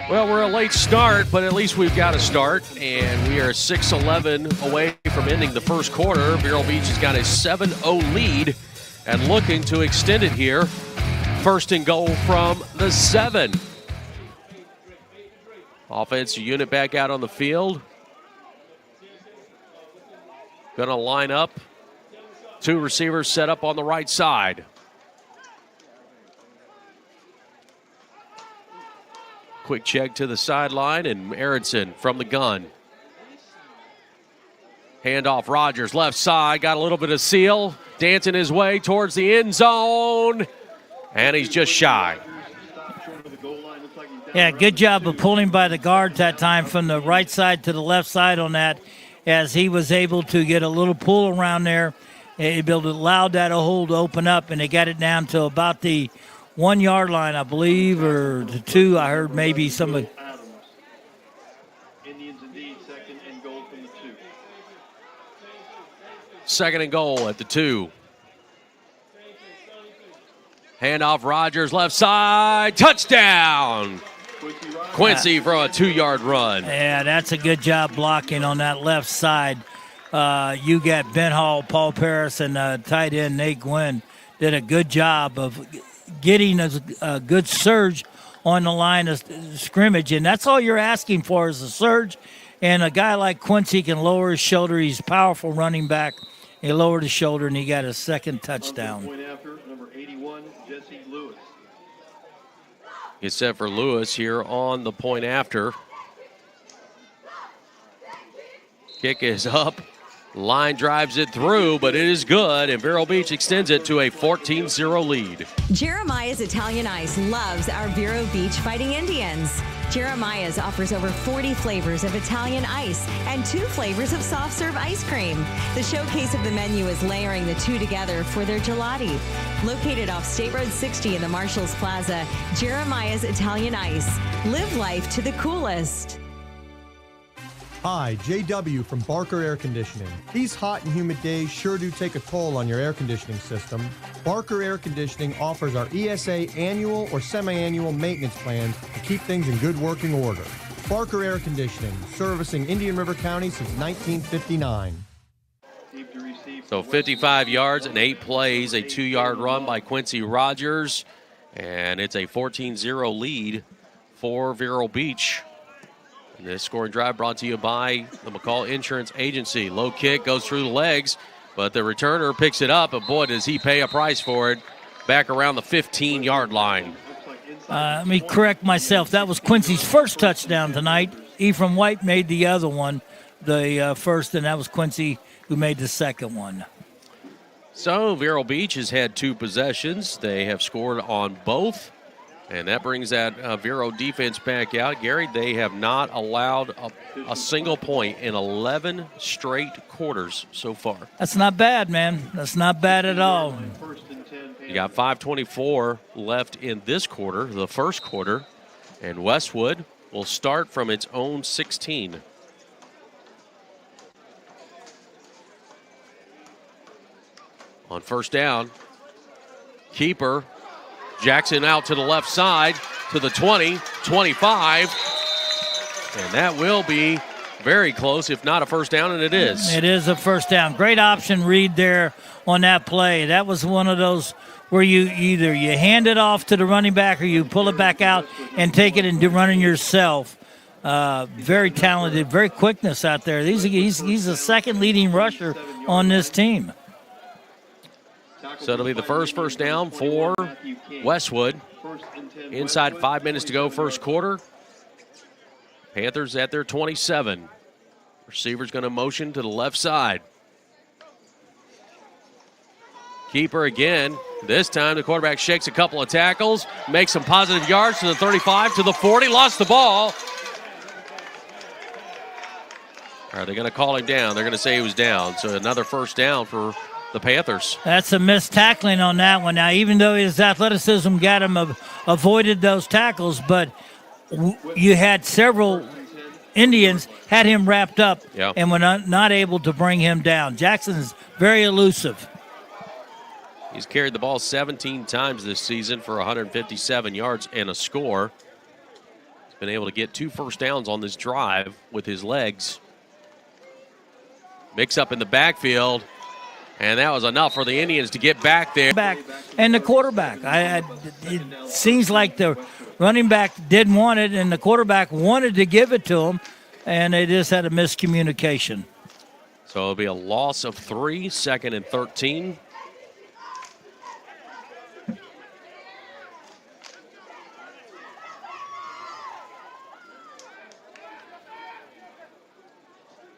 Well, we're a late start, but at least we've got a start, and we are 6:11 away from ending the 1st quarter. Vero Beach has got a 7-0 lead and looking to extend it here. 1st and goal from the 7. Offensive unit back out on the field. Going to line up. 2 receivers set up on the right side. Quick check to the sideline, and Aronson from the gun. Handoff, Rogers, left side, got a little bit of seal, dancing his way towards the end zone, and he's just shy. Yeah, good job of pulling by the guards that time from the right side to the left side on that, as he was able to get a little pull around there. He allowed that hole to open up, and they got it down to about the 1 yard line, I believe, or the 2. I heard maybe somebody. Indians indeed, 2nd and goal from the 2. Second and goal at the 2. Handoff, Rogers, left side, touchdown! Quincy for a 2-yard run. Yeah, that's a good job blocking on that left side. You got Ben Hall, Paul Paris, and tight end Nate Gwynn did a good job of getting a good surge on the line of scrimmage, and that's all you're asking for is a surge. And a guy like Quincy can lower his shoulder. He's a powerful running back. He lowered his shoulder, and he got a second touchdown. Number 81, Jesse Lewis. It's set for Lewis here on the point after. Kick is up. Line drives it through, but it is good, and Vero Beach extends it to a 14-0 lead. Jeremiah's Italian Ice loves our Vero Beach Fighting Indians. Jeremiah's offers over 40 flavors of Italian ice and 2 flavors of soft serve ice cream. The showcase of the menu is layering the 2 together for their gelati. Located off State Road 60 in the Marshalls Plaza, Jeremiah's Italian Ice. Live life to the coolest. Hi, JW from Barker Air Conditioning. These hot and humid days sure do take a toll on your air conditioning system. Barker Air Conditioning offers our ESA annual or semi-annual maintenance plans to keep things in good working order. Barker Air Conditioning, servicing Indian River County since 1959. So 55 yards and 8 plays, a 2-yard run by Quincy Rogers, and it's a 14-0 lead for Vero Beach. This scoring drive brought to you by the McCall Insurance Agency. Low kick goes through the legs, but the returner picks it up, and boy, does he pay a price for it. Back around the 15-yard line. Let me correct myself. That was Quincy's first touchdown tonight. Ephraim White made the other one, the first, and that was Quincy who made the second one. So Vero Beach has had 2 possessions. They have scored on both. And that brings that Vero defense back out. Gary, they have not allowed a single point in 11 straight quarters so far. That's not bad, man. That's not bad at all. You got 5:24 left in this quarter, the first quarter. And Westwood will start from its own 16. On first down, keeper. Jackson out to the left side to the 20, 25, and that will be very close, if not a first down, and it is. It is a first down. Great option read there on that play. That was one of those where you either you hand it off to the running back or you pull it back out and take it and run it yourself. Very talented, very quickness out there. He's the second leading rusher on this team. So it'll be the first down for Westwood. Inside 5 minutes to go, first quarter. Panthers at their 27. Receiver's going to motion to the left side. Keeper again. This time the quarterback shakes a couple of tackles, makes some positive yards to the 35, to the 40, lost the ball. Are they going to call him down? They're going to say he was down. So another first down for the Panthers. That's a missed tackling on that one. Now, even though his athleticism got him avoided those tackles, but you had several Indians had him wrapped up and were not able to bring him down. Jackson's very elusive. He's carried the ball 17 times this season for 157 yards and a score. He's been able to get 2 first downs on this drive with his legs. Mix up in the backfield. And that was enough for the Indians to get back there. And the quarterback. It seems like the running back didn't want it, and the quarterback wanted to give it to him, and they just had a miscommunication. So it'll be a loss of 3, 2nd and 13.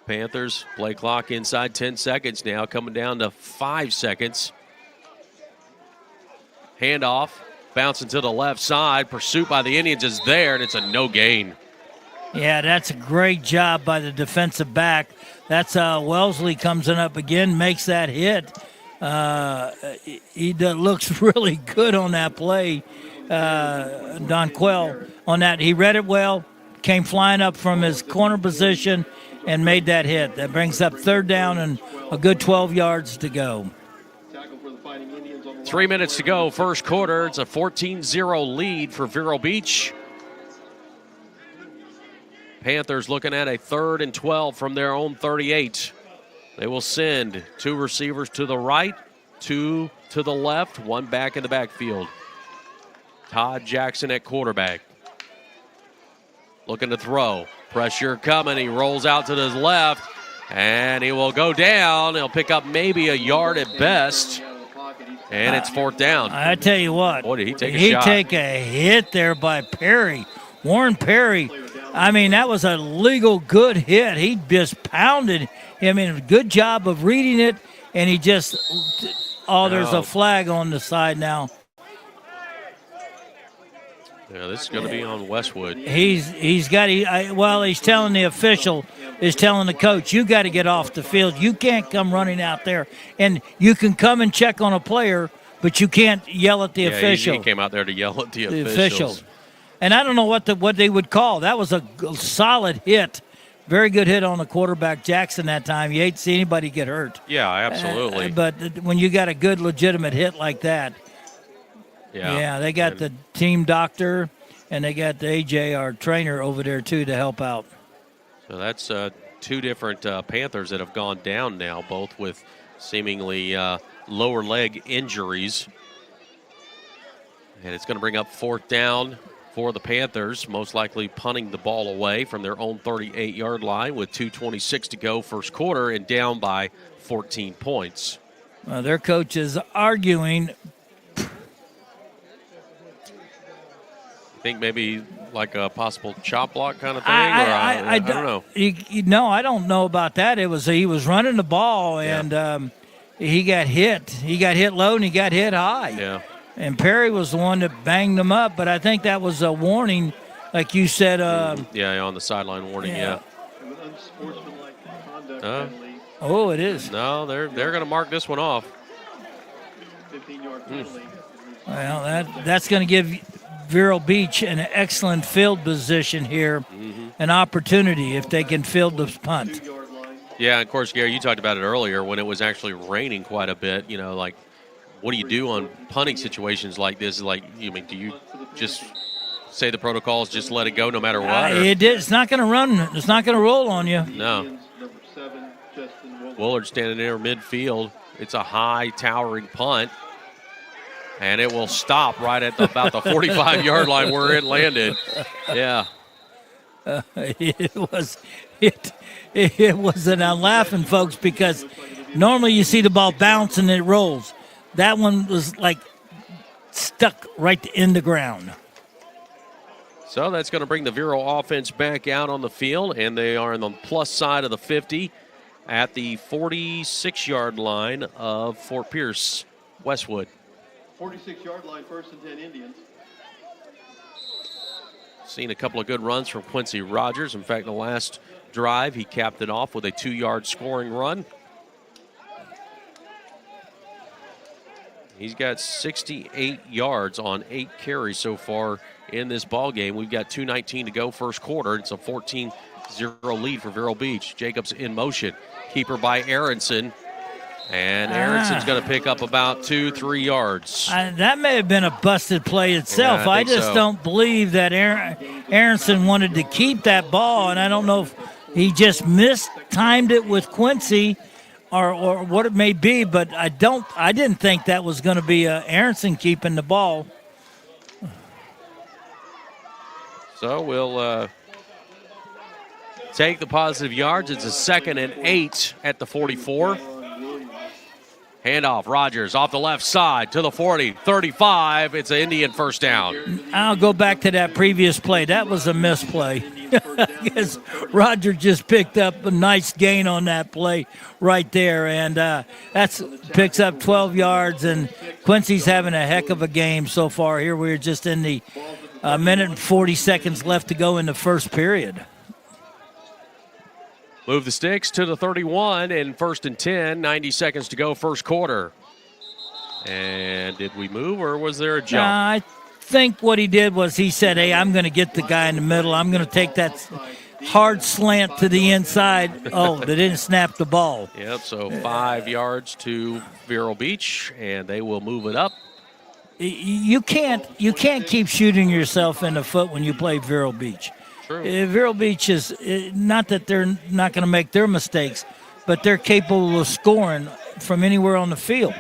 Panthers play clock inside 10 seconds now, coming down to 5 seconds. Handoff, bouncing to the left side. Pursuit by the Indians is there, and it's a no gain. Yeah, that's a great job by the defensive back. That's Wellesley comes in up again, makes that hit. He looks really good on that play. Donquell on that. He read it well, came flying up from his corner position, and made that hit. That brings up 3rd down and a good 12 yards to go. 3 minutes to go, first quarter. It's a 14-0 lead for Vero Beach. Panthers looking at a 3rd and 12 from their own 38. They will send 2 receivers to the right, 2 to the left, 1 back in the backfield. Todd Jackson at quarterback. Looking to throw. Pressure coming. He rolls out to the left, and he will go down. He'll pick up maybe a yard at best, and it's 4th down. I tell you what. Boy, did he take a shot. He take a hit there by Perry. Warren Perry. I mean, that was a legal good hit. He just pounded him. I mean, good job of reading it, and he just there's a flag on the side now. Yeah, this is going to be on Westwood. He's telling the official, is telling the coach, you got to get off the field. You can't come running out there. And you can come and check on a player, but you can't yell at the official. He came out there to yell at the officials. And I don't know what they would call. That was a solid hit. Very good hit on the quarterback, Jackson, that time. You hate to see anybody get hurt. Yeah, absolutely. But when you got a good, legitimate hit like that, yeah, they got the team doctor, and they got the AJ, our trainer, over there, too, to help out. So that's 2 different Panthers that have gone down now, both with seemingly lower leg injuries. And it's going to bring up 4th down for the Panthers, most likely punting the ball away from their own 38-yard line with 2:26 to go first quarter and down by 14 points. Their coach is arguing. Think maybe like a possible chop block kind of thing? I don't know. No, I don't know about that. He was running the ball, and he got hit. He got hit low, and he got hit high. Yeah. And Perry was the one that banged him up, but I think that was a warning, like you said. On the sideline warning, yeah. Oh, it is. No, they're going to mark this one off. 15-yard penalty. Well, that's going to give Vero Beach an excellent field position here, an opportunity if they can field the punt. Yeah, of course, Gary, you talked about it earlier when it was actually raining quite a bit. You know, like, what do you do on punting situations like this? Like, do you just say the protocols, just let it go no matter what? It's not going to run. It's not going to roll on you. No. Willard standing there midfield. It's a high, towering punt. And it will stop right at about the 45-yard line where it landed. Yeah. It was, and I'm laughing, folks, because normally you see the ball bounce and it rolls. That one was like stuck right in the ground. So that's going to bring the Vero offense back out on the field, and they are on the plus side of the 50 at the 46-yard line of Fort Pierce, Westwood. 46-yard line, 1st and 10 Indians. Seen a couple of good runs from Quincy Rogers. In fact, the last drive, he capped it off with a 2-yard scoring run. He's got 68 yards on 8 carries so far in this ball game. We've got 2:19 to go first quarter. It's a 14-0 lead for Vero Beach. Jacobs in motion. Keeper by Aronson. And Aronson's going to pick up about 2-3 yards. That may have been a busted play itself. Yeah, I just don't believe that Aronson wanted to keep that ball, and I don't know if he just mistimed it with Quincy or what it may be, but I didn't think that was going to be Aronson keeping the ball. So we'll take the positive yards. It's a 2nd and 8 at the 44. Handoff, Rogers off the left side to the 40, 35. It's an Indian first down. I'll go back to that previous play. That was a misplay. I guess Roger just picked up a nice gain on that play right there, and picks up 12 yards, and Quincy's having a heck of a game so far. Here we're just in the minute and 40 seconds left to go in the first period. Move the sticks to the 31 and 1st and 10, 90 seconds to go first quarter. And did we move or was there a jump? I think what he did was he said, hey, I'm going to get the guy in the middle. I'm going to take hard slant to the inside. Oh, they didn't snap the ball. Yep, so 5 yards to Vero Beach, and they will move it up. You can't keep shooting yourself in the foot when you play Vero Beach. True. Vero Beach is not that they're not going to make their mistakes, but they're capable of scoring from anywhere on the field.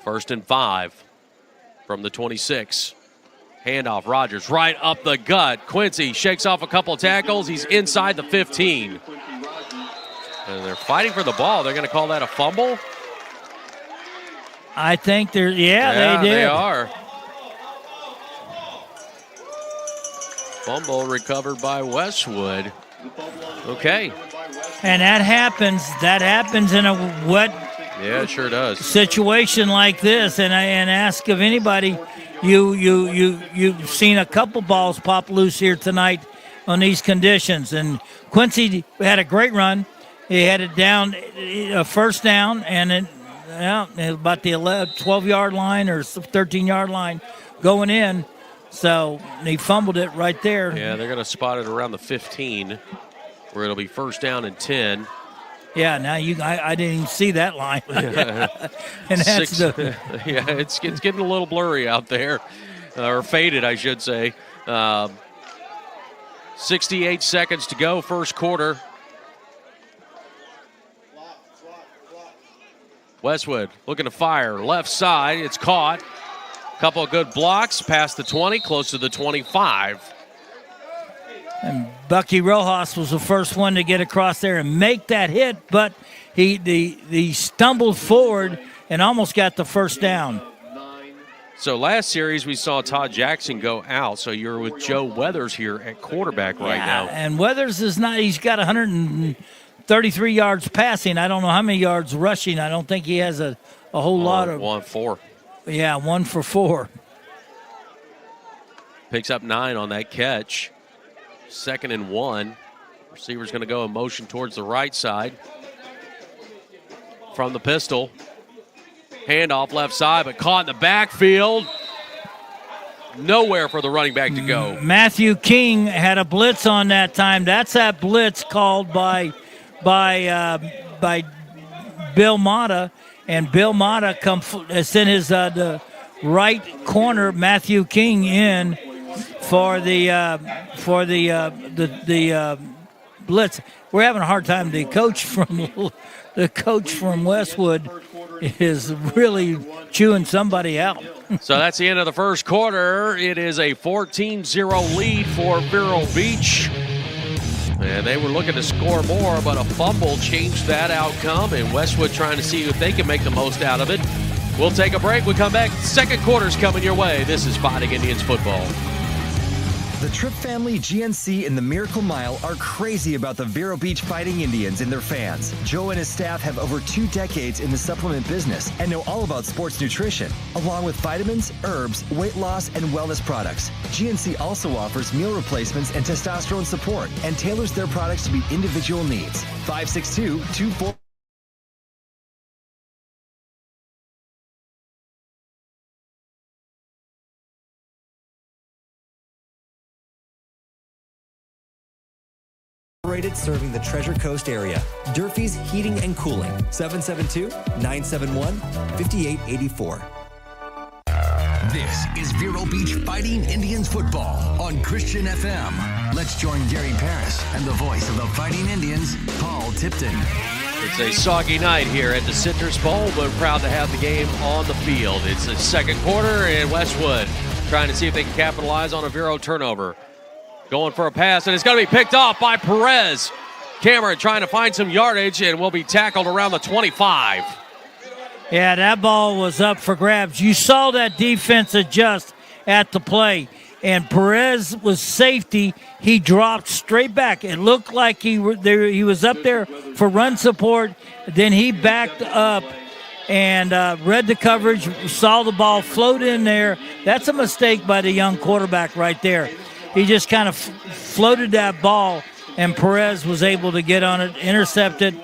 1st and 5 from the 26. Handoff, Rogers right up the gut. Quincy shakes off a couple tackles. He's inside the 15. And they're fighting for the ball. They're going to call that a fumble? I think they did. They are. Fumble recovered by Westwood. Okay. And that happens in a wet Yeah, it sure does. situation like this. And ask of anybody, you've seen a couple balls pop loose here tonight on these conditions. And Quincy had a great run. He had it down, a first down, and then about the 12-yard line or 13-yard line going in. So he fumbled it right there. Yeah, they're going to spot it around the 15, where it'll be 1st down and 10. Yeah, now I didn't even see that line. And that's yeah, it's getting a little blurry out there, or faded, I should say. 68 seconds to go, first quarter. Westwood looking to fire, left side, it's caught. Couple of good blocks, past the 20, close to the 25. And Bucky Rojas was the first one to get across there and make that hit, but he stumbled forward and almost got the first down. So last series we saw Todd Jackson go out, so you're with Joe Weathers here at quarterback right now. And Weathers he's got 133 yards passing. I don't know how many yards rushing. I don't think he has a whole lot of. 1-4. Yeah, 1 for 4. Picks up 9 on that catch. 2nd and 1. Receiver's going to go in motion towards the right side. From the pistol. Handoff left side, but caught in the backfield. Nowhere for the running back to go. Matthew King had a blitz on that time. That's that blitz called by Bill Mata. And Bill Mata sent his the right corner Matthew King in for the blitz. We're having a hard time. The coach from Westwood is really chewing somebody out. So that's the end of the first quarter. It is a 14-0 lead for Vero Beach. And they were looking to score more, but a fumble changed that outcome, and Westwood trying to see if they can make the most out of it. We'll take a break. We come back. Second quarter's coming your way. This is Fighting Indians football. The Tripp family, GNC, and the Miracle Mile are crazy about the Vero Beach Fighting Indians and their fans. Joe and his staff have over 2 decades in the supplement business and know all about sports nutrition, along with vitamins, herbs, weight loss, and wellness products. GNC also offers meal replacements and testosterone support and tailors their products to meet individual needs. 562-24. Serving the Treasure Coast area. Durfee's Heating and Cooling. 772-971-5884. This is Vero Beach Fighting Indians football on Christian FM. Let's join Gary Paris and the voice of the Fighting Indians, Paul Tipton. It's a soggy night here at the Citrus Bowl, but proud to have the game on the field. It's the second quarter, and Westwood trying to see if they can capitalize on a Vero turnover. Going for a pass, and it's going to be picked off by Perez. Cameron trying to find some yardage, and will be tackled around the 25. Yeah, that ball was up for grabs. You saw that defense adjust at the play, and Perez was safety. He dropped straight back. It looked like he was up there for run support. Then he backed up and read the coverage, saw the ball float in there. That's a mistake by the young quarterback right there. He just kind of floated that ball, and Perez was able to get on it, intercept it,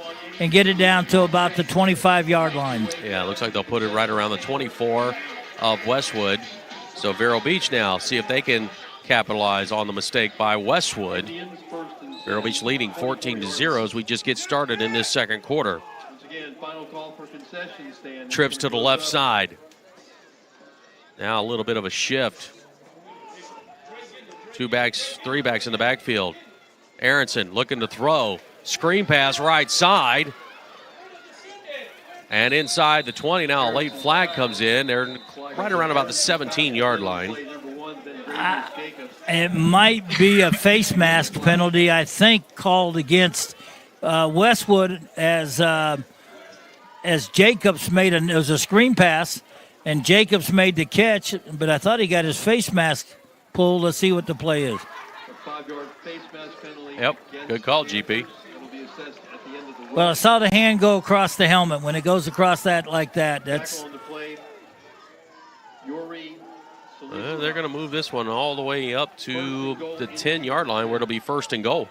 and get it down to about the 25-yard line. Yeah, it looks like they'll put it right around the 24 of Westwood. So Vero Beach now, see if they can capitalize on the mistake by Westwood. Vero Beach leading 14-0 as we just get started in this second quarter. Once again, final call for concession stand. Trips to the left side. Now a little bit of a shift. 3 backs in the backfield. Aronson looking to throw. Screen pass right side. And inside the 20 now, a late flag comes in. They're right around about the 17-yard line. It might be a face mask penalty, I think, called against Westwood as Jacobs it was a screen pass, and Jacobs made the catch, but I thought he got his face mask pulled. Let's see what the play is. A 5-yard face mask penalty. Yep, good call, GP. It'll be assessed at the end of the Well, I saw the hand go across the helmet. When it goes across that like that, that's... They're going to move this one all the way up to the 10-yard line where it'll be first and goal.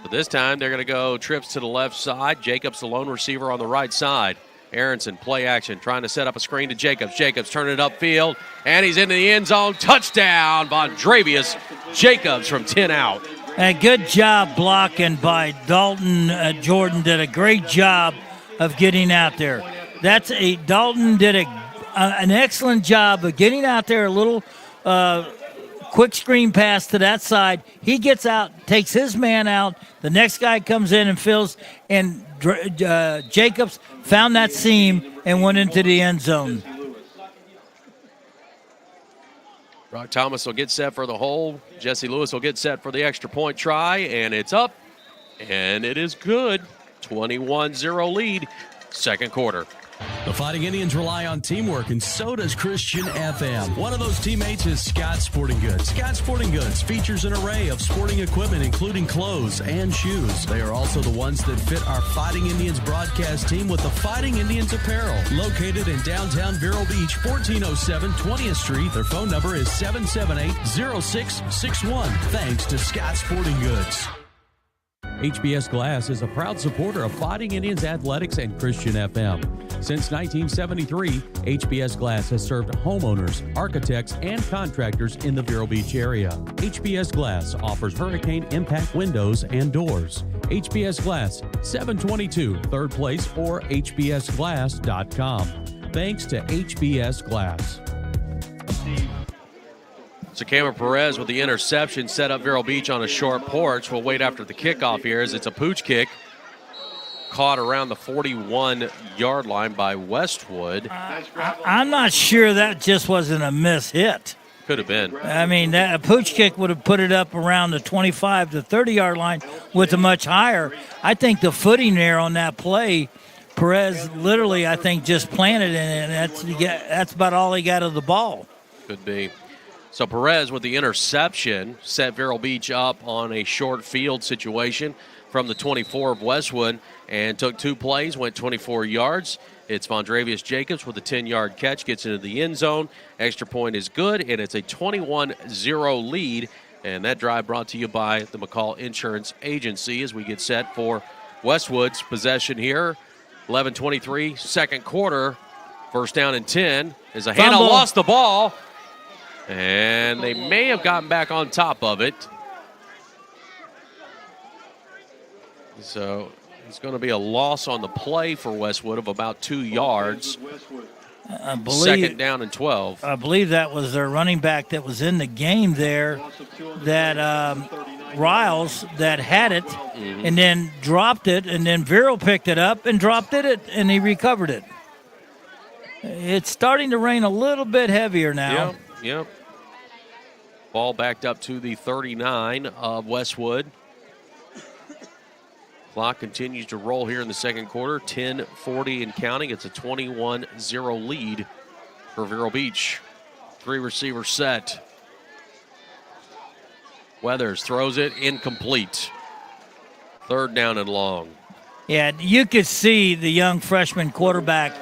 But this time they're going to go trips to the left side. Jacobs, the lone receiver on the right side. Aronson, play action, trying to set up a screen to Jacobs. Jacobs turning it upfield, and he's into the end zone. Touchdown, Vondravius Jacobs from 10 out. And good job blocking by Dalton. Jordan did a great job of getting out there. Dalton did an excellent job of getting out there, a little quick screen pass to that side. He gets out, takes his man out. The next guy comes in and fills, and Jacobs found that seam and went into the end zone. Brock Thomas will get set for the hole. Jesse Lewis will get set for the extra point try, and it's up, and it is good. 21-0 lead, second quarter. The Fighting Indians rely on teamwork, and so does Christian FM. One of those teammates is Scott Sporting Goods. Scott Sporting Goods features an array of sporting equipment, including clothes and shoes. They are also the ones that fit our Fighting Indians broadcast team with the Fighting Indians apparel. Located in downtown Vero Beach, 1407 20th Street. Their phone number is 778-0661. Thanks to Scott Sporting Goods. HBS Glass is a proud supporter of Fighting Indians Athletics and Christian FM. Since 1973, HBS Glass has served homeowners, architects, and contractors in the Vero Beach area. HBS Glass offers hurricane impact windows and doors. HBS Glass, 722 3rd Place or hbsglass.com. Thanks to HBS Glass. So Cameron Perez with the interception set up Vero Beach on a short porch. We'll wait after the kickoff here as it's a pooch kick. Caught around the 41-yard line by Westwood. I'm not sure that just wasn't a miss hit. Could have been. I mean, a pooch kick would have put it up around the 25 to 30-yard line with a much higher. I think the footing there on that play, Perez literally, I think, just planted it, and that's about all he got of the ball. Could be. So Perez with the interception set Vero Beach up on a short field situation from the 24 of Westwood and took 2 plays, went 24 yards. It's Vondravius Jacobs with a 10-yard catch, gets into the end zone. Extra point is good, and it's a 21-0 lead. And that drive brought to you by the McCall Insurance Agency as we get set for Westwood's possession here. 11:23, second quarter. First down and 10 as a Hannah lost the ball. And they may have gotten back on top of it. So it's going to be a loss on the play for Westwood of about 2 yards. I believe, second down and 12. I believe that was their running back that was in the game there, that Riles, that had it and then dropped it, and then Vero picked it up and dropped it, and he recovered it. It's starting to rain a little bit heavier now. Yep. Ball backed up to the 39 of Westwood. Clock continues to roll here in the second quarter. 10:40 and counting. It's a 21-0 lead for Vero Beach. 3 receiver set. Weathers throws it incomplete. Third down and long. Yeah, you could see the young freshman quarterback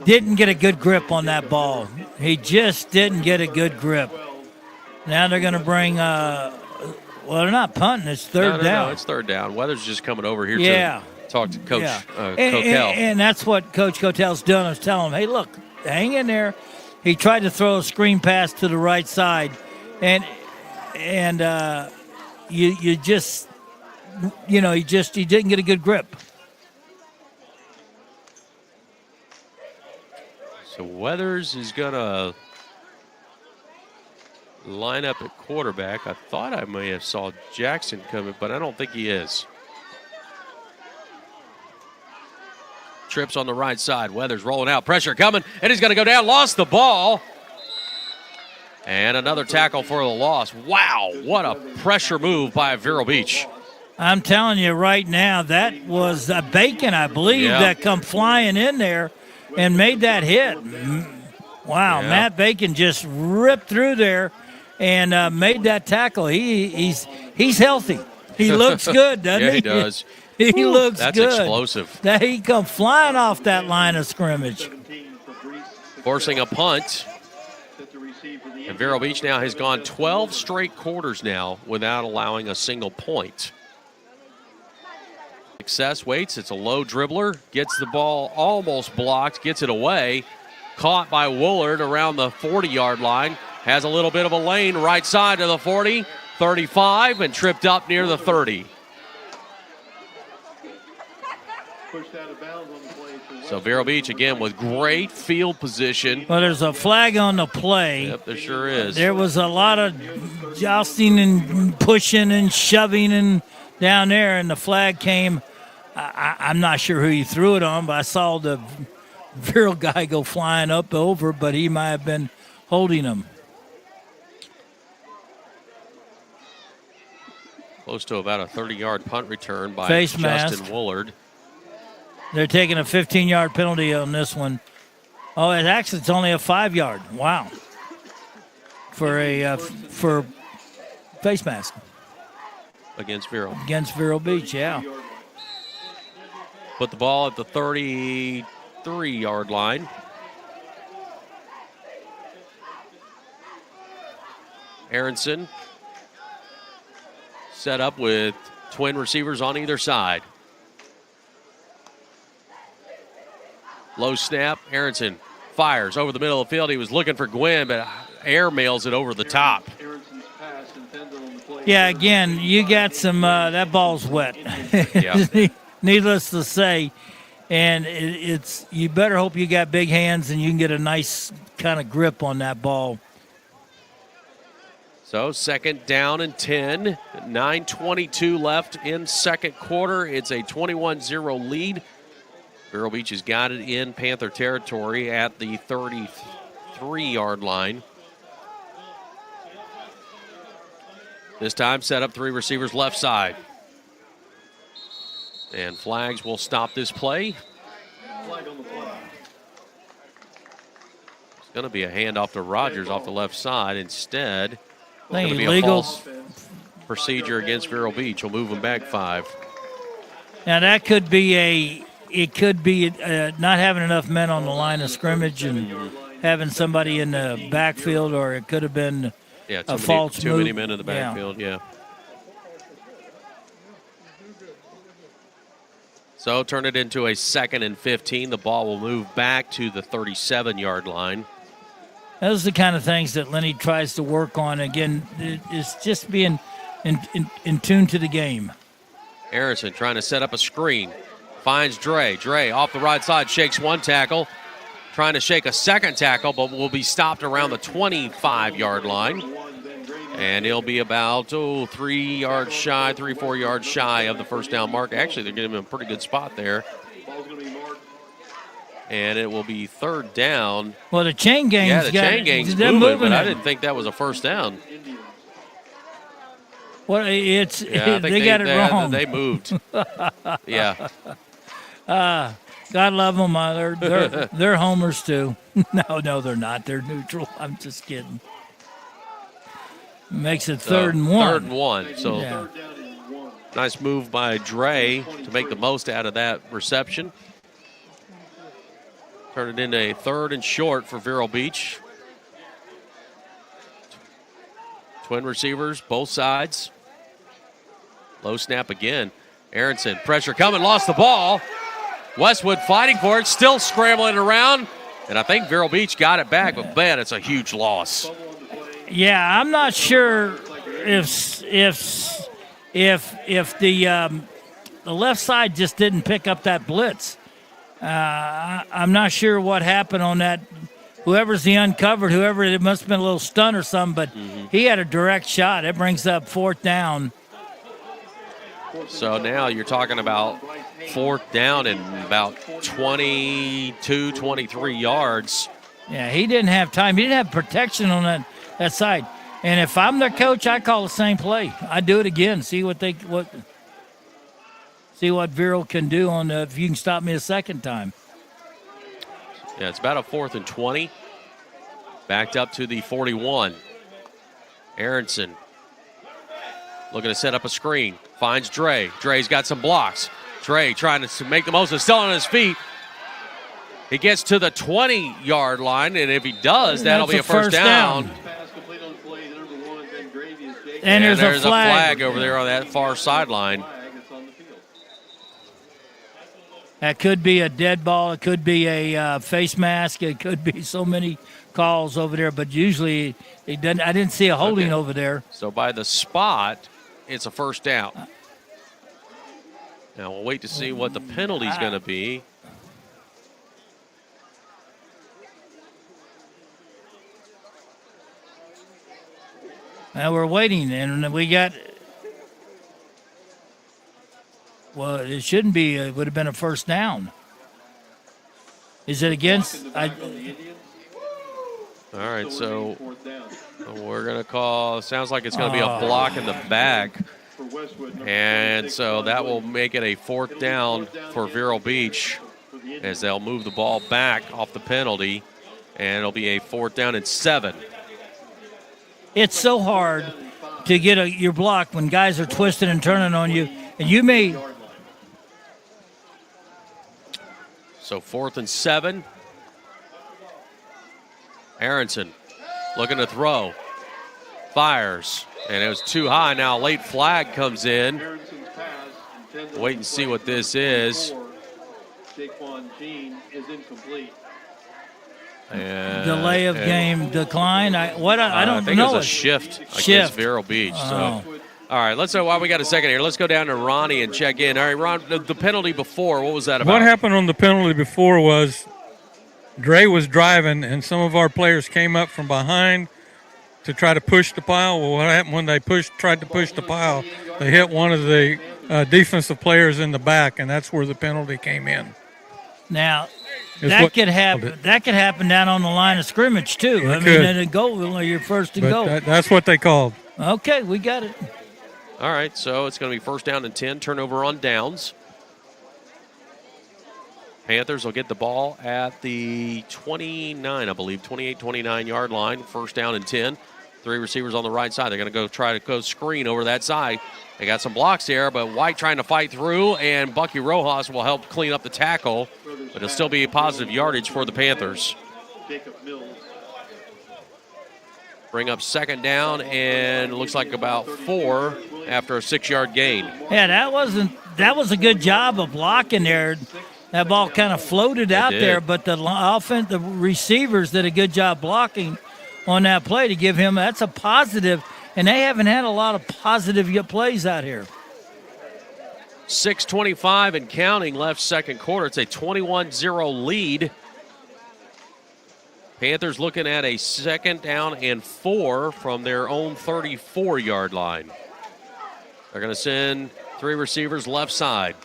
didn't get a good grip on that ball. He just didn't get a good grip. Now they're going to bring, well, they're not punting. It's third down. No, it's third down. Weather's just coming over here to talk to Coach Cotel. And that's what Coach Cotel's done, is telling him, hey, look, hang in there. He tried to throw a screen pass to the right side, and you just, you didn't get a good grip. So Weathers is going to line up at quarterback. I thought I may have saw Jackson coming, but I don't think he is. Trips on the right side. Weathers rolling out. Pressure coming, and he's going to go down. Lost the ball. And another tackle for the loss. Wow, what a pressure move by Vero Beach. I'm telling you right now, that was Bacon, I believe, that come flying in there and made that hit. Wow, Matt Bacon just ripped through there and made that tackle. He's healthy. He looks good, doesn't he? Yeah, he does. He looks That's good. That's explosive. He come flying off that line of scrimmage. Forcing a punt. And Vero Beach now has gone 12 straight quarters now without allowing a single point. Success waits. It's a low dribbler. Gets the ball almost blocked. Gets it away. Caught by Woolard around the 40-yard line. Has a little bit of a lane right side to the 40, 35, and tripped up near the 30. So Vero Beach again with great field position. Well, there's a flag on the play. Yep, there sure is. There was a lot of jousting and pushing and shoving and down there, and the flag came. I'm not sure who he threw it on, but I saw the Vero guy go flying up over, but he might have been holding him. Close to about a 30-yard punt return by Face Justin mask. Woolard. They're taking a 15-yard penalty on this one. Oh, it's only a 5-yard. Wow. For face mask. Against Vero. Against Vero Beach, yeah. Put the ball at the 33-yard line. Aronson set up with twin receivers on either side. Low snap. Aronson fires over the middle of the field. He was looking for Gwynn, but air mails it over the top. Yeah, again, you got some, that ball's wet. Yeah. Needless to say. And it's you better hope you got big hands and you can get a nice kind of grip on that ball. So second down and 10. 9:22 left in second quarter. It's a 21-0 lead. Vero Beach has got it in Panther territory at the 33-yard line. This time set up three receivers left side. And flags will stop this play. It's going to be a handoff to Rogers off the left side. Instead, it's going to be a false procedure against Vero Beach. We'll move them back 5. Now that could be not having enough men on the line of scrimmage and having somebody in the backfield, or it could have been a false move. Too many men in the backfield, yeah. So turn it into a 2nd and 15. The ball will move back to the 37-yard line. Those are the kind of things that Lenny tries to work on. Again, it's just being in tune to the game. Aronson trying to set up a screen. Finds Dre. Dre off the right side, shakes one tackle. Trying to shake a second tackle, but will be stopped around the 25-yard line. And he'll be about 4 yards shy of the first down mark. Actually, they're getting him in a pretty good spot there. And it will be third down. Well, the chain gang's Yeah, the chain gang's moving, but I didn't think that was a first down. Well, they got it wrong. They moved. Yeah. God love them. They're homers too. No, they're not. They're neutral. I'm just kidding. Makes it 3rd and 1. 3rd and 1. So nice move by Dre to make the most out of that reception. Turn it into a 3rd and short for Vero Beach. Twin receivers, both sides. Low snap again. Aronson, pressure coming, lost the ball. Westwood fighting for it, still scrambling around. And I think Vero Beach got it back, but man, it's a huge loss. Yeah, I'm not sure if if the left side just didn't pick up that blitz. I'm not sure what happened on that. Whoever's the uncovered, it must have been a little stun or something, but he had a direct shot. It brings up 4th down. So now you're talking about 4th down and about 22, 23 yards. Yeah, he didn't have time. He didn't have protection on that side. And if I'm their coach, I call the same play. I do it again. See what Vero can do on if you can stop me a second time. Yeah, it's about a 4th and 20. Backed up to the 41. Aronson looking to set up a screen. Finds Dre. Dre's got some blocks. Dre trying to make the most of still on his feet. He gets to the 20-yard line, and if he does, that'll be a first down. And there's a flag over there on that far sideline. That could be a dead ball. It could be a face mask. It could be so many calls over there, but usually it doesn't. I didn't see a holding over there. So by the spot, it's a first down. Now we'll wait to see what the penalty's going to be. Now we're waiting, and we got. Well, it shouldn't be. It would have been a first down. Is it against? All right, so we're going to call. Sounds like it's going to be a block in the back. And so that will make it a 4th down for Vero Beach as they'll move the ball back off the penalty. And it'll be a 4th down and 7. It's so hard to get your block when guys are twisting and turning on you. And you may. So 4th and 7. Aronson looking to throw. Fires. And it was too high. Now a late flag comes in. Wait and see what this is. And delay of game decline. I don't think know. It was a shift against Vero Beach. So. All right, while we got a second here, let's go down to Ronnie and check in. All right, Ron, the penalty before, what was that about? What happened on the penalty before was Dre was driving, and some of our players came up from behind to try to push the pile. Well, what happened when they tried to push the pile? They hit one of the defensive players in the back, and that's where the penalty came in. Now, that could happen. That could happen down on the line of scrimmage too. I mean, and a goal, you're first to go. That's what they called. Okay, we got it. All right, so it's going to be 1st down and 10, turnover on downs. Panthers will get the ball at the 29, I believe, 28, 29-yard line, 1st down and 10. 3 receivers on the right side. They're going to try to go screen over that side. They got some blocks there, but White trying to fight through, and Bucky Rojas will help clean up the tackle, but it'll still be a positive yardage for the Panthers. Bring up 2nd down, and it looks like about 4 after a 6-yard gain. Yeah, that was a good job of blocking there. That ball kind of floated out there, but the receivers did a good job blocking on that play to give him. That's a positive, and they haven't had a lot of positive plays out here. 6:25 and counting left second quarter. It's a 21-0 lead. Panthers looking at a 2nd down and 4 from their own 34-yard line. They're going to send 3 receivers left side.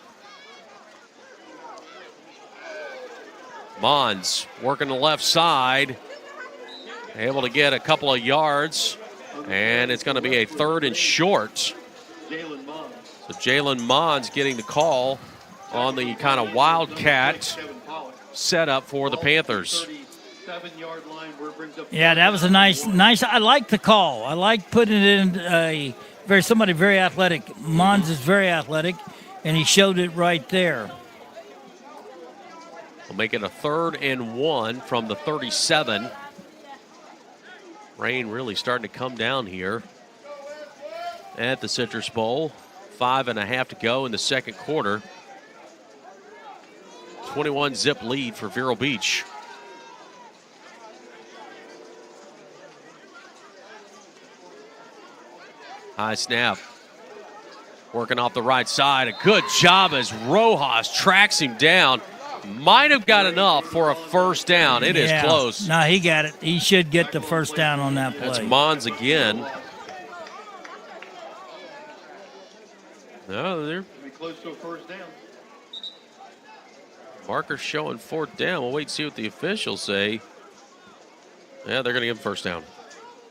Mons working the left side. Able to get a couple of yards. And it's going to be a 3rd and short. So Jalen Mons getting the call on the kind of wildcat setup for the Panthers. Yeah, that was a nice. I like the call. I like putting it in somebody very athletic. Mons is very athletic, and he showed it right there. We'll make it a 3rd and 1 from the 37. Rain really starting to come down here at the Citrus Bowl. 5.5 to go in the second quarter. 21-zip lead for Vero Beach. High snap. Working off the right side. A good job as Rojas tracks him down. Might have got enough for a first down. It is close. No, he got it. He should get the first down on that play. That's Mons again. No, they're close to a first down. marker showing fourth down. We'll wait and see what the officials say. Yeah, they're going to give him first down.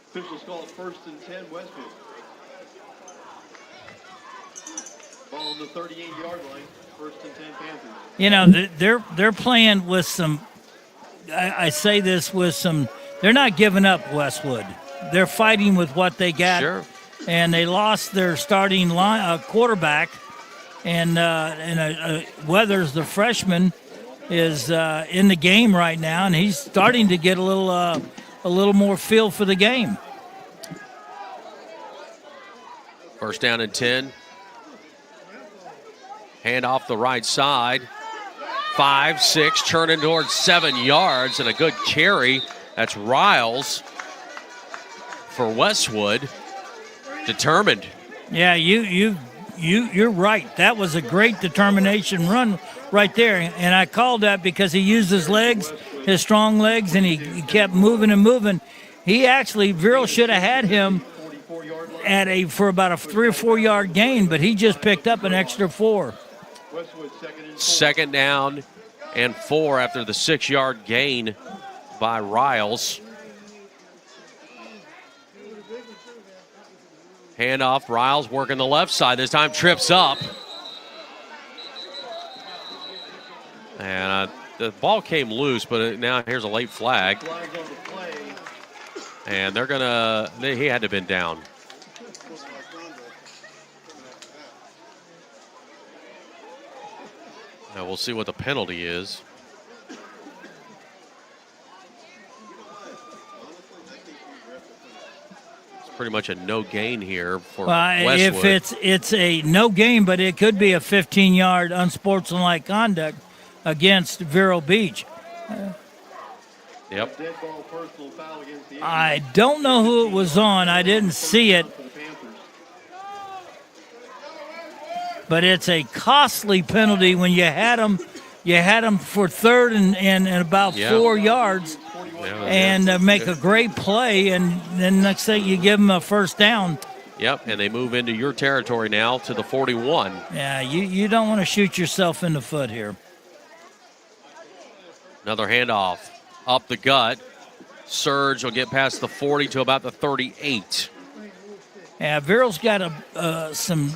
Officials call it 1st and 10, Westwood. Ball on the 38-yard line. 1st and 10 Panthers. You know, they're playing with some. I say this with some. They're not giving up, Westwood. They're fighting with what they got. Sure. And they lost their starting quarterback, and Weathers, the freshman, is in the game right now, and he's starting to get a little more feel for the game. First down and 10. Hand off the right side. 5, 6, turning towards 7 yards, and a good carry. That's Riles for Westwood. Determined. Yeah, you're right. That was a great determination run right there, and I called that because he used his legs, his strong legs, and he kept moving and moving. He actually, Vero should have had him for about a 3 or 4 yard gain, but he just picked up an extra 4. Second down and 4 after the 6 yard gain by Riles. Handoff, Riles working the left side. This time trips up. And the ball came loose, but now here's a late flag. And they're going to, he had to have been down. Now we'll see what the penalty is. Pretty much a no gain here for Westwood. If it's a no gain, but it could be a 15-yard unsportsmanlike conduct against Vero Beach. Yep. I don't know who it was on. I didn't see it. But it's a costly penalty when you had them for third and about 4 yards. And make a great play, and then next thing you give them a first down. Yep, and they move into your territory now to the 41. Yeah, you don't want to shoot yourself in the foot here. Another handoff up the gut. Surge will get past the 40 to about the 38. Yeah, Vero's got some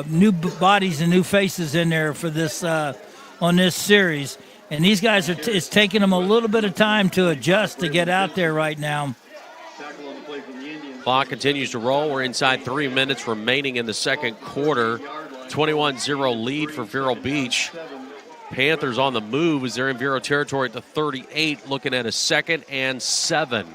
new bodies and new faces in there for this on this series. And these guys it's taking them a little bit of time to adjust to get out there right now. Clock continues to roll. We're inside 3 minutes remaining in the second quarter. 21-0 lead for Vero Beach. Panthers on the move as they're in Vero territory at the 38, looking at a 2nd and 7.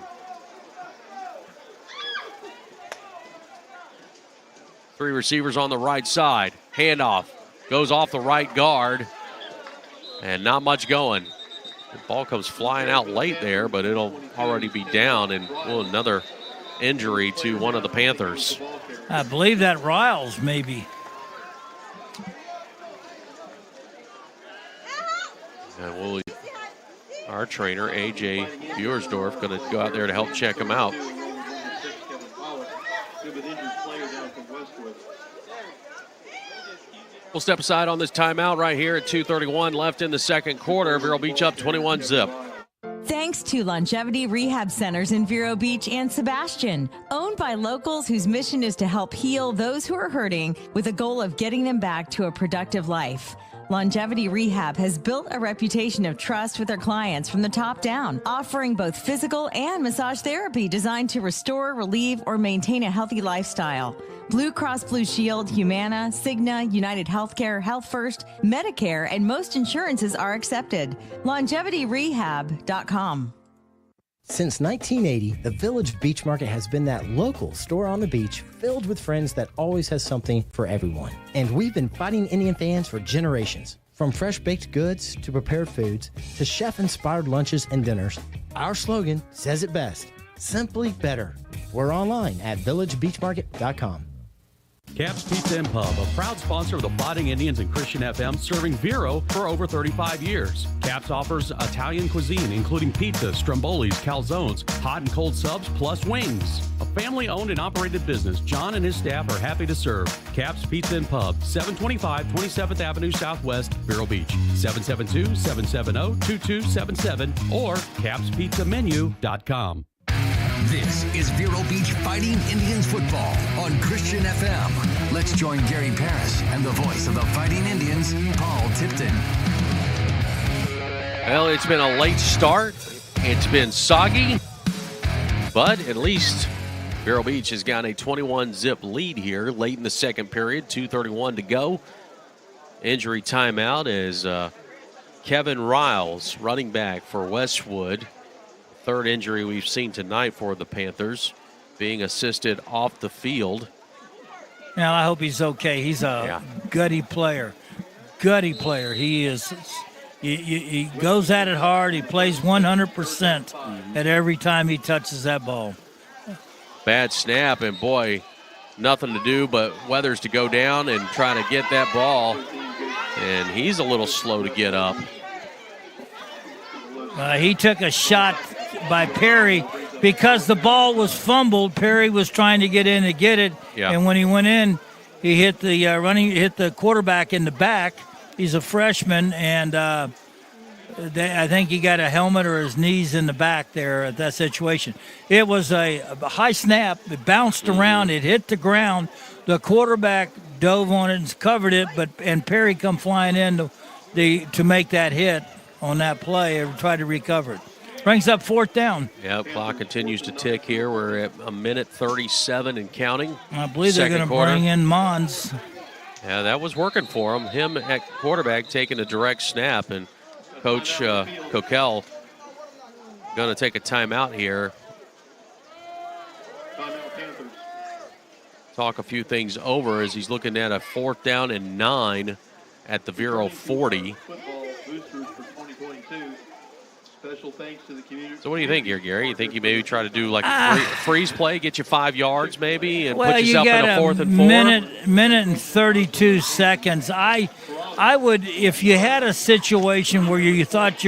Three receivers on the right side. Handoff goes off the right guard. And not much going. The ball comes flying out late there, but it'll already be down, and another injury to one of the Panthers. I believe that Riles, maybe. And our trainer, A.J. Buersdorf, going to go out there to help check him out. We'll step aside on this timeout right here at 2:31 left in the second quarter. Vero Beach up 21-0. Thanks to Longevity Rehab Centers in Vero Beach and Sebastian, owned by locals whose mission is to help heal those who are hurting with a goal of getting them back to a productive life. Longevity Rehab has built a reputation of trust with their clients from the top down, offering both physical and massage therapy designed to restore, relieve, or maintain a healthy lifestyle. Blue Cross Blue Shield, Humana, Cigna, United Healthcare, Health First, Medicare, and most insurances are accepted. LongevityRehab.com. Since 1980, the Village Beach Market has been that local store on the beach filled with friends that always has something for everyone. And we've been Fighting Indian fans for generations. From fresh baked goods to prepared foods to chef-inspired lunches and dinners, our slogan says it best, simply better. We're online at villagebeachmarket.com. Cap's Pizza and Pub, a proud sponsor of the Fighting Indians and Christian FM, serving Vero for over 35 years. Cap's offers Italian cuisine, including pizza, strombolis, calzones, hot and cold subs, plus wings. A family-owned and operated business, John and his staff are happy to serve. Cap's Pizza and Pub, 725 27th Avenue Southwest, Vero Beach, 772-770-2277 or capspizzamenu.com. This is Vero Beach Fighting Indians football on Christian FM. Let's join Gary Paris and the voice of the Fighting Indians, Paul Tipton. Well, it's been a late start. It's been soggy, but at least Vero Beach has got a 21-zip lead here late in the second period, 2:31 to go. Injury timeout as Kevin Riles, running back for Westwood. Third injury we've seen tonight for the Panthers, being assisted off the field. Now, I hope he's okay. He's a gutty player. Gutty player. He is. He goes at it hard. He plays 100% at every time he touches that ball. Bad snap, and boy, nothing to do but Weathers to go down and try to get that ball. And he's a little slow to get up. He took a shot by Perry because the ball was fumbled. Perry was trying to get in to get it, and when he went in, he hit the quarterback in the back. He's a freshman, and I think he got a helmet or his knees in the back there at that situation. It was a high snap. It bounced around. It hit the ground. The quarterback dove on it and covered it, and Perry come flying in to make that hit on that play and try to recover it. Brings up fourth down. Yeah, clock continues to tick here. We're at a minute 37 and counting. I believe they're going to bring in Mons. Yeah, that was working for him. Him at quarterback taking a direct snap, and Coach Coquel going to take a timeout here. Talk a few things over as he's looking at a 4th down and 9 at the Vero 40. Special thanks to the community. So what do you think here, Gary? You think you maybe try to do like a freeze play, get you 5 yards maybe, and put yourself in a 4th and 4? Minute and 32 seconds. I would, if you had a situation where you thought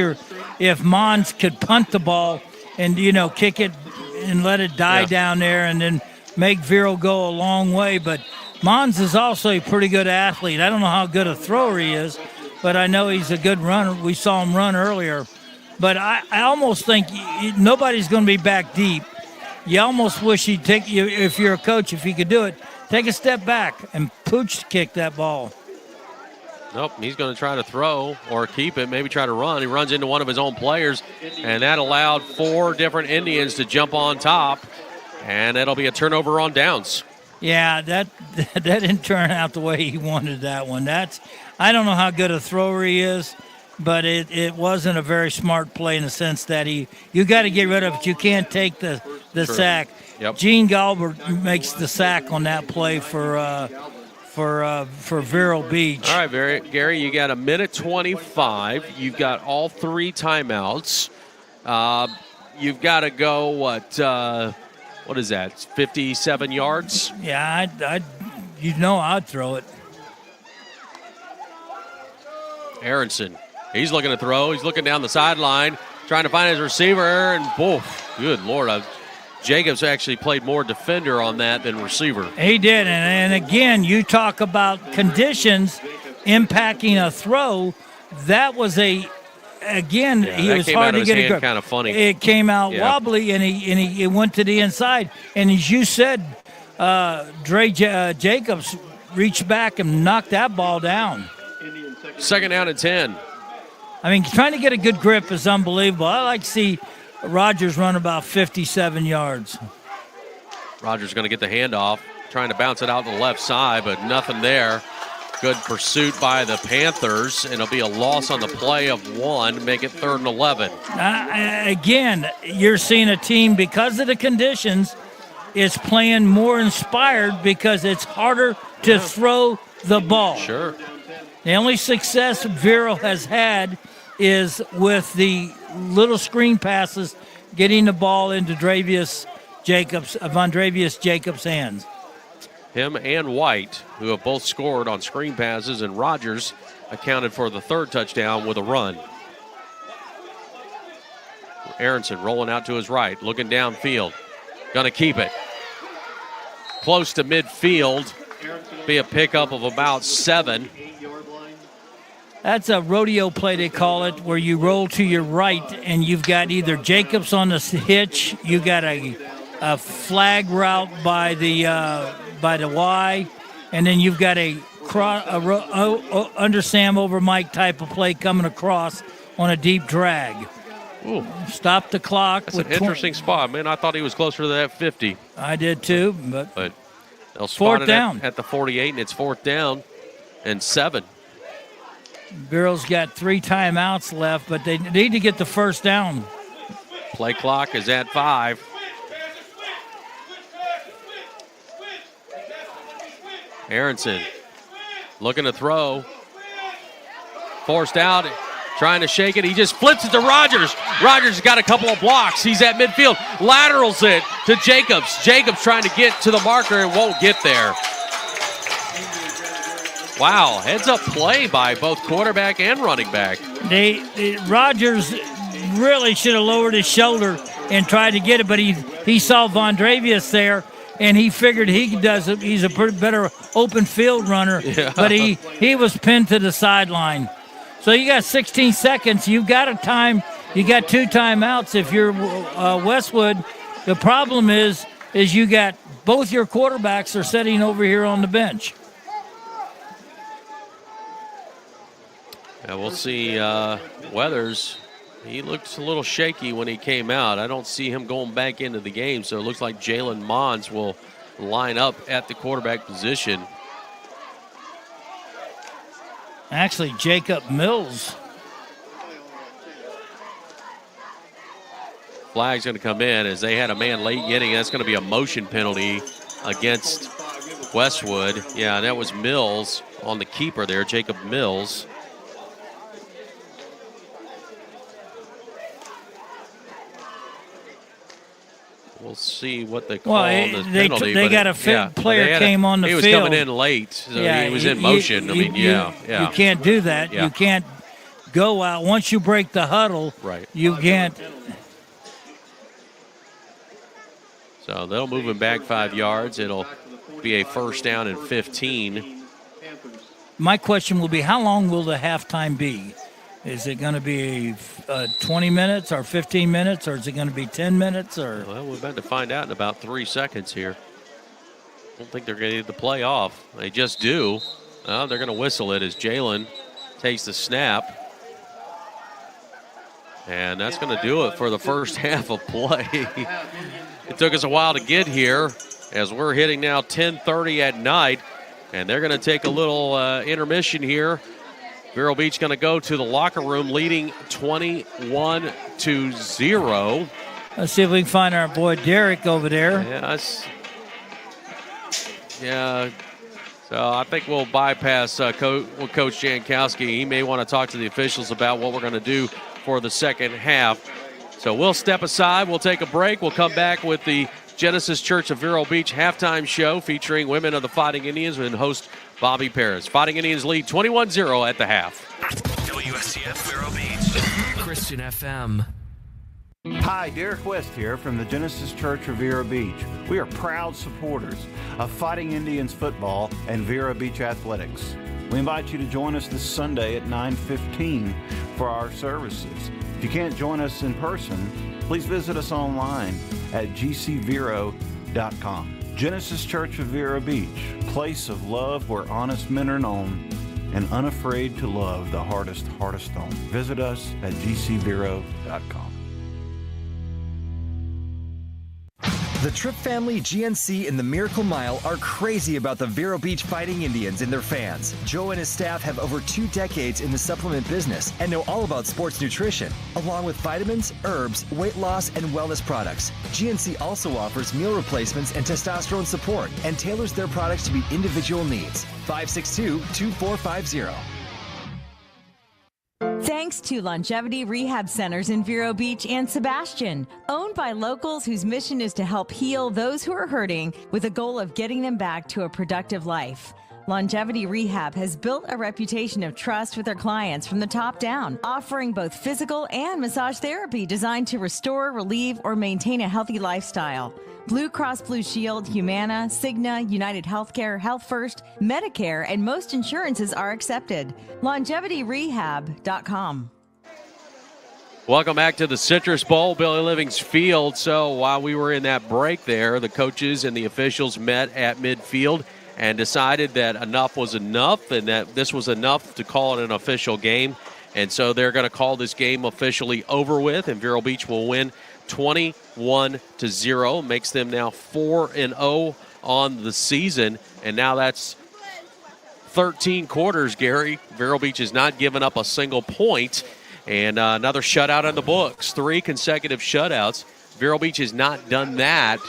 if Mons could punt the ball and, kick it and let it die down there and then make Vero go a long way. But Mons is also a pretty good athlete. I don't know how good a thrower he is, but I know he's a good runner. We saw him run earlier. But I almost think nobody's going to be back deep. You almost wish he'd take you, if you're a coach, if he could do it, take a step back and pooch kick that ball. Nope, he's going to try to throw or keep it, maybe try to run. He runs into one of his own players, and that allowed 4 different Indians to jump on top, and that'll be a turnover on downs. Yeah, that didn't turn out the way he wanted that one. I don't know how good a thrower he is. But it wasn't a very smart play in the sense that you got to get rid of it. You can't take the sack. Yep. Gene Galbert makes the sack on that play for Vero Beach. All right, Gary, you got a minute 25. You've got all 3 timeouts. You've got to go what is that? 57 yards? Yeah, I'd throw it. Aronson. He's looking to throw. He's looking down the sideline, trying to find his receiver, and good Lord. Jacobs actually played more defender on that than receiver. He did, and again, you talk about conditions impacting a throw. That was he was hard to get a grip. Kind of funny. It came out wobbly, and he went to the inside. And as you said, Jacobs reached back and knocked that ball down. 2nd down and 10. I mean, trying to get a good grip is unbelievable. I like to see Rogers run about 57 yards. Rogers going to get the handoff, trying to bounce it out to the left side, but nothing there. Good pursuit by the Panthers, and it'll be a loss on the play of 1, make it 3rd and 11. Again, you're seeing a team, because of the conditions, is playing more inspired because it's harder to throw the ball. Sure. The only success Vero has had is with the little screen passes, getting the ball into Von Dravius Jacobs' hands. Him and White, who have both scored on screen passes, and Rogers accounted for the third touchdown with a run. Aronson rolling out to his right, looking downfield. Going to keep it. Close to midfield. Be a pickup of about 7. That's a rodeo play, they call it, where you roll to your right and you've got either Jacobs on the hitch, you got a flag route by the Y, and then you've got under Sam over Mike type of play coming across on a deep drag. Ooh. Stop the clock. That's an interesting spot, man. I thought he was closer to that 50. I did too, but they'll spot it at the 48, and it's 4th down and 7. Vero's got 3 timeouts left, but they need to get the first down. Play clock is at 5. Aronson looking to throw. Forced out, trying to shake it. He just flips it to Rogers. Rogers has got a couple of blocks. He's at midfield. Laterals it to Jacobs. Jacobs trying to get to the marker and won't get there. Wow, heads-up play by both quarterback and running back. Rogers really should have lowered his shoulder and tried to get it, but he saw Vondravius there, and he figured he's a pretty better open field runner, but he was pinned to the sideline. So you got 16 seconds. You've got a time. You got 2 timeouts if you're Westwood. The problem is you got both your quarterbacks are sitting over here on the bench. Yeah, we'll see Weathers. He looked a little shaky when he came out. I don't see him going back into the game, so it looks like Jalen Mons will line up at the quarterback position. Actually, Jacob Mills. Flag's going to come in as they had a man late getting. That's going to be a motion penalty against Westwood. Yeah, that was Mills on the keeper there, Jacob Mills. We'll see what they call this penalty. They got a player came on the field. He was coming in late, so he was in motion. You can't do that. Yeah. You can't go out. Once you break the huddle, you can't. So they'll move him back 5 yards. It'll be a 1st down and 15. My question will be, how long will the halftime be? Is it going to be 20 minutes or 15 minutes, or is it going to be 10 minutes? Or well, we're about to find out in about 3 seconds here. I don't think they're going to get the play off. They just do. They're going to whistle it as Jalen takes the snap. And that's going to do it for the first half of play. It took us a while to get here as we're hitting now 10:30 at night. And they're going to take a little intermission here. Vero Beach going to go to the locker room leading 21-0. Let's see if we can find our boy Derek over there. Yeah. So I think we'll bypass Coach Jankowski. He may want to talk to the officials about what we're going to do for the second half. So we'll step aside. We'll take a break. We'll come back with the Genesis Church of Vero Beach halftime show featuring women of the Fighting Indians and host Bobby Paris. Fighting Indians lead 21-0 at the half. WSCF Vero Beach, Christian FM. Hi, Derek West here from the Genesis Church of Vero Beach. We are proud supporters of Fighting Indians football and Vero Beach athletics. We invite you to join us this Sunday at 9:15 for our services. If you can't join us in person, please visit us online at gcvero.com. Genesis Church of Vero Beach, place of love where honest men are known and unafraid to love the hardest stone. Visit us at gcvero.com. The Tripp family, GNC, and the Miracle Mile are crazy about the Vero Beach Fighting Indians and their fans. Joe and his staff have over 2 decades in the supplement business and know all about sports nutrition, along with vitamins, herbs, weight loss, and wellness products. GNC also offers meal replacements and testosterone support and tailors their products to meet individual needs. 562-2450. Thanks to Longevity Rehab Centers in Vero Beach and Sebastian, owned by locals whose mission is to help heal those who are hurting with a goal of getting them back to a productive life. Longevity Rehab has built a reputation of trust with their clients from the top down, offering both physical and massage therapy designed to restore, relieve, or maintain a healthy lifestyle. Blue Cross Blue Shield, Humana, Cigna, United Healthcare, Health First, Medicare, and most insurances are accepted. LongevityRehab.com. Welcome back to the Citrus Bowl, Billy Living's Field. So while we were in that break there, the coaches and the officials met at midfield and decided that enough was enough and that this was enough to call it an official game. And so they're going to call this game officially over with, and Vero Beach will win 21-0. Makes them now 4-0 on the season. And now that's 13 quarters, Gary. Vero Beach has not given up a single point. And another shutout in the books. 3 consecutive shutouts. Vero Beach has not done that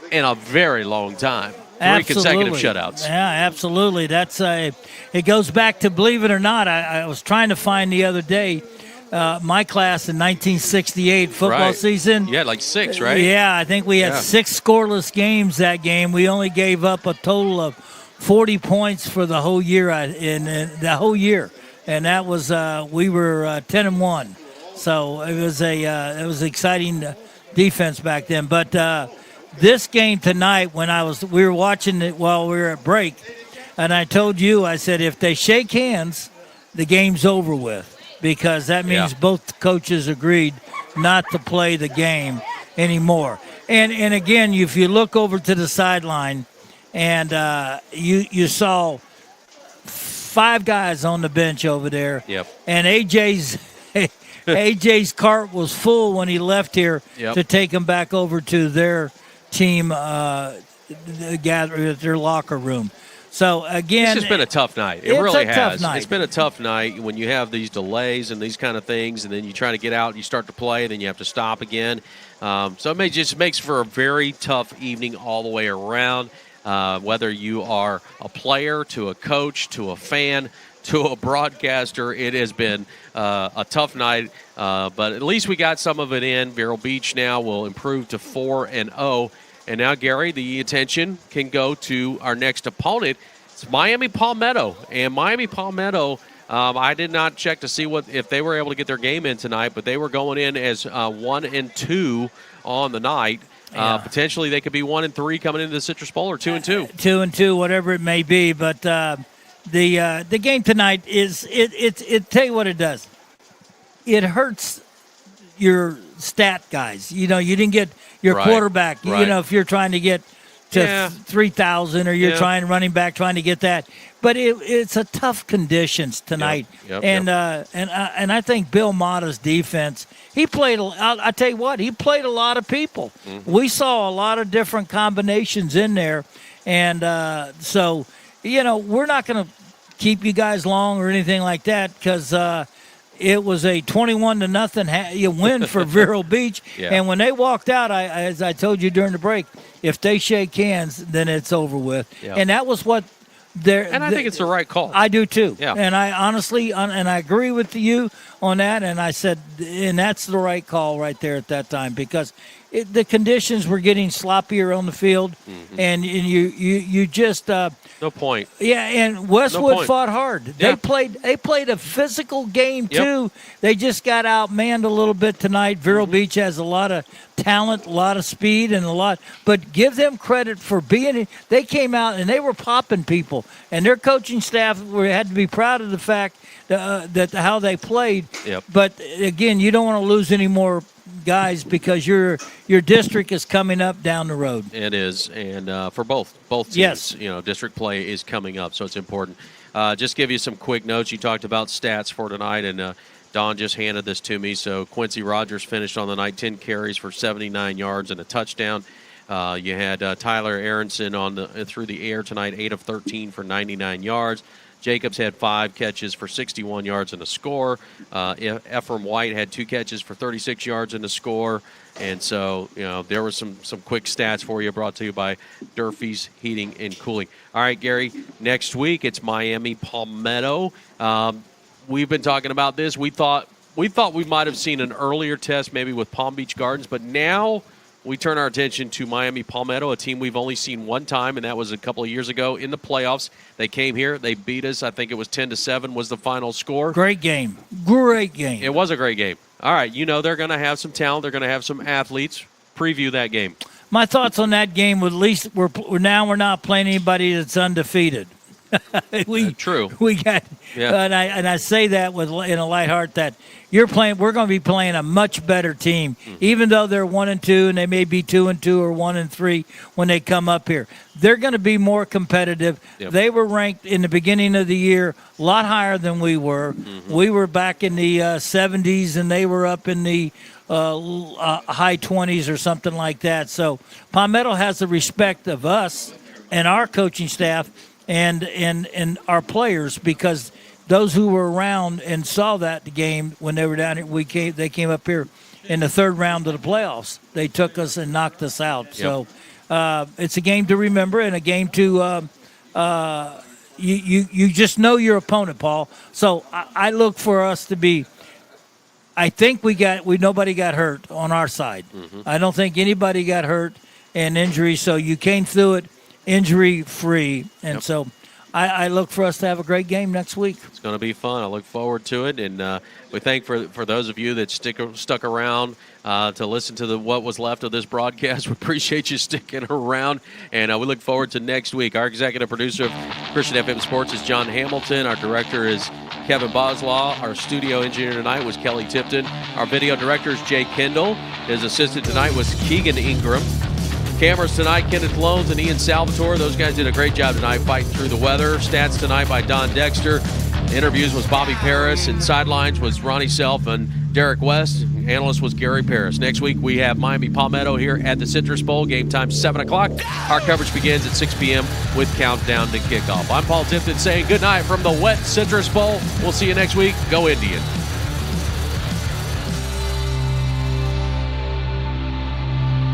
in a very long time. 3 consecutive shutouts. Yeah, absolutely. That's it goes back to, believe it or not, I was trying to find the other day my class in 1968 football season. Yeah, like 6, right? Yeah, I think we had 6 scoreless games that game. We only gave up a total of 40 points for the whole year. In the whole year, and that was we were 10-1. So it was exciting defense back then. But this game tonight, when we were watching it while we were at break, and I told you, I said, if they shake hands, the game's over with, because that means both coaches agreed not to play the game anymore. And again, if you look over to the sideline, and you saw 5 guys on the bench over there, and AJ's cart was full when he left here to take him back over to their team gather at their locker room. So again, it's just been a tough night. It really has. It's been a tough night when you have these delays and these kind of things, and then you try to get out and you start to play, and then you have to stop again. So it just makes for a very tough evening all the way around. Whether you are a player, to a coach, to a fan, to a broadcaster, it has been a tough night. But at least we got some of it in. Vero Beach now will improve to 4-0. And now, Gary, the attention can go to our next opponent. It's Miami Palmetto. And Miami Palmetto, I did not check to see if they were able to get their game in tonight, but they were going in as 1-2 on the night. Potentially they could be 1-3 coming into the Citrus Bowl, or 2-2. 2-2, whatever it may be. But the game tonight is it. Tell you what it does. It hurts your stat guys. You didn't get your quarterback. Right. If you're trying to get to 3,000, or you're trying running back trying to get that. But it's a tough conditions tonight. And I think Bill Mata's defense, he played. I tell you what, he played a lot of people. Mm-hmm. We saw a lot of different combinations in there, and so we're not going to keep you guys long or anything like that, because it was a 21-0 win for Vero Beach. And when they walked out, as I told you during the break, if they shake hands, then it's over with. And that was what I think it's the right call. I do too. And I honestly, and I agree with you on that. And I said, and that's the right call right there at that time, because the conditions were getting sloppier on the field, and you just no point. Yeah, and Westwood fought hard. They played a physical game too. They just got outmanned a little bit tonight. Vero Beach has a lot of talent, a lot of speed, and but give them credit for being. They came out and they were popping people, and their coaching staff had to be proud of the fact that how they played. But again, you don't want to lose any more guys, because your district is coming up down the road. It is, and for both teams, yes, district play is coming up, so it's important. Just give you some quick notes. You talked about stats for tonight, and Don just handed this to me. So Quincy Rogers finished on the night 10 carries for 79 yards and a touchdown. You had Tyler Aronson through the air tonight, 8 of 13 for 99 yards. Jacobs had 5 catches for 61 yards and a score. Ephraim White had 2 catches for 36 yards and a score. And so, there were some quick stats for you, brought to you by Durfee's Heating and Cooling. All right, Gary, next week it's Miami Palmetto. We've been talking about this. We thought we thought we might have seen an earlier test maybe with Palm Beach Gardens, but now we turn our attention to Miami Palmetto, a team we've only seen one time, and that was a couple of years ago in the playoffs. They came here. They beat us. I think it was 10-7 was the final score. Great game. Great game. It was a great game. All right, they're going to have some talent. They're going to have some athletes. Preview that game. My thoughts on that game, at least we're not playing anybody that's undefeated. True. We got, yeah. and I say that in a light heart that we're going to be playing a much better team, even though they're 1-2 and they may be 2-2 or 1-3 when they come up here. They're going to be more competitive. Yep. They were ranked in the beginning of the year a lot higher than we were. We were back in the 70s and they were up in the high 20s or something like that. So Palmetto has the respect of us and our coaching staff and our players, because those who were around and saw that game when they were down here, they came up here in the third round of the playoffs. They took us and knocked us out. Yep. So it's a game to remember and a game to you just know your opponent, Paul. So I look for us to be. I think nobody got hurt on our side. I don't think anybody got hurt and injury, so you came through it injury-free. And so I look for us to have a great game next week. It's going to be fun. I look forward to it. And we thank for those of you that stuck around to listen to what was left of this broadcast. We appreciate you sticking around. And we look forward to next week. Our executive producer of Christian FM Sports is John Hamilton. Our director is Kevin Boslaw. Our studio engineer tonight was Kelly Tipton. Our video director is Jay Kendall. His assistant tonight was Keegan Ingram. Cameras tonight, Kenneth Loans and Ian Salvatore. Those guys did a great job tonight fighting through the weather. Stats tonight by Don Dexter. Interviews was Bobby Paris, and sidelines was Ronnie Self and Derek West. Analyst was Gary Paris. Next week we have Miami Palmetto here at the Citrus Bowl. Game time 7 o'clock. Our coverage begins at 6 p.m. with countdown to kickoff. I'm Paul Tipton saying good night from the wet Citrus Bowl. We'll see you next week. Go Indians.